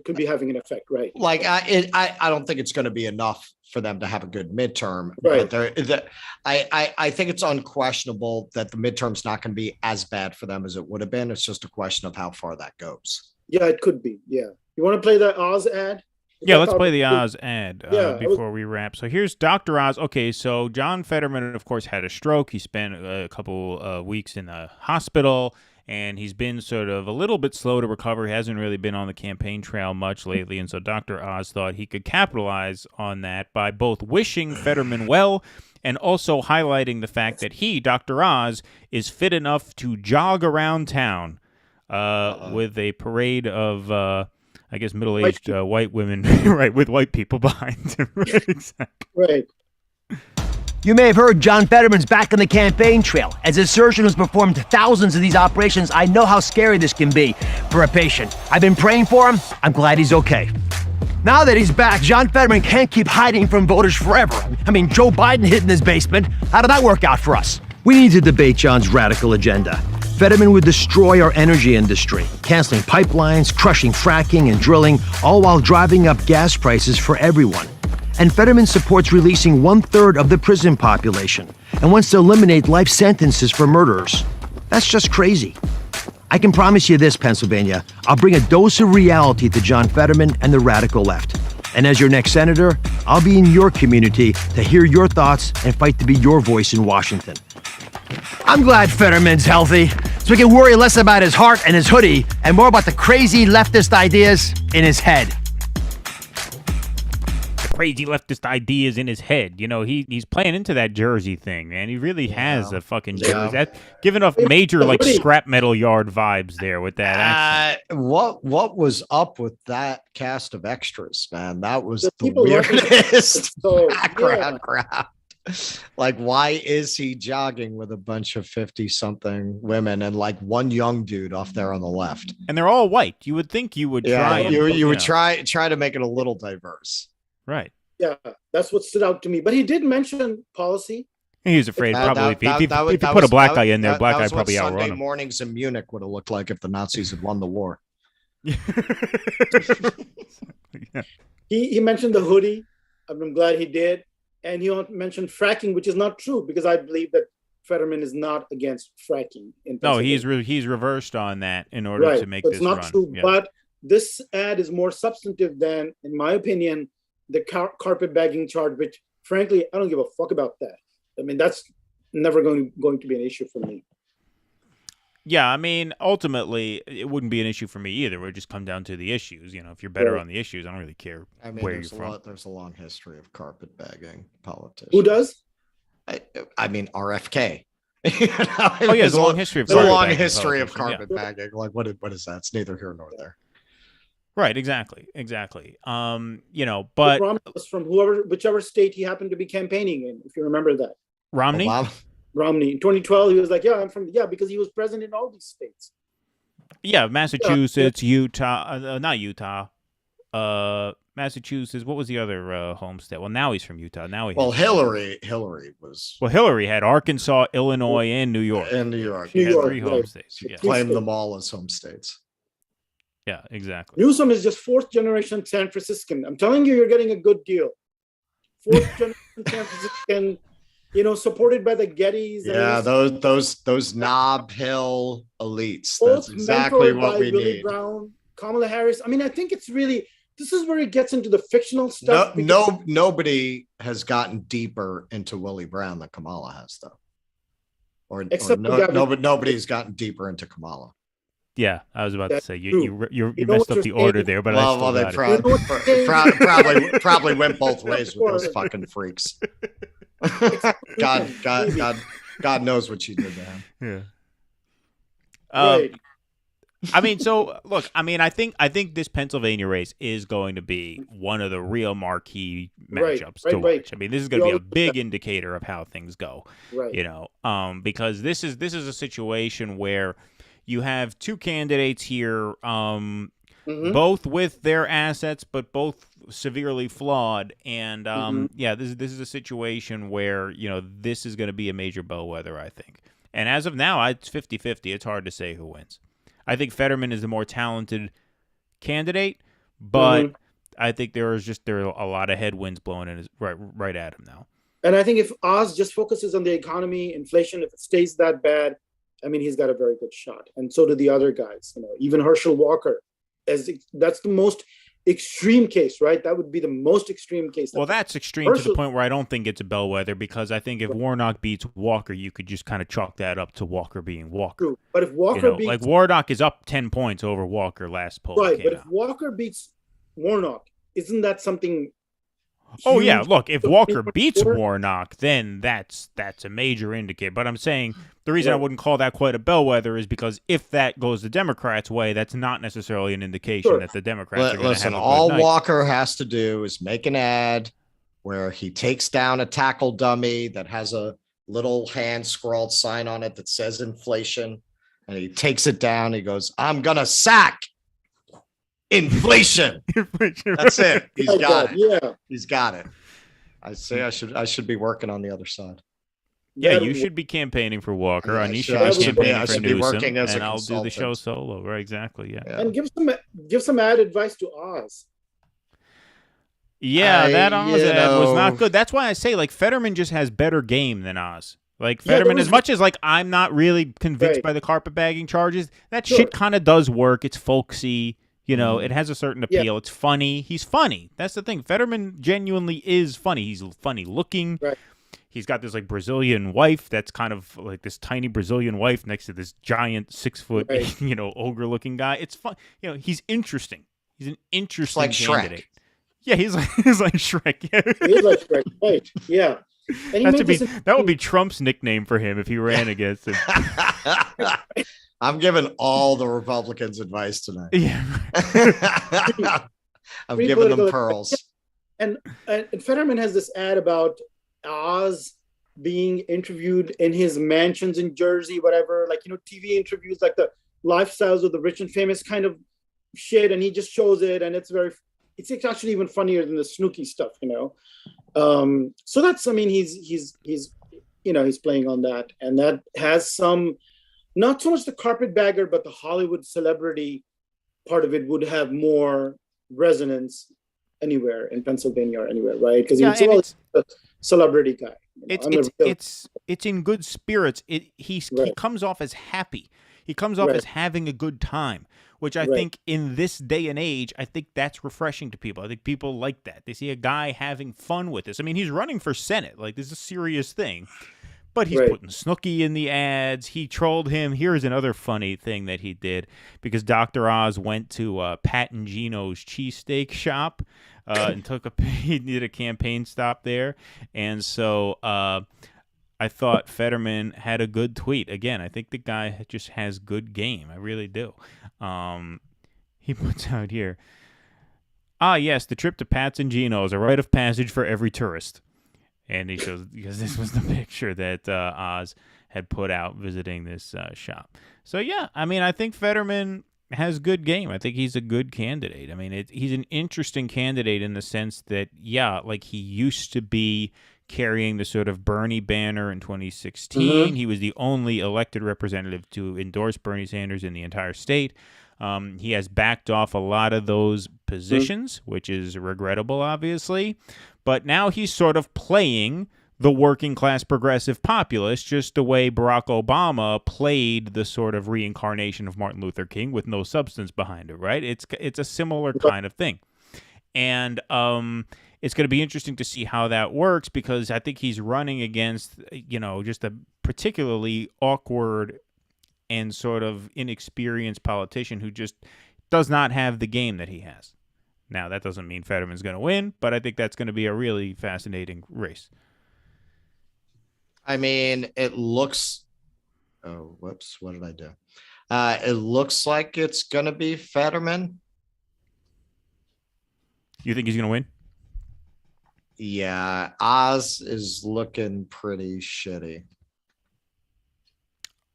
could be having an effect, right? Like I don't think it's going to be enough for them to have a good midterm, right? But I think it's unquestionable that the midterm's not going to be as bad for them as it would have been. It's just a question of how far that goes. Yeah, it could be. Yeah, you want to play the Oz ad? Yeah, let's play the Oz ad before we wrap. So here's Dr. Oz. Okay, so John Fetterman, of course, had a stroke. He spent a couple weeks in the hospital, and he's been sort of a little bit slow to recover. He hasn't really been on the campaign trail much lately, and so Dr. Oz thought he could capitalize on that by both wishing Fetterman well and also highlighting the fact that he, Dr. Oz, is fit enough to jog around town with a parade of, I guess, middle-aged white women, right, with white people behind him. Right, exactly. Right. You may have heard John Fetterman's back on the campaign trail. As a surgeon who's performed thousands of these operations, I know how scary this can be for a patient. I've been praying for him. I'm glad he's okay. Now that he's back, John Fetterman can't keep hiding from voters forever. I mean, Joe Biden hid in his basement. How did that work out for us? We need to debate John's radical agenda. Fetterman would destroy our energy industry, canceling pipelines, crushing fracking and drilling, all while driving up gas prices for everyone. And Fetterman supports releasing 1/3 of the prison population and wants to eliminate life sentences for murderers. That's just crazy. I can promise you this, Pennsylvania. I'll bring a dose of reality to John Fetterman and the radical left. And as your next senator, I'll be in your community to hear your thoughts and fight to be your voice in Washington. I'm glad Fetterman's healthy, so we can worry less about his heart and his hoodie and more about the crazy leftist ideas in his head. Crazy leftist ideas in his head. You know, he's playing into that Jersey thing, man. He really has a fucking Jersey. That's giving off major like scrap metal yard vibes there with that accent. What was up with that cast of extras, man? That was the weirdest background crowd. Like, why is he jogging with a bunch of 50-something women and like one young dude off there on the left? And they're all white. You would think you would try. You would try to make it a little diverse. Right. Yeah, that's what stood out to me. But he did mention policy. He was afraid probably if you put a black guy in there, black guy probably outrun him. Sunday mornings in Munich would have looked like if the Nazis had won the war. Yeah. He mentioned the hoodie. I'm glad he did. And he mentioned fracking, which is not true because I believe that Fetterman is not against fracking. No, he's reversed on that in order to make this run. It's not true, yeah. But this ad is more substantive than, in my opinion, the carpet bagging charge, which frankly, I don't give a fuck about that. I mean, that's never going to be an issue for me. Yeah, I mean, ultimately, it wouldn't be an issue for me either. It would just come down to the issues. You know, if you're better on the issues, I don't really care where you're from. There's a long history of carpet bagging politicians. Who does? I mean, RFK. Oh yeah, there's a long history of carpet bagging. Like, what is that? It's neither here nor there. Right, exactly. You know, but was from whichever state he happened to be campaigning in, if you remember that. Romney? Romney. In 2012, he was like, I'm from, because he was president in all these states. Yeah, Massachusetts, Utah, not Utah, Massachusetts. What was the other home state? Well, now he's from Utah. Hillary was. Well, Hillary had Arkansas, Illinois, and New York. And New York. She had 3 home states. Yeah. Claimed them all as home states. Yeah, exactly. Newsom is just 4th generation San Franciscan. I'm telling you, you're getting a good deal. 4th generation San Franciscan, supported by the Gettys. Yeah, those Nob Hill elites. That's exactly what we need. Brown, Kamala Harris. I mean, I think it's really, this is where it gets into the fictional stuff. Nobody has gotten deeper into Willie Brown than Kamala has, though. Nobody's gotten deeper into Kamala. Yeah, I was about to say you messed up the order there, but they probably went both ways with those fucking freaks. God knows what you did to him. Yeah. Right. I mean, so look, I mean, I think this Pennsylvania race is going to be one of the real marquee matchups to watch. I mean, this is going to be a big indicator of how things go. Right. Because this is a situation where you have 2 candidates here, both with their assets, but both severely flawed. And this is a situation where this is going to be a major bellwether, I think. And as of now, it's 50-50. It's hard to say who wins. I think Fetterman is the more talented candidate, but I think there are a lot of headwinds blowing in right at him now. And I think if Oz just focuses on the economy, inflation, if it stays that bad, I mean, he's got a very good shot. And so do the other guys, even Herschel Walker. That's the most extreme case, right? That would be the most extreme case. Well, that's extreme to the point where I don't think it's a bellwether, because I think if Warnock beats Walker, you could just kind of chalk that up to Walker being Walker. True. But if Walker beats... like Warnock is up 10 points over Walker last poll. Right, but if Walker beats Warnock, isn't that something... Oh, yeah, look, if Walker beats Warnock, then that's a major indicator. But I'm saying the reason I wouldn't call that quite a bellwether is because if that goes the Democrats' way, that's not necessarily an indication that the Democrats are going to have a good all night. Walker has to do is make an ad where he takes down a tackle dummy that has a little hand-scrawled sign on it that says inflation, and he takes it down. He goes, "I'm going to sack inflation." That's it. He's got it. Yeah, he's got it. I say I should be working on the other side. Yeah, you should be campaigning for Walker, and you should be campaigning for Newsom, and I'll do the show solo. Right? Exactly. Yeah. And give some ad advice to Oz. Yeah, that Oz ad was not good. That's why I say, like, Fetterman just has better game than Oz. Like, Fetterman, as much as, like, I'm not really convinced by the carpetbagging charges, that shit kind of does work. It's folksy. You know, it has a certain appeal. Yeah. It's funny. He's funny. That's the thing. Fetterman genuinely is funny. He's funny looking. Right. He's got this, like, Brazilian wife that's kind of like this tiny Brazilian wife next to this giant 6 foot, ogre looking guy. It's fun. You know, he's interesting. He's an interesting candidate. Shrek. Yeah, he's like Shrek. Yeah. He's like Shrek. Right. Yeah. That would be Trump's nickname for him if he ran against him. I'm giving all the Republicans advice tonight. Yeah. I'm giving them pearls. And Fetterman has this ad about Oz being interviewed in his mansions in Jersey, whatever, like, TV interviews, like the lifestyles of the rich and famous kind of shit. And he just shows it. And it's actually even funnier than the Snooki stuff, So that's, he's playing on that. And that has some, not so much the carpetbagger, but the Hollywood celebrity part of it would have more resonance anywhere in Pennsylvania or anywhere, right? Because he's a celebrity guy. It's in good spirits. He comes off as happy. He comes off as having a good time, which I think in this day and age, I think that's refreshing to people. I think people like that. They see a guy having fun with this. I mean, he's running for Senate. Like, this is a serious thing. But he's putting Snooki in the ads. He trolled him. Here's another funny thing that he did, because Dr. Oz went to Pat and Gino's cheesesteak shop and he did a campaign stop there. And so I thought Fetterman had a good tweet. Again, I think the guy just has good game. I really do. He puts out here, yes, the trip to Pat's and Gino's, a rite of passage for every tourist. And he shows, because this was the picture that Oz had put out visiting this shop. So, yeah, I think Fetterman has good game. I think he's a good candidate. He's an interesting candidate in the sense that, like, he used to be carrying the sort of Bernie banner in 2016. Mm-hmm. He was the only elected representative to endorse Bernie Sanders in the entire state. He has backed off a lot of those positions, which is regrettable, obviously. But now he's sort of playing the working class progressive populist, just the way Barack Obama played the sort of reincarnation of Martin Luther King with no substance behind it, right? It's a similar kind of thing. And it's going to be interesting to see how that works, because I think he's running against, just a particularly awkward and sort of inexperienced politician who just does not have the game that he has. Now, that doesn't mean Fetterman's going to win, but I think that's going to be a really fascinating race. It looks... Oh, whoops. What did I do? It looks like it's going to be Fetterman. You think he's going to win? Yeah. Oz is looking pretty shitty.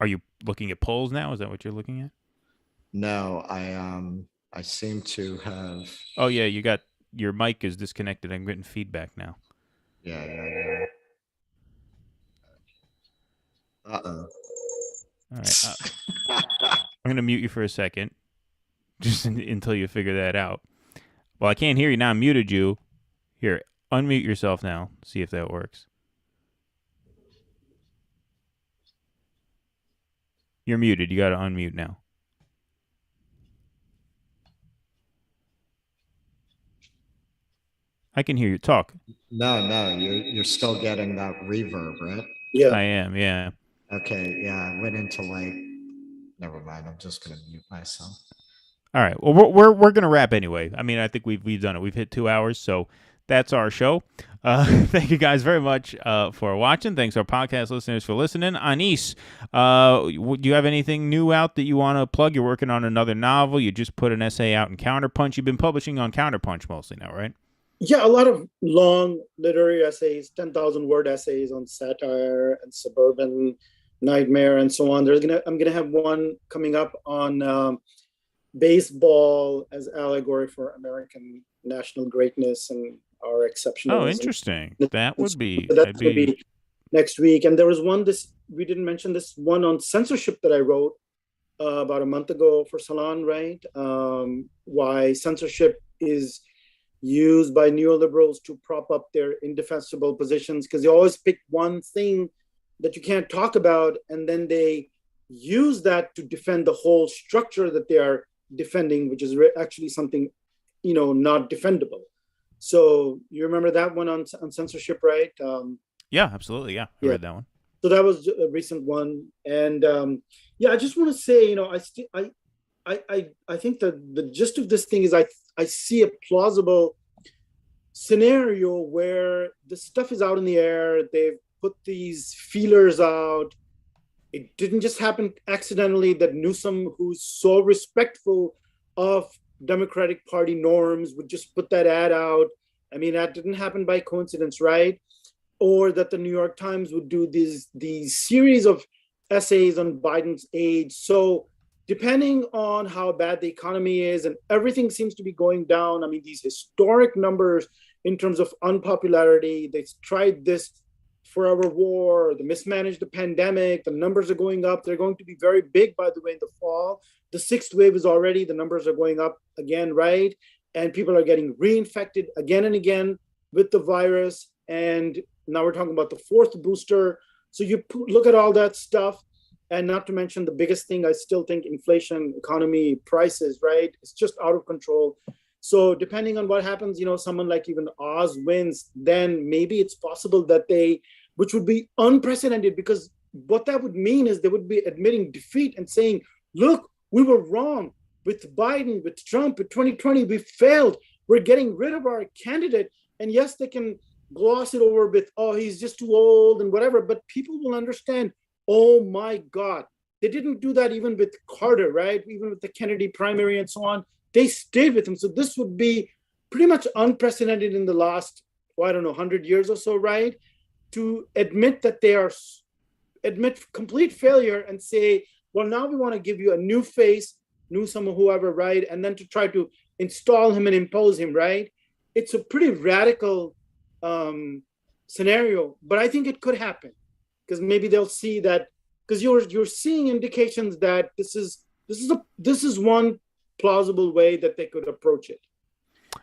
Are you looking at polls now? Is that what you're looking at? No, I seem to have... Oh, yeah, your mic is disconnected. I'm getting feedback now. Yeah. Uh-oh. All right. I'm going to mute you for a second, just until you figure that out. Well, I can't hear you now. I muted you. Here, unmute yourself now. See if that works. You're muted. You got to unmute now. I can hear you talk. No, you're still getting that reverb, right? Yeah. I am, yeah. Okay, yeah, I went into like, never mind. I'm just gonna mute myself. All right. Well, we're gonna wrap anyway. I mean, I think we've done it. We've hit 2 hours, so that's our show. Thank you guys very much for watching. Thanks our podcast listeners for listening. Anis, do you have anything new out that you want to plug? You're working on another novel. You just put an essay out in Counterpunch. You've been publishing on Counterpunch mostly now, right? Yeah, a lot of long literary essays, 10,000 word essays on satire and suburban nightmare and so on. I'm gonna have one coming up on baseball as allegory for American national greatness and our exceptionalism. Oh, interesting. That would be. That's going to be next week. And there was one we didn't mention this one on censorship that I wrote about a month ago for Salon, right? Why censorship is used by neoliberals to prop up their indefensible positions, because they always pick one thing that you can't talk about, and then they use that to defend the whole structure that they are defending, which is actually something, not defendable. So you remember that one on censorship, right? Yeah, absolutely. Yeah, I read that one. So that was a recent one, and I just want to say, I think that the gist of this thing is I see a plausible scenario where the stuff is out in the air. They've put these feelers out. It didn't just happen accidentally that Newsom, who's so respectful of Democratic Party norms, would just put that ad out. I mean, that didn't happen by coincidence, right? Or that the New York Times would do these series of essays on Biden's age. So depending on how bad the economy is, and everything seems to be going down. I mean, these historic numbers in terms of unpopularity, they tried this forever war, the mismanaged the pandemic, the numbers are going up. They're going to be very big, by the way, in the fall. The sixth wave is already, the numbers are going up again, right? And people are getting reinfected again and again with the virus. And now we're talking about the fourth booster. So you look at all that stuff, and not to mention the biggest thing, I still think inflation, economy, prices, right? It's just out of control. So depending on what happens, someone like even Oz wins, then maybe it's possible that which would be unprecedented, because what that would mean is they would be admitting defeat and saying, look, we were wrong with Biden, with Trump, with 2020, we failed. We're getting rid of our candidate. And yes, they can gloss it over with, oh, he's just too old and whatever, but people will understand, oh my God, they didn't do that even with Carter, right? Even with the Kennedy primary and so on, they stayed with him. So this would be pretty much unprecedented in the last, 100 years or so, right? To admit that admit complete failure and say, well, now we want to give you a new face, Newsom or whoever, right? And then to try to install him and impose him, right? It's a pretty radical scenario, but I think it could happen, because maybe they'll see that, because you're seeing indications that this is one plausible way that they could approach it.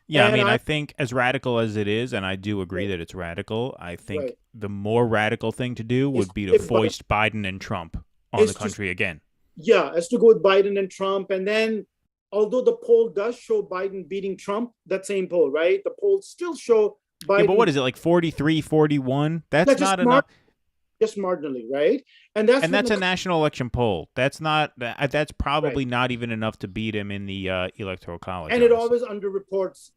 Yeah, and I think as radical as it is, and I do agree that it's radical, I think the more radical thing to do would be to foist Biden and Trump on the country again. Yeah, as to go with Biden and Trump. And then, although the poll does show Biden beating Trump, that same poll, right? The polls still show Biden. Yeah, but what is it, like 43, 41? That's not enough. Just marginally, right? And that's a national election poll. That's probably not even enough to beat him in the electoral college. And it always underreports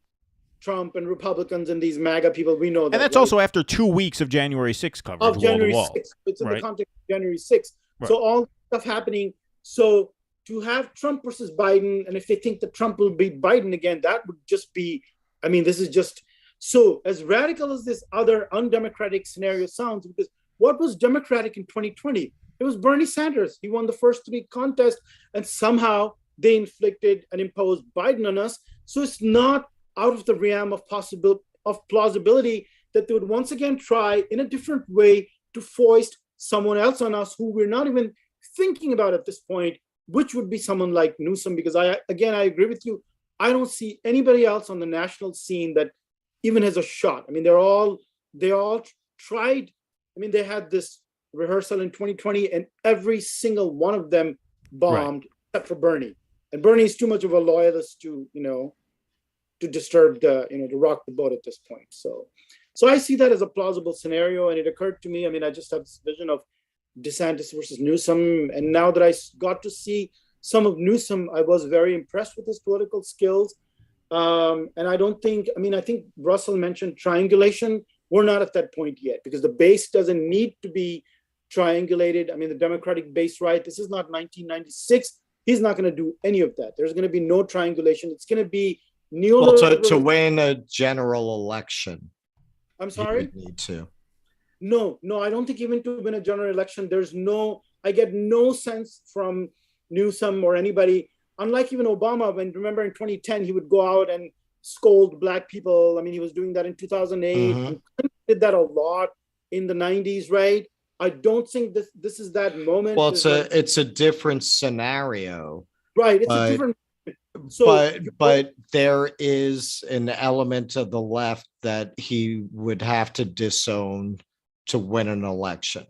Trump and Republicans and these MAGA people. We know that. And that's also after 2 weeks of January 6th coverage. Of January wall to wall. 6th. It's in the context of January 6th. Right. So all stuff happening. So to have Trump versus Biden, and if they think that Trump will beat Biden again, that would just be, this is just, so as radical as this other undemocratic scenario sounds, because what was democratic in 2020? It was Bernie Sanders. He won the first 3 contests, and somehow they inflicted and imposed Biden on us. So it's not out of the realm of plausibility that they would once again try in a different way to foist someone else on us who we're not even thinking about at this point, which would be someone like Newsom. Because I agree with you. I don't see anybody else on the national scene that even has a shot. They all tried. They had this rehearsal in 2020, and every single one of them bombed, except for Bernie. And Bernie is too much of a loyalist to, to disturb to rock the boat at this point. So I see that as a plausible scenario. And it occurred to me, I mean, I just have this vision of DeSantis versus Newsom. And now that I got to see some of Newsom, I was very impressed with his political skills. And I think Russell mentioned triangulation. We're not at that point yet because the base doesn't need to be triangulated. I mean, the Democratic base, right? This is not 1996. He's not going to do any of that. There's going to be no triangulation. It's going to be neoliberal. Well, to win a general election. I'm sorry? You would need to. No, I don't think even to win a general election, I get no sense from Newsom or anybody, unlike even Obama, remember in 2010, he would go out and scold black people. I mean, he was doing that in 2008. Mm-hmm. He did that a lot in the 90s, right? I don't think this is that moment. Well, it's a different scenario. Right, it's a different. But there is an element of the left that he would have to disown to win an election.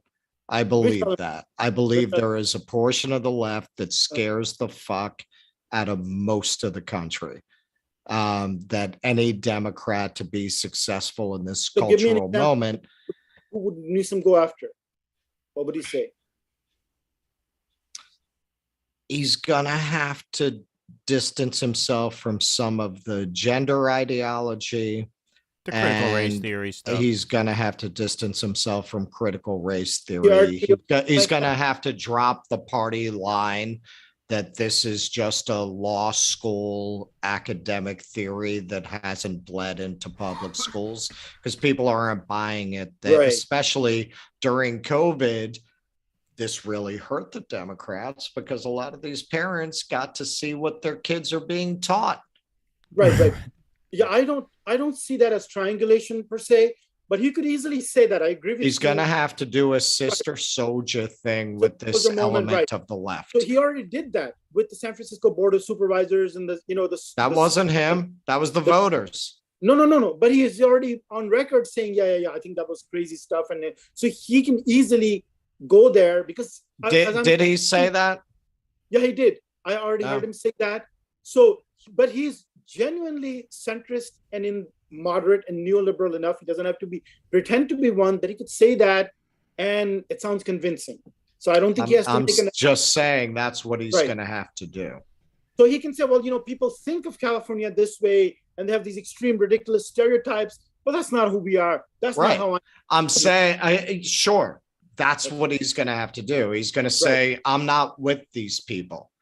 I believe that. I believe there is a portion of the left that scares the fuck out of most of the country. That any Democrat to be successful in this cultural moment. Who would Newsom go after? What would he say? He's gonna have to distance himself from some of the gender ideology. The critical race theory stuff. He's going to have to distance himself from critical race theory. He's going to have to drop the party line that this is just a law school academic theory that hasn't bled into public schools because people aren't buying it. Especially during COVID, this really hurt the Democrats because a lot of these parents got to see what their kids are being taught. Right. Yeah, I don't see that as triangulation per se, but he could easily say that. I agree with you. He's going to have to do a Sister Souljah thing with this element of the left. So he already did that with the San Francisco Board of Supervisors and That wasn't him. That was the voters. No. But he is already on record saying, yeah. I think that was crazy stuff. And so he can easily go there because. Did he say that? Yeah, he did. I already heard him say that. So, but he's genuinely centrist and in moderate and neoliberal enough. He doesn't have to pretend to be one that he could say that and it sounds convincing. So I don't think he has to make just saying that's what he's going to have to do. So he can say, well, people think of California this way and they have these extreme ridiculous stereotypes, but that's not who we are. That's not how I'm saying. Sure, that's what he's going to have to do. He's going to say, I'm not with these people.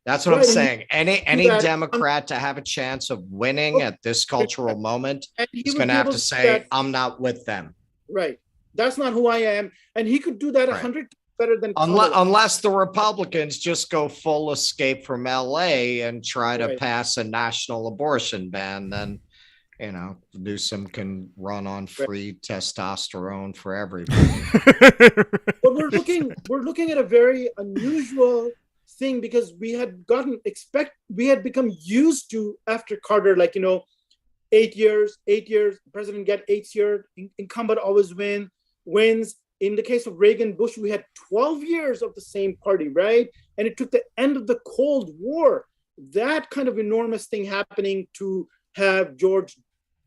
That's what I'm saying. Any Democrat to have a chance of winning at this cultural moment is going to have to say, I'm not with them. Right. That's not who I am. And he could do that 100 better than unless the Republicans just go full escape from LA and try to pass a national abortion ban, then Newsom can run on free testosterone for everybody. But we're looking at a very unusual thing because we had become used to after Carter, 8 years, president get 8 years, incumbent always wins. In the case of Reagan, Bush, we had 12 years of the same party, right? And it took the end of the Cold War, that kind of enormous thing happening to have George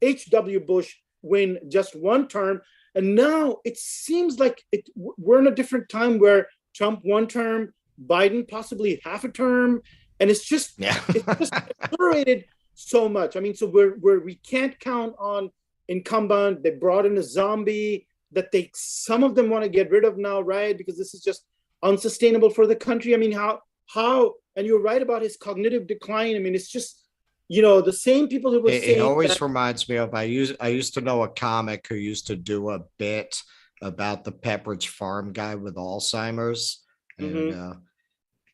H.W. Bush win just one term. And now it seems like we're in a different time where Trump one term, Biden possibly half a term, and it's just accelerated so much. I mean, so we can't count on incumbent. They brought in a zombie that some of them want to get rid of now, right? Because this is just unsustainable for the country. I mean, how? And you're right about his cognitive decline. I mean, it's just the same people who were saying. It always reminds me of I used to know a comic who used to do a bit about the Pepperidge Farm guy with Alzheimer's. And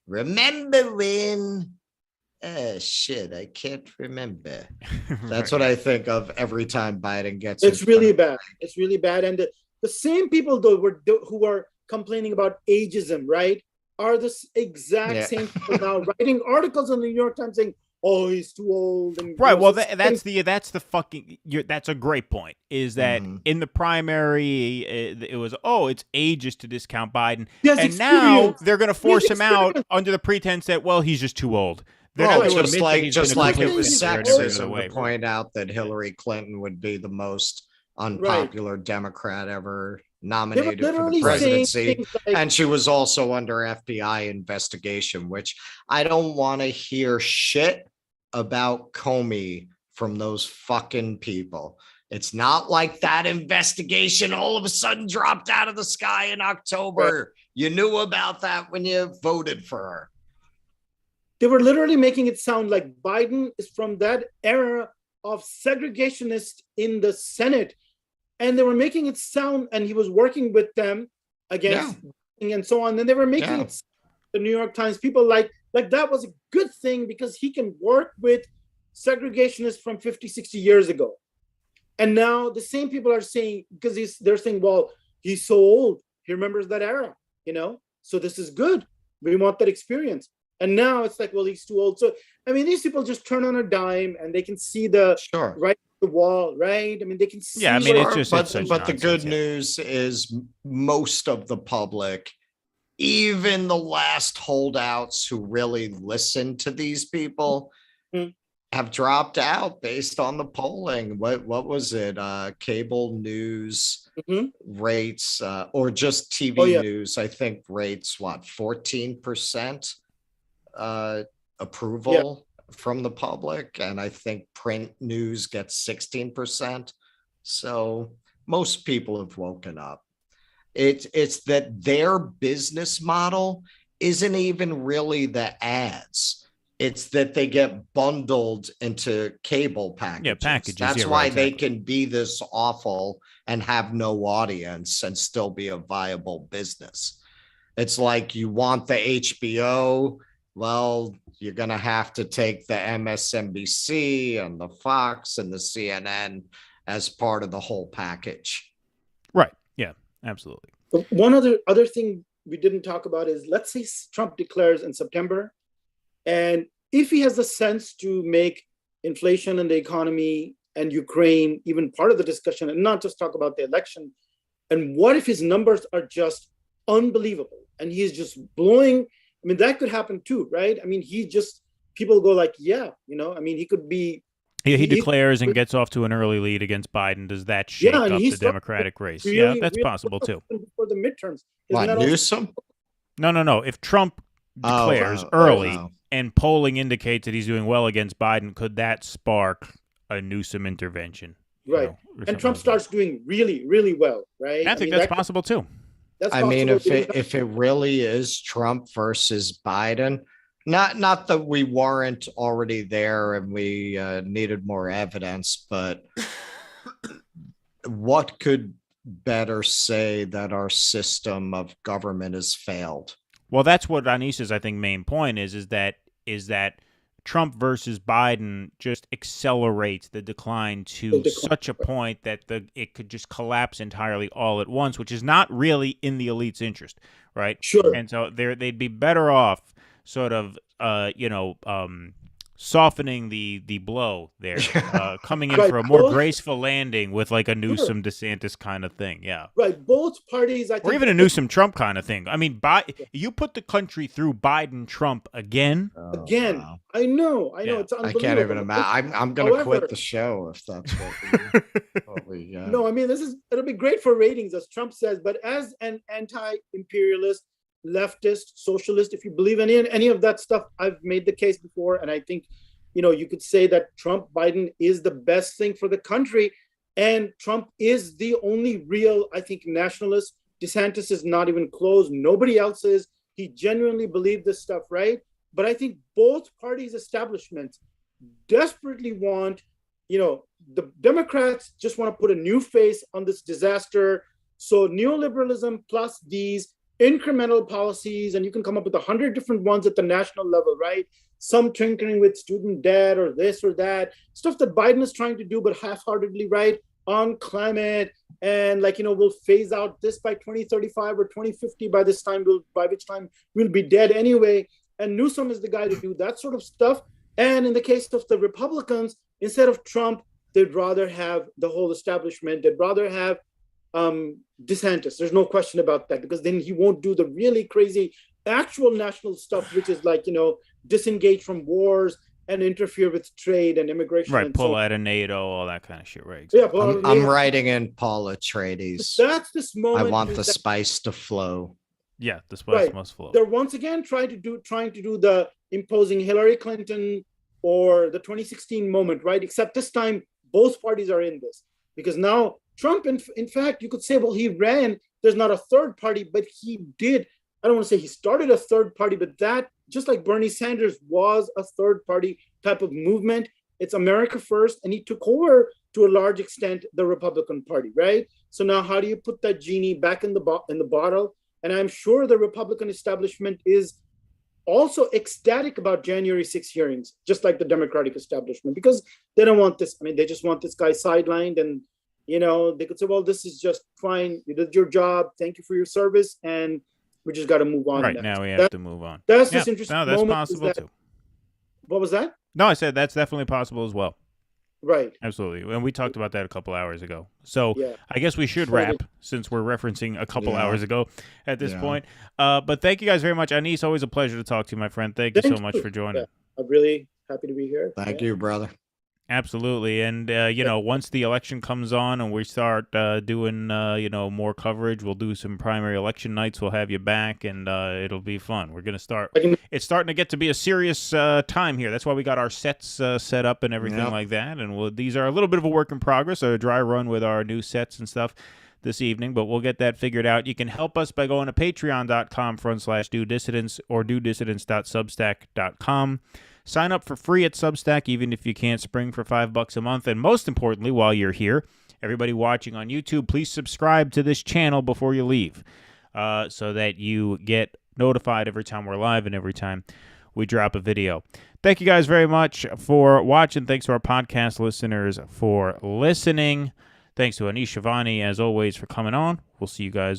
remember when I can't remember. That's what I think of every time Biden gets it's really bad. It's really bad. And the same people who are complaining about ageism, right, are the exact same people now writing articles in the New York Times saying, oh, he's too old. And, well, that's a great point, is that in the primary, it was, it's ageist to discount Biden. And now they're going to force him out under the pretense that, well, he's just too old. They're Well, not gonna just admit that like he's just been a like it complete was sinner every other sexism way. to point out that Hillary Clinton would be the most unpopular Democrat ever nominated for the literally saying presidency, things like, and she was also under FBI investigation, which I don't want to hear shit about Comey from those fucking people. It's not like that investigation all of a sudden dropped out of the sky in October. You knew about that when you voted for her. they were literally making it sound like Biden is from that era of segregationists in the Senate. And they were making it sound, and he was working with them against and so on. And they were making it, the New York Times, people like that was a good thing because he can work with segregationists from 50, 60 years ago. And now the same people are saying, because they're saying, well, he's so old, he remembers that era, so this is good. We want that experience. And now it's like, well, he's too old. So, I mean, these people just turn on a dime and they can see the the wall, right? I mean, they can see. Yeah, I mean, it's just but such the good nonsense, news is most of the public, even the last holdouts who really listen to these people, have dropped out based on the polling. What was it? Cable news rates, or just TV news? I think rates 14% approval from the public, and I think print news gets 16%. So most people have woken up. It's that their business model isn't even really the ads. It's that they get bundled into cable packages. Yeah, packages. That's why they can be this awful and have no audience and still be a viable business. It's like, you want the HBO, well, you're going to have to take the MSNBC and the Fox and the CNN as part of the whole package. Right. Yeah, absolutely. But one other thing we didn't talk about is, let's say Trump declares in September, and if he has the sense to make inflation and the economy and Ukraine even part of the discussion and not just talk about the election, and what if his numbers are just unbelievable and he's just blowing? I mean, that could happen too, right? I mean, people go like, I mean, he could be. Yeah, he declares and gets off to an early lead against Biden. Does that shake up the Democratic race? Really, that's possible too. For the midterms. What, Newsom? No. If Trump declares early and polling indicates that he's doing well against Biden, could that spark a Newsom intervention? Right. And Trump starts doing really, really well, right? I think that's possible too. I mean, if it really is Trump versus Biden, not that we weren't already there and we needed more evidence, but what could better say that our system of government has failed? Well, that's what Anisha's, I think, main point is that Trump versus Biden just accelerates the decline to such a point that it could just collapse entirely all at once, which is not really in the elite's interest, right? Sure. And so they'd be better off sort of, softening the blow there, coming in for a more graceful landing with like a Newsom DeSantis kind of thing. Yeah. Right. Both parties, I think. Or even a Newsom Trump kind of thing. I mean, you put the country through Biden Trump again. Wow. I know. Yeah. It's unbelievable. I can't even imagine. I'm going to quit the show if that's what we No, I mean, it'll be great for ratings, as Trump says, but as an anti-imperialist, leftist, socialist, if you believe in any of that stuff, I've made the case before, and I think you could say that Biden is the best thing for the country, and Trump is the only real, I think, nationalist. DeSantis is not even close. Nobody else is. He genuinely believed this stuff, right? But I think both parties' establishments desperately want, the Democrats just want to put a new face on this disaster. So neoliberalism plus these incremental policies, and you can come up with 100 different ones at the national level, right? Some tinkering with student debt or this or that, stuff that Biden is trying to do, but half-heartedly, right? On climate, and we'll phase out this by 2035 or 2050. By which time we'll be dead anyway. And Newsom is the guy to do that sort of stuff. And in the case of the Republicans, instead of Trump, they'd rather have the whole establishment. They'd rather have DeSantis. There's no question about that, because then he won't do the really crazy actual national stuff, which is like, disengage from wars and interfere with trade and immigration. Right, and pull so, out of NATO, all that kind of shit, right? yeah, Exactly. pull out of I'm NATO. writing in Paul Atreides. That's this I moment. want the spice to flow. Yeah, the spice Right. must flow. They're once again trying to do the imposing Hillary Clinton or the 2016 moment, right? Except this time, both parties are in this. Because now Trump, in fact, you could say, well, he ran. There's not a third party, but he did. I don't want to say he started a third party, but that, just like Bernie Sanders was a third party type of movement, it's America first. And he took over, to a large extent, the Republican Party, right? So now how do you put that genie back in the bottle? And I'm sure the Republican establishment is also ecstatic about January 6 hearings, just like the Democratic establishment, because they don't want this. I mean, they just want this guy sidelined, and they could say, well, this is just fine. You did your job. Thank you for your service. And we just got to move on. Right, now we have to move on. That's just interesting. No, that's moment possible too. What was that? No, I said that's definitely possible as well. Right. Absolutely. And we talked about that a couple hours ago. So Yeah. I guess we should wrap, since we're referencing a couple hours ago at this point. But thank you guys very much. Anis, always a pleasure to talk to you, my friend. Thank you so much for joining. Yeah. I'm really happy to be here. Thank you, brother. Absolutely. And, once the election comes on and we start doing, more coverage, we'll do some primary election nights. We'll have you back, and it'll be fun. We're going to start. It's starting to get to be a serious time here. That's why we got our sets set up and everything like that. And these are a little bit of a work in progress, a dry run with our new sets and stuff this evening, but we'll get that figured out. You can help us by going to patreon.com/DoDissidents or DoDissidents.substack.com. Sign up for free at Substack, even if you can't spring for $5 a month. And most importantly, while you're here, everybody watching on YouTube, please subscribe to this channel before you leave, so that you get notified every time we're live and every time we drop a video. Thank you guys very much for watching. Thanks to our podcast listeners for listening. Thanks to Anish Shivani, as always, for coming on. We'll see you guys